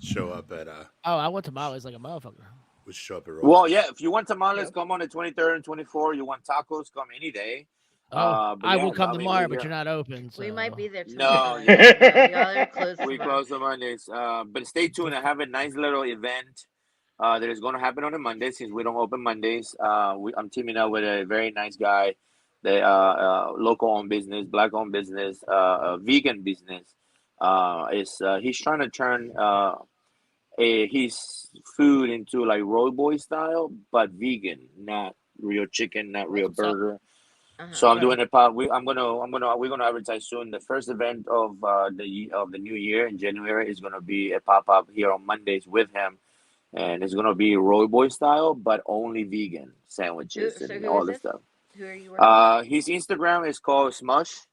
show up at
Oh, I went to Molly's like a motherfucker.
we should show up at
Well,
Robles.
yeah, if you want tamales, come on the 23rd and 24th. You want tacos, come any day.
Oh,
But
I
yeah,
will come
I mean,
tomorrow,
we
but you're not open. So.
We might be there
No,
tomorrow.
yeah.
Y'all are closed
We
tomorrow.
close on Mondays. But stay tuned. I have a nice little event that is going to happen on a Monday since we don't open Mondays. I'm teaming up with a very nice guy, the local owned business, black owned business, vegan business. He's trying to turn his food into like roy boy style, but vegan, not real chicken, not real
What's up?
burger.
Uh-huh.
So I'm
Right.
doing a pop. We're gonna advertise soon. The first event of the new year in January is gonna be a pop up here on Mondays with him, and it's gonna be Roy Boy style, but only vegan sandwiches
So
and
who
all
is
this
this?
stuff.
Who are you working with?
His Instagram is called Smush,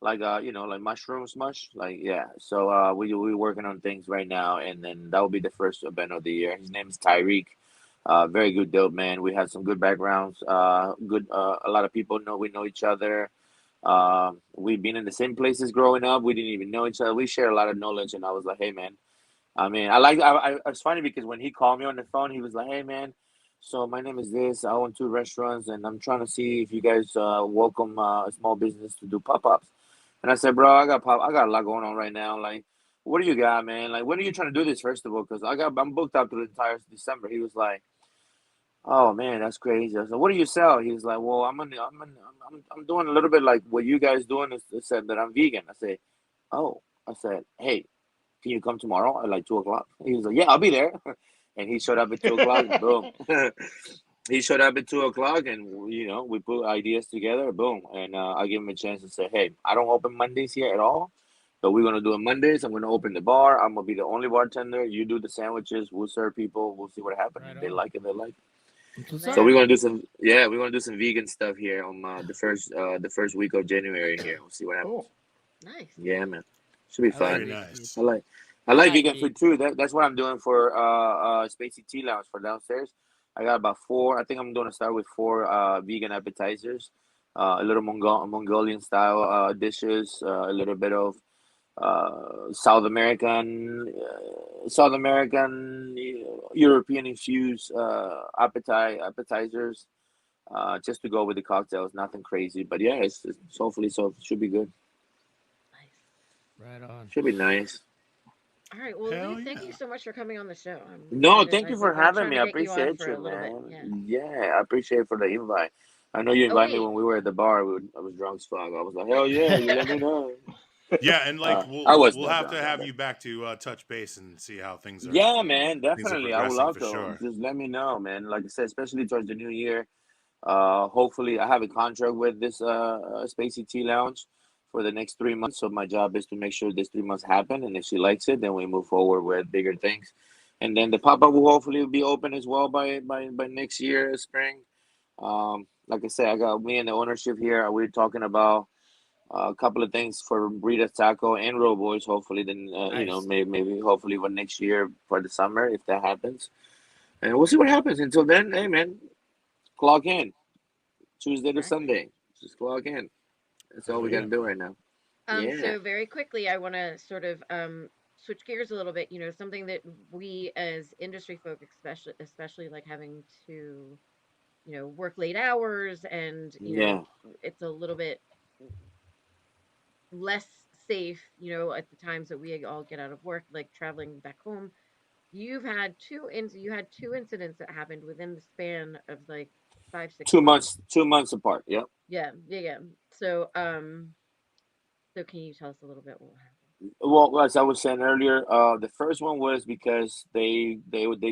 like like mushroom smush, like yeah. So we're working on things right now, and then that will be the first event of the year. His name is Tyreek. Very good dope man. We had some good backgrounds. Good. A lot of people know we know each other. We've been in the same places growing up. We didn't even know each other. We share a lot of knowledge, and I was like, hey man. I mean, it's funny because when he called me on the phone, he was like, hey man. So my name is this. I own 2 restaurants, and I'm trying to see if you guys welcome a small business to do pop-ups. And I said, bro, I got a lot going on right now. Like, what do you got, man? Like, when are you trying to do this, first of all? Because I'm booked up to the entire December. He was like, oh man, that's crazy. I said, what do you sell? He was like, well, I'm doing a little bit like what you guys doing. Is said that I'm vegan. I said, oh, I said, hey, can you come tomorrow at like 2 o'clock? He was like, yeah, I'll be there. And he showed up at 2 o'clock. Boom. He showed up at 2 o'clock, and we put ideas together. Boom, and I give him a chance to say, "Hey, I don't open Mondays here at all, but we're gonna do it Mondays. I'm gonna open the bar. I'm gonna be the only bartender. You do the sandwiches. We'll serve people. We'll see what happens.
Right
If they
on.
like it, they like it.
That's what's
Man.
So
up.
we're gonna do some vegan stuff here on the first week of January here. We'll see what happens.
Cool.
Nice.
Yeah, man, should be
I like
Very
fun.
vegan food.
nice.
I like
like
vegan
vegan.
food too. That's what I'm doing for sPACy Tea Lounge for downstairs. I got about 4. I think I'm gonna start with 4 vegan appetizers, a little Mongolian style dishes, a little bit of South American, European infused appetizers, just to go with the cocktails. Nothing crazy, but yeah, it's hopefully so it should be good.
Nice.
Right on.
Should be nice.
All right. Well,
Hell
Louis, thank you
yeah.
so much for coming on the show. I'm
No,
excited.
thank you for
We've been
having
trying
me.
to
I
get you on
appreciate
for
you,
a little bit.
man.
Yeah.
Yeah, I appreciate for the invite. I know you
Oh
invited me
wait.
when we were at the bar. I was drunk as fuck. I was like, hell yeah, you let me know.
Yeah, and like
I
we'll
was
we'll
not
have to
drunk.
have you back to touch base and see how
Yeah, man,
things are
definitely. I would
progressing
love
for
to.
sure.
Just let me know, man. Like I said, especially towards the new year. Hopefully, I have a contract with this sPACy Tea Lounge for the next 3 months. So my job is to make sure this 3 months happen, and if she likes it, then we move forward with bigger things. And then the pop up will hopefully be open as well by next year, spring. Like I said, I got me and the ownership here. We're talking about a couple of things for Burrito Taco and Row Boys. Hopefully, then
Nice.
maybe hopefully for next year for the summer if that happens, and we'll see what happens. Until then, hey man, clock in Tuesday to
Exactly.
Sunday. Just clock in. That's all
Hell
we got
yeah,
to do
man.
right now. Yeah.
So very quickly, I want to sort of switch gears a little bit. Something that we as industry folk, especially like having to, work late hours, and
Yeah.
it's a little bit less safe, you know, at the times that we all get out of work, like traveling back home. You had two incidents that happened within the span of like 5 6 months.
2 months apart. Yep.
Yeah, yeah, yeah. So so can you tell us a little bit what happened?
Well, as I was saying earlier, the first one was because they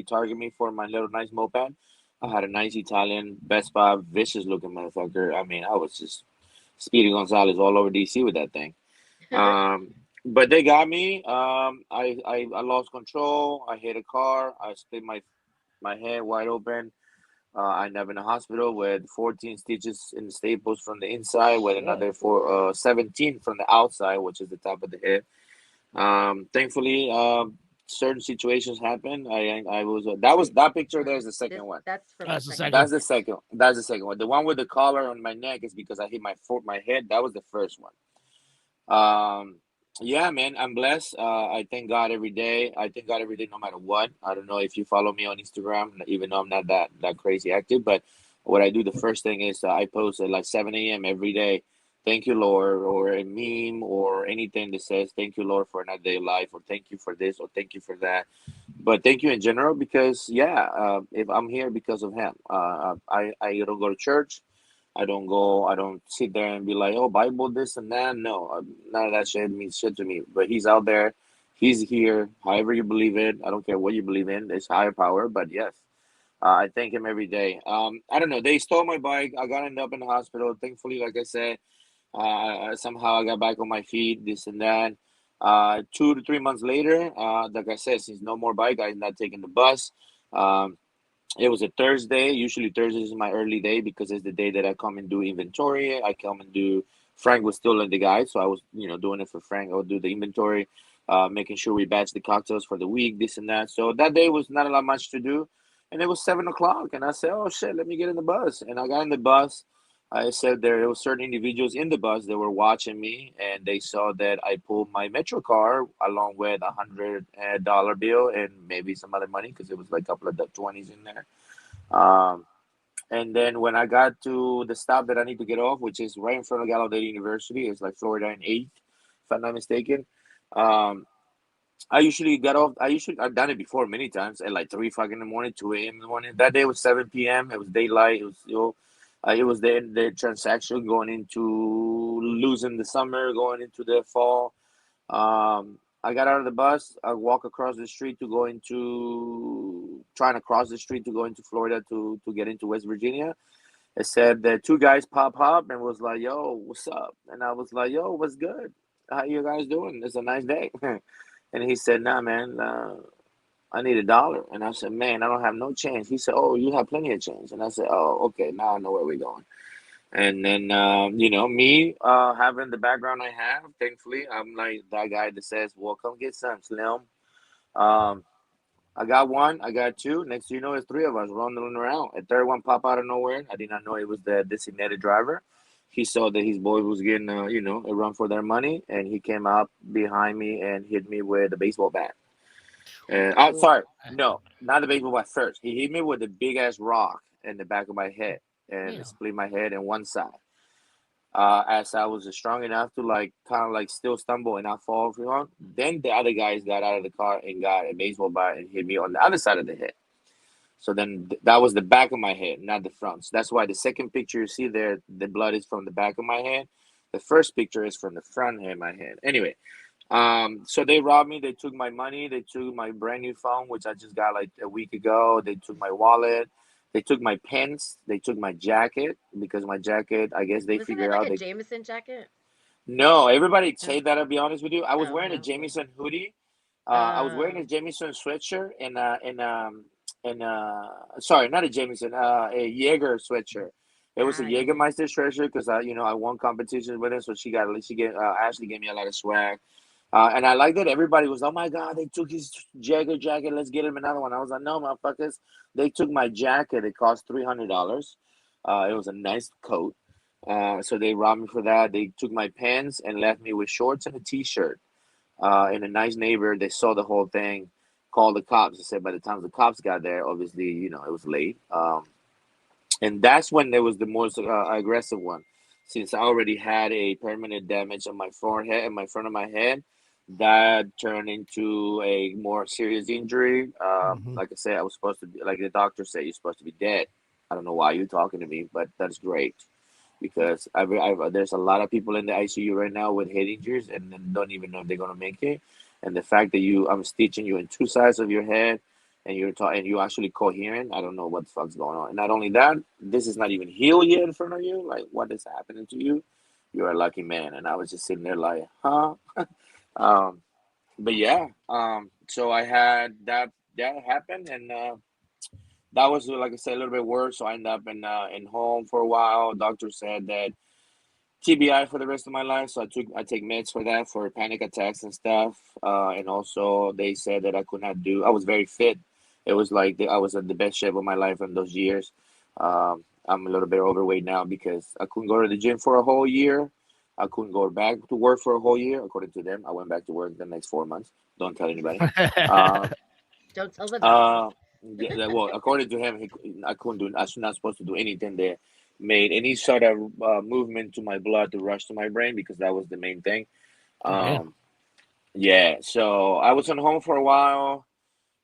target me for my little nice moped. I had a nice Italian Vespa, vicious looking motherfucker. I mean, I was just Speedy Gonzalez all over DC with that thing. But they got me. I lost control. I hit a car. I split my head wide open. I ended up in the hospital with 14 stitches in the staples from the inside, with another 17 from the outside, which is the top of the head. Thankfully, certain situations happen. I was that picture. There's the second one.
That's from
That's
the
the
second.
second.
That's the second. That's the second one. The one with the collar on my neck is because I hit my head. That was the first one. Yeah, man, I'm blessed. I thank God every day. I thank God every day, no matter what. I don't know if you follow me on Instagram, even though I'm not that crazy active. But what I do, the first thing is I post at like 7 a.m. every day. Thank you, Lord, or a meme or anything that says thank you, Lord, for another day of life, or thank you for this, or thank you for that. But thank you in general, because yeah, if I'm here because of Him. I don't go to church. I don't sit there and be like, oh, Bible, this and that. No, none of that shit means shit to me. But He's out there. He's here. However you believe it. I don't care what you believe in. There's higher power. But yes, I thank Him every day. I don't know. They stole my bike. I got ended up in the hospital. Thankfully, like I said, somehow I got back on my feet, this and that. 2 to 3 months later, like I said, since no more bike, I'm not taking the bus. Um, it was a Thursday. Usually Thursday is my early day because it's the day that I come and do inventory. I come and do. Frank was still in the guide, so I was, doing it for Frank. I would do the inventory, making sure we batch the cocktails for the week, this and that. So that day was not a lot much to do, and it was 7 o'clock, and I said, "Oh shit, let me get in the bus." And I got in the bus. I said there were certain individuals in the bus that were watching me, and they saw that I pulled my Metro car along with $100 bill and maybe some other money because it was like a couple of the 20s in there. Um, and then when I got to the stop that I need to get off, which is right in front of Gallaudet University, it's like Florida and 8th, if I'm not mistaken. Um, I usually get off. I've done it before many times at like 3 o'clock in the morning, 2 a.m. in the morning. That day was 7 p.m. It was daylight. It was the transaction going into losing the summer, going into the fall. I got out of the bus. I walk across the street to go into trying to cross the street to go into Florida to get into West Virginia. It said that two guys pop up and was like, "Yo, what's up?" And I was like, "Yo, what's good? How you guys doing? It's a nice day." And he said, "Nah, man, I need $1." And I said, "Man, I don't have no change." He said, "Oh, you have plenty of change." And I said, "Oh, okay, now I know where we're going." And then, me having the background I have, thankfully, I'm like that guy that says, "Well, come get some, Slim." Um, I got one, I got two. Next, thing you know, it's three of us running around. A third one pop out of nowhere. I did not know it was the designated driver. He saw that his boy was getting, a run for their money, and he came up behind me and hit me with a baseball bat. And I'm sorry, no, not the baseball bat first. He hit me with a big ass rock in the back of my head, and
Yeah.
it split my head in one side. As I was strong enough to like kind of like still stumble and not fall wrong. Then the other guys got out of the car and got a baseball bat and hit me on the other side of the head. So then that was the back of my head, not the front. So that's why the second picture you see there, the blood is from the back of my head. The first picture is from the front of my head. Anyway, so they robbed me. They took my money. They took my brand new phone, which I just got like a week ago. They took my wallet. They took my pens. They took my jacket because my jacket, I guess they
Wasn't it
figure
like
out
a
they.
Jameson jacket?
No, everybody
No.
say that. I'll be honest with you. I was
Oh
wearing a
no.
Jameson hoodie. I was wearing
Oh.
a Jameson sweatshirt and sorry, not a Jameson, a Jaeger sweatshirt. It was a
Ah, yeah.
Jägermeister sweatshirt because I won competitions with it, so Ashley gave me a lot of swag. And I liked it. Everybody was, oh my God, they took his Jagger jacket. Let's get him another one. I was like, no, motherfuckers. They took my jacket. It cost $300. It was a nice coat. So they robbed me for that. They took my pants and left me with shorts and a t-shirt. In a nice neighbor, they saw the whole thing, called the cops. They said by the time the cops got there, obviously, it was late. And that's when there was the most aggressive one. since I already had a permanent damage on my forehead and my front of my head, that turned into a more serious injury. Like I said, I was supposed to be, like the doctor said, you're supposed to be dead. I don't know why you're talking to me, but that's great because there's a lot of people in the ICU right now with head injuries and then don't even know if they're gonna make it. And the fact that I'm stitching you in two sides of your head, and you're actually coherent. I don't know what the fuck's going on. And not only that, this is not even healed yet in front of you. Like, what is happening to you? You're a lucky man. And I was just sitting there like, huh? um, but yeah, so I had that happen, and that was, like I said, a little bit worse. So I ended up in home for a while. Doctor said that TBI for the rest of my life. So I take meds for that, for panic attacks and stuff. And also they said that I could not do. I was very fit. It was like I was at the best shape of my life in those years. I'm a little bit overweight now because I couldn't go to the gym for a whole year. I couldn't go back to work for a whole year. According to them, I went back to work the next 4 months. Don't tell anybody.
Don't tell the doctor.
Well, according to him, I couldn't do. I was not supposed to do anything that made any sort of movement to my blood to rush to my brain because that was the main thing.
Yeah.
Yeah. So I was on home for a while.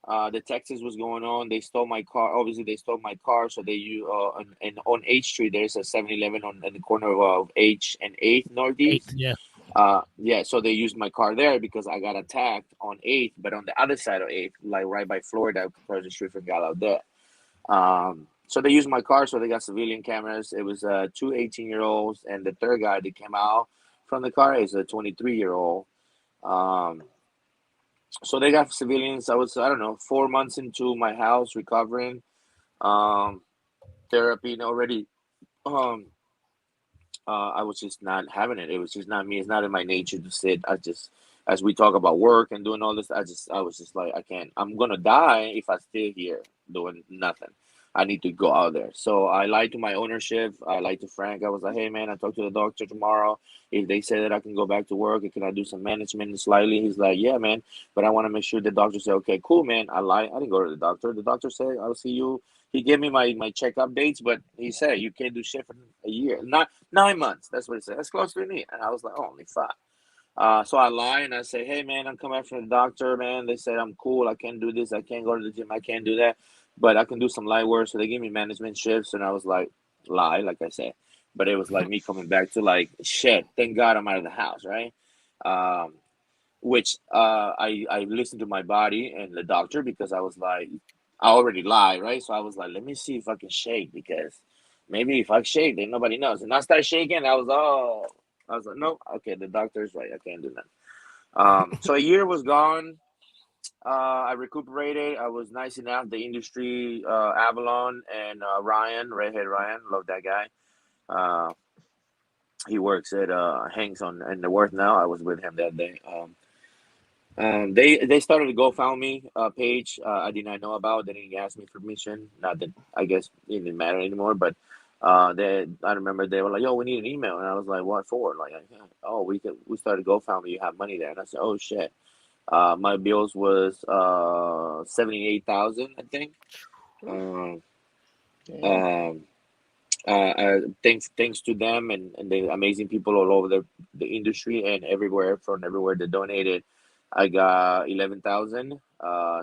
The Texas was going on. They stole my car. Obviously, they stole my car. So on H Street, there's a 7-Eleven on the corner of H and 8th Northeast.
Yeah.
Yeah, so they used my car there because I got attacked on 8th, but on the other side of 8th, like right by Florida, across the street from Gallaudet. So they used my car, so they got civilian cameras. It was two 18-year-olds, and the third guy that came out from the car is a 23-year-old. So they got civilians. I don't know, 4 months into my house recovering, therapy already. I was just not having it. It was just not me. It's not in my nature to sit. As we talk about work and doing all this, I was just like, I can't. I'm gonna die if I stay here doing nothing. I need to go out there. So I lied to my ownership. I lied to Frank. I was like, hey man, I talked to the doctor tomorrow. If they say that I can go back to work, can I do some management slightly? He's like, yeah, man. But I want to make sure the doctor said, okay, cool, man. I lied. I didn't go to the doctor. The doctor said, I'll see you. He gave me my checkup dates, but he said you can't do shit for a year, not 9 months. That's what he said. That's close to a year. And I was like, oh, only 5. So I lie and I say, hey man, I'm coming from the doctor, man. They said I'm cool. I can't do this. I can't go to the gym. I can't do that, but I can do some light work. So they gave me management shifts, and I was like, lie, like I said. But it was like me coming back to like, shit. Thank God I'm out of the house, right? Which I listened to my body and the doctor because I was like, I already lied, right? So I was like, let me see if I can shake because maybe if I shake, then nobody knows. And I started shaking. I was like, no, okay, the doctor's right. I can't do that. So a year was gone. I recuperated. I was nice enough. The industry, Avalon and Redhead Ryan, love that guy. He works at Hanks in the Worth now. I was with him that day. They started a GoFundMe page. I did not know about. They didn't ask me permission. Not that I guess it didn't matter anymore. But I remember they were like, "Yo, we need an email," and I was like, "What for?" Like, "Oh, we started GoFundMe. You have money there." And I said, "Oh shit." My bills was 78,000, I think. Thanks to them and the amazing people all over the industry and everywhere they donated. I got 11,000.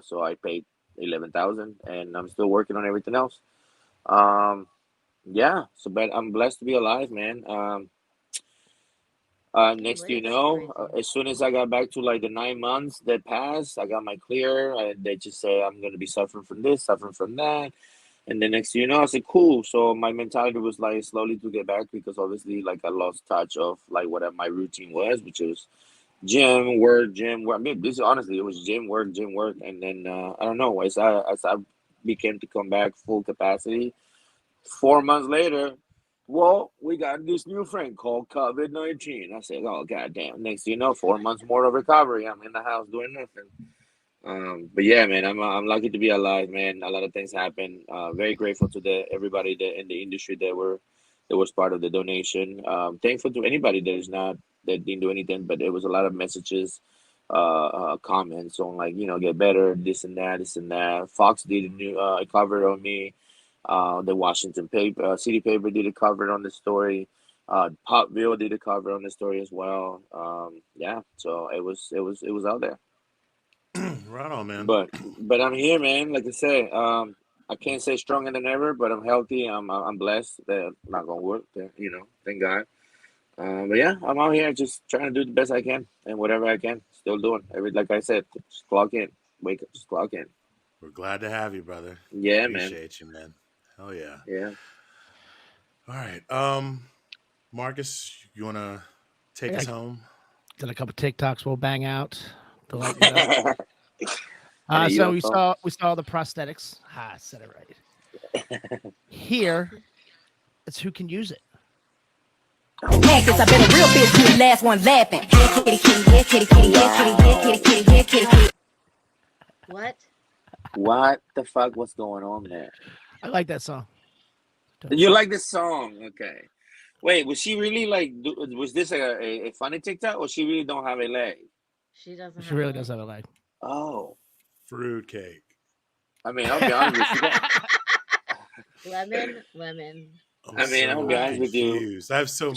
So I paid 11,000, and I'm still working on everything else. Yeah. So, but I'm blessed to be alive, man. Next, as soon as I got back to like the 9 months that passed, I got my clear. They just say I'm gonna be suffering from this, suffering from that. And then next I said, cool. So my mentality was like slowly to get back because obviously like I lost touch of like what my routine was, which was gym, work, gym, work. I mean, this honestly, it was gym, work. And then I don't know, as I became to come back full capacity, 4 months later, well, we got this new friend called COVID-19. I said, oh, goddamn. Next 4 months more of recovery. I'm in the house doing nothing. But yeah, man, I'm lucky to be alive, man. A lot of things happen. Very grateful to everybody in the industry that was part of the donation. Thankful to anybody that didn't do anything, but there was a lot of messages, comments on like get better, this and that. Fox did a new cover on me. The Washington paper, city paper did a cover on the story. Popville did a cover on the story as well. Yeah, so it was out there.
Right on, man.
But I'm here, man. Like I say, I can't say stronger than ever, but I'm healthy. I'm blessed. That not gonna work. You know, thank God. But yeah, I'm out here just trying to do the best I can and whatever I can. Still doing like I said, just clock in, wake up, just clock in.
We're glad to have you, brother.
Yeah,
Appreciate you, man. Hell yeah.
Yeah.
All right. Marcus, you wanna take us home?
Did a couple TikToks we'll bang out to let you know. So we saw the prosthetics. I said it right. Here, it's who can use it.
Cause I've been a real bitch, you the last one laughing. Kitty, kitty, yeah, kitty, kitty, yeah, kitty, yeah, kitty, kitty, yeah, kitty, kitty.
What?
What the fuck was going on there?
I like that song.
You like this song? Okay. Wait, was she really like? Was this a funny TikTok, or she really don't have a leg?
She doesn't.
She really does have a leg.
Oh,
fruitcake.
I mean, I'll be honest with you.
Lemon.
I'll be honest with you.
I have so.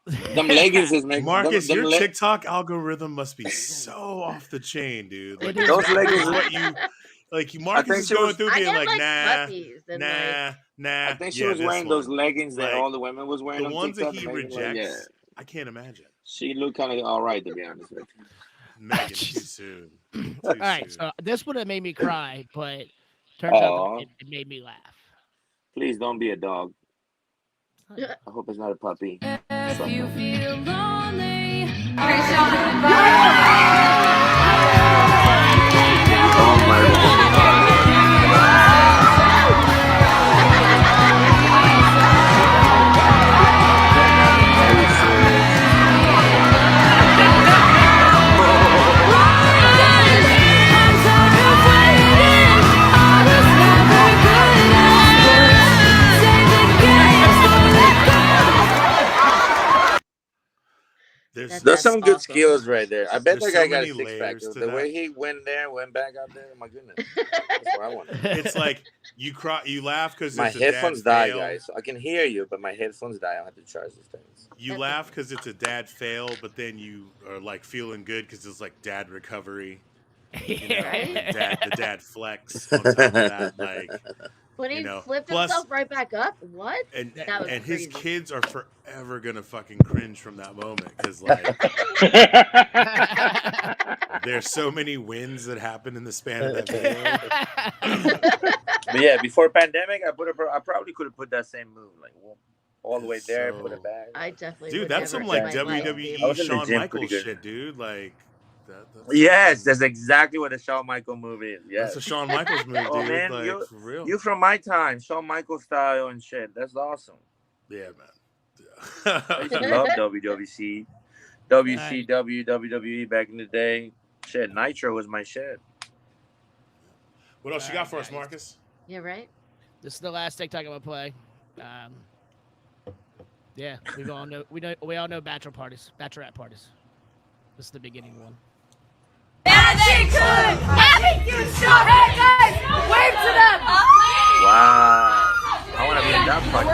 Them leggings is making
Marcus. Your TikTok algorithm must be so off the chain, dude. Like,
those leggings,
what you like? Marcus is going through being like, nah.
I think she was wearing those leggings that all the women was wearing.
The
on
ones
TikTok,
that he rejects.
like, yeah.
I can't imagine.
She looked kind of all right, to be honest with you.
Megan, too soon.
All right, so this would have made me cry, but turns out it made me laugh.
Please don't be a dog. I hope it's not a puppy.
If you feel lonely,
oh my God. There's some good skills right there. I bet that guy got a six-pack. The way he went back out there, my goodness. That's what I want.
It's like you cry, you laugh because
my headphones die, guys. I can hear you, but my headphones die. I have to charge these things.
You laugh because it's a dad fail, but then you are like feeling good because it's like dad recovery. You know, the dad flex on top of that, like.
When he flipped himself right back up, what?
And
crazy.
His kids are forever gonna fucking cringe from that moment because like there's so many wins that happen in the span of that video.
But yeah, before pandemic, I probably could have put that same move, like all the way there, put it back.
I definitely.
Dude, that's some like WWE Shawn Michaels shit, dude. Like.
Yes, that's exactly what the Shawn Michaels move is. Yes.
That's a Shawn Michaels move, dude.
Oh, man,
like, for real.
You from my time, Shawn Michaels style and shit. That's awesome.
Yeah, man.
I used to love WWC, WCW, WWE back in the day. Shit, Nitro was my shit.
What else you got for us, Marcus?
Yeah, right.
This is the last TikTok I'm gonna play. Yeah, we all know bachelorette parties. This is the beginning one.
Magic could! Magic you stop! Hey guys, wave to them!
Wow. I want to be in that party.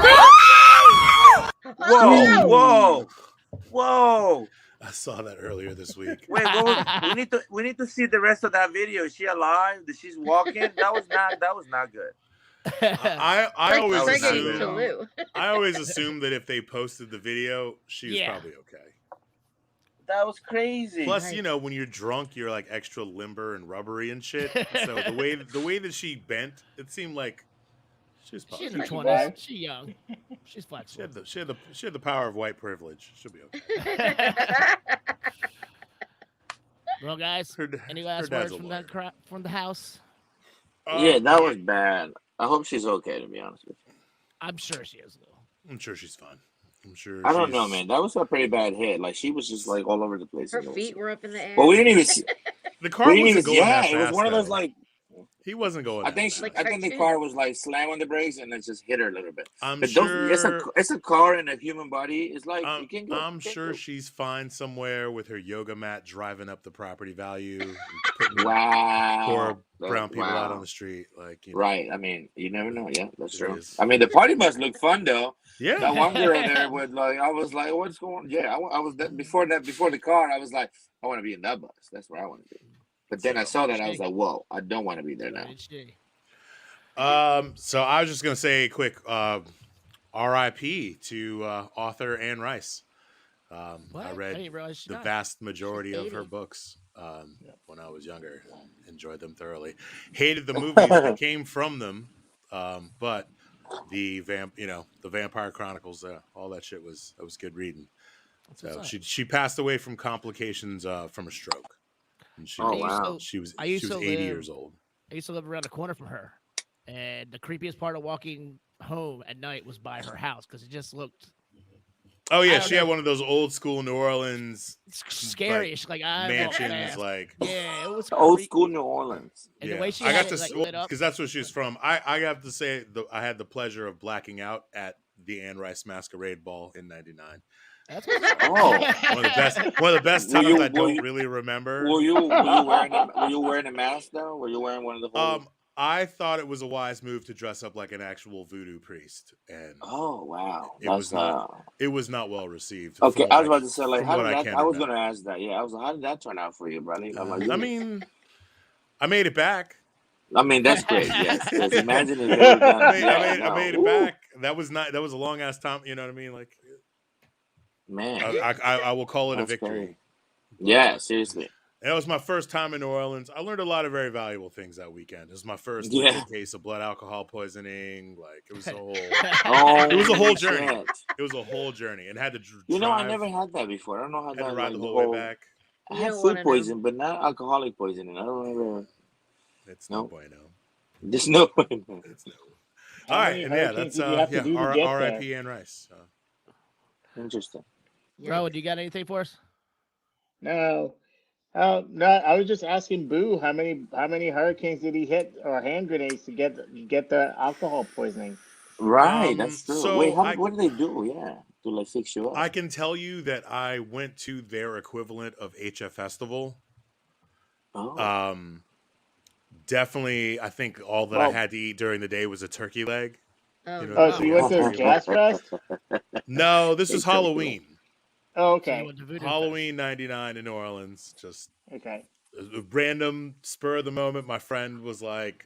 Whoa.
I saw that earlier this week.
Wait, we need to see the rest of that video. Is she alive? Did she's walking? That was not good.
I always assume that if they posted the video, she was probably okay.
That was crazy.
Plus, you know, when you're drunk, you're like extra limber and rubbery and shit. So the way that she bent, it seemed like she was
she's in her 20s. She's young. She's flexible.
She had the power of white privilege. She'll be okay.
Well, guys, any last words from the house?
Yeah, that was bad. I hope she's okay, to be honest with you.
I'm sure she is, though.
I'm sure she's fine. I'm sure.
I don't know, man. That was a pretty bad hit. Like she was just like all over the place.
Her feet were up in the air.
Well, we didn't even see
the car wasn't going that fast.
It was one of those like.
He wasn't going.
I think
Like
I think the
cartoon.
car was like slam on the brakes and it just hit her a little bit.
I'm
But
sure.
it's a car and a human body. It's like
I'm,
you can't go.
I'm sure she's fine somewhere with her yoga mat, driving up the property value, and putting
Wow.
poor brown people out
Wow.
on the street. Like,
Right. I mean, you never know. Yeah, that's
It
true.
is.
I mean, the party must look fun though.
Yeah.
That one girl there with like, I was like, what's going on? Yeah, I was before the car. I was like, I want to be in that bus. That's where I want to be. But then I saw that I was like, whoa, I don't want to be there now.
So I was just gonna say a quick R.I.P. to author Anne Rice. I read the vast majority of her books when I was younger. Enjoyed them thoroughly. Hated the movies that came from them, but the Vampire Chronicles, all that shit was good reading. So she passed away from complications from a stroke. And she was 80 years old.
I used to live around the corner from her, and the creepiest part of walking home at night was by her house because it just looked.
Oh yeah, she had one of those old school New Orleans
scary, like
mansions, like
yeah, it was
old school New Orleans.
And the way she
I
had
got
it,
to
lit up.
because that's where she's from. I have to say I had the pleasure of blacking out at the Anne Rice Masquerade Ball in '99.
That's
one of the best times I don't really remember.
Were you wearing a mask though? Were you wearing one of the
I thought it was a wise move to dress up like an actual voodoo priest, and it was not well received.
Okay, I was about to say like how did that, I was going to ask that. Yeah, I was like, how did that turn out for you, brother?
I mean, I made it back.
I mean, that's great. Yes, imagine if they done,
I made it back. That was a long ass time. You know what I mean? Like,
man,
I will call it a victory.
Crazy. Yeah, seriously.
And it was my first time in New Orleans. I learned a lot of very valuable things that weekend. It was my first case of blood alcohol poisoning. Like it was a whole, it was a whole journey.
Shit.
It was a whole journey, and had to.
You know, I never had that before. I don't know how that.
Had to ride the whole way back.
I had food poisoning, but not alcoholic poisoning. I don't remember.
It's no bueno.
There's no bueno.
It's no. All right, and that's R.I.P. Anne Rice.
Interesting.
Rhoan, you got anything for us?
No. No, I was just asking Boo how many hurricanes did he hit or hand grenades to get the alcohol poisoning?
Right, that's true.
So
wait, what do they do? Yeah, to like fix you up.
I can tell you that I went to their equivalent of HF Festival.
Oh.
Definitely, I think all that I had to eat during the day was a turkey leg.
Oh, so you went to Gas Fest?
No, this was Halloween.
Oh, okay.
Halloween '99 in New Orleans. Just
okay.
A random spur of the moment. My friend was like,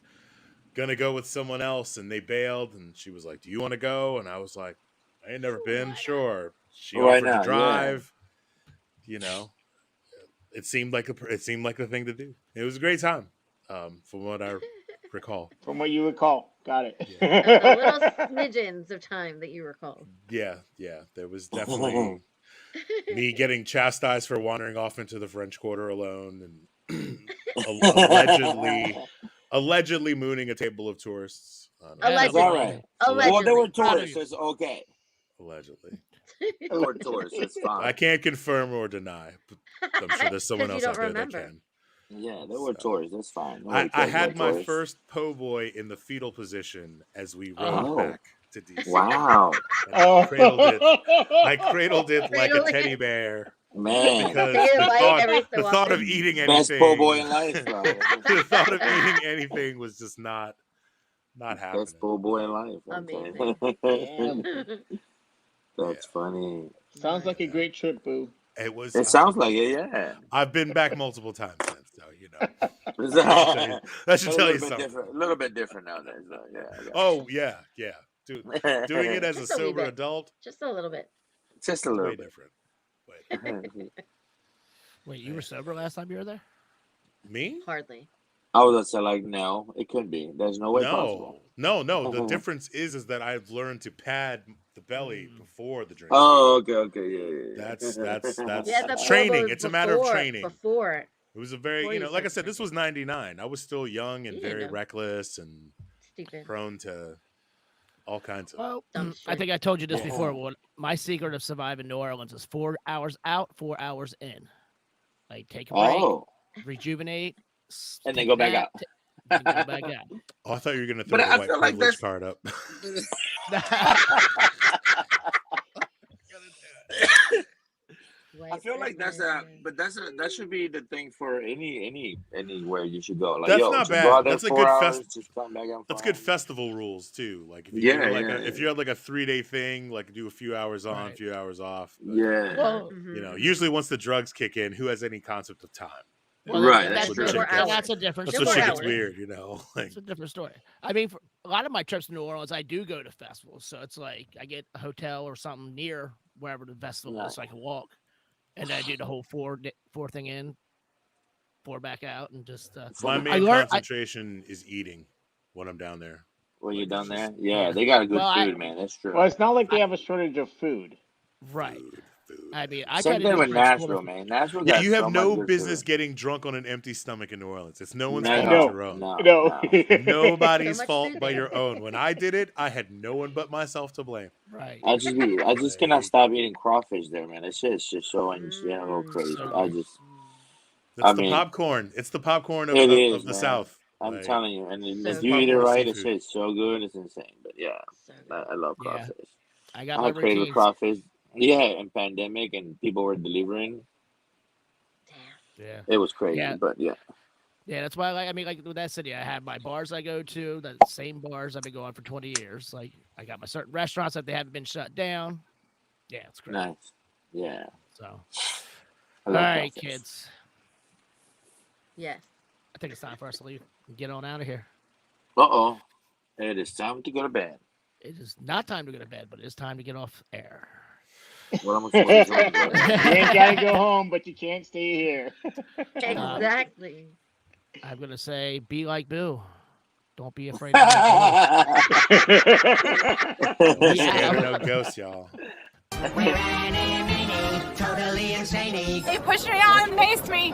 gonna go with someone else, and they bailed. And she was like, "Do you want to go?" And I was like, "I ain't never been. Sure." She offered to drive. Yeah. You know, it seemed like the thing to do. It was a great time, from what I recall.
From what you recall, got it.
Yeah. Little smidgens of time that you recall.
Yeah. There was definitely. Me getting chastised for wandering off into the French Quarter alone and allegedly mooning a table of tourists.
Allegedly.
All right. Well, they were tourists. It's okay.
Allegedly.
They were tourists. It's fine.
I can't confirm or deny, but I'm sure there's someone else out there that can.
Yeah, they were tourists. That's fine.
I had my first po' boy in the fetal position as we rode back to DC.
Wow.
I cradled it like a teddy bear.
Man.
Because the thought of eating anything.
Best po' boy in life, bro.
The thought of eating anything was just not happening.
Best po' boy in life.
Amazing.
That's funny.
Sounds like a great trip, Boo.
It
sounds like it, yeah.
I've been back multiple times since, so you know.
That
should tell you something.
A little bit different nowadays, though. Yeah.
Oh yeah. Doing it as a sober adult,
just a little bit.
Just a little
bit
different.
Wait, you were sober last time you were there?
Me?
Hardly.
I was like, no, it couldn't be. There's no way possible.
No. The difference is that I've learned to pad the belly before the drink.
Oh, okay, yeah.
That's training. It's a matter of training.
Before.
It was a very, like I said, this was '99. I was still young and very reckless and prone to all kinds of.
Well, I think I told you this before. Well, my secret of surviving New Orleans is 4 hours out, 4 hours in. Like take a break, rejuvenate,
and then go back out.
and go back out.
Oh, I thought you were gonna throw
But
the
I
white
feel like
privilege
that's-
card up.
I feel like that should be the thing for anywhere you should go. Like,
That's
yo,
not
just
bad.
go out there
That's a
4
good
hours, just come back and
That's
fine.
good festival rules too. Like if you
Yeah,
do like
yeah,
if you had like a 3-day thing, like do a few hours on,
Right.
a few hours off. But,
Yeah,
Well,
you know, usually once the drugs kick in, who has any concept of time?
well,
Right,
That's,
that's
what
true.
shit
and
gets-
that's a different
That's
Still
what
story.
shit gets
4 hours.
weird, you know. Like
It's a different story. I mean, for a lot of my trips to New Orleans, I do go to festivals, so it's like I get a hotel or something near wherever the festival is, so I can walk, and then I do the whole four thing in, 4 back out, and just.
my main concentration is eating when I'm down there.
when you're
Like,
down
it's
there,
just-
yeah, they got a good
Well,
food, man. That's true.
Well, it's not like they have a shortage of food.
Right.
Food.
I mean, I try
Same
to
thing
do
with
it for explore
Nashville,
the-
man. Nashville
Yeah,
got
you have
so
no
much good
business
food.
getting drunk on an empty stomach in New Orleans. It's no one's
No,
fault
No.
but your own.
No.
Nobody's
So much
fault
food
but
there.
your own. When I did it, I had no one but myself to blame.
Right.
I just cannot stop eating crawfish there, man. That shit is just so a little crazy.
So
I
good.
just,
It's
I
the
mean,
popcorn. It's the popcorn of,
it
of,
is,
of the
man.
South.
I'm
Like,
telling you, and then
So
if you eat it
popcorn
right, it's
seafood.
just so good. It's insane. But yeah,
So good.
I love
Yeah.
crawfish.
I got
I
my
had craved
routines.
crawfish. Yeah, and pandemic and people were delivering.
Damn.
Yeah.
It was crazy,
Yeah.
but yeah.
Yeah, that's why I mean, like with that city, I have my bars I go to, the same bars I've been going for 20 years. Like I got my certain restaurants that they haven't been shut down. Yeah, it's great.
Nice. Yeah.
So,
I
all
love
right,
crawfish.
kids,
Yes.
I think it's time for us to leave and get on out of here.
Uh-oh. It is time to go to bed.
It is not time to go to bed, but it is time to get off air.
What am I supposed to do?
You ain't gotta go home, but you can't stay here.
Exactly.
I'm gonna say, be like Boo. Don't be afraid to make
Don't be
Yeah.
scared of no ghosts, y'all.
We're totally insane.
They pushed me on and maced me.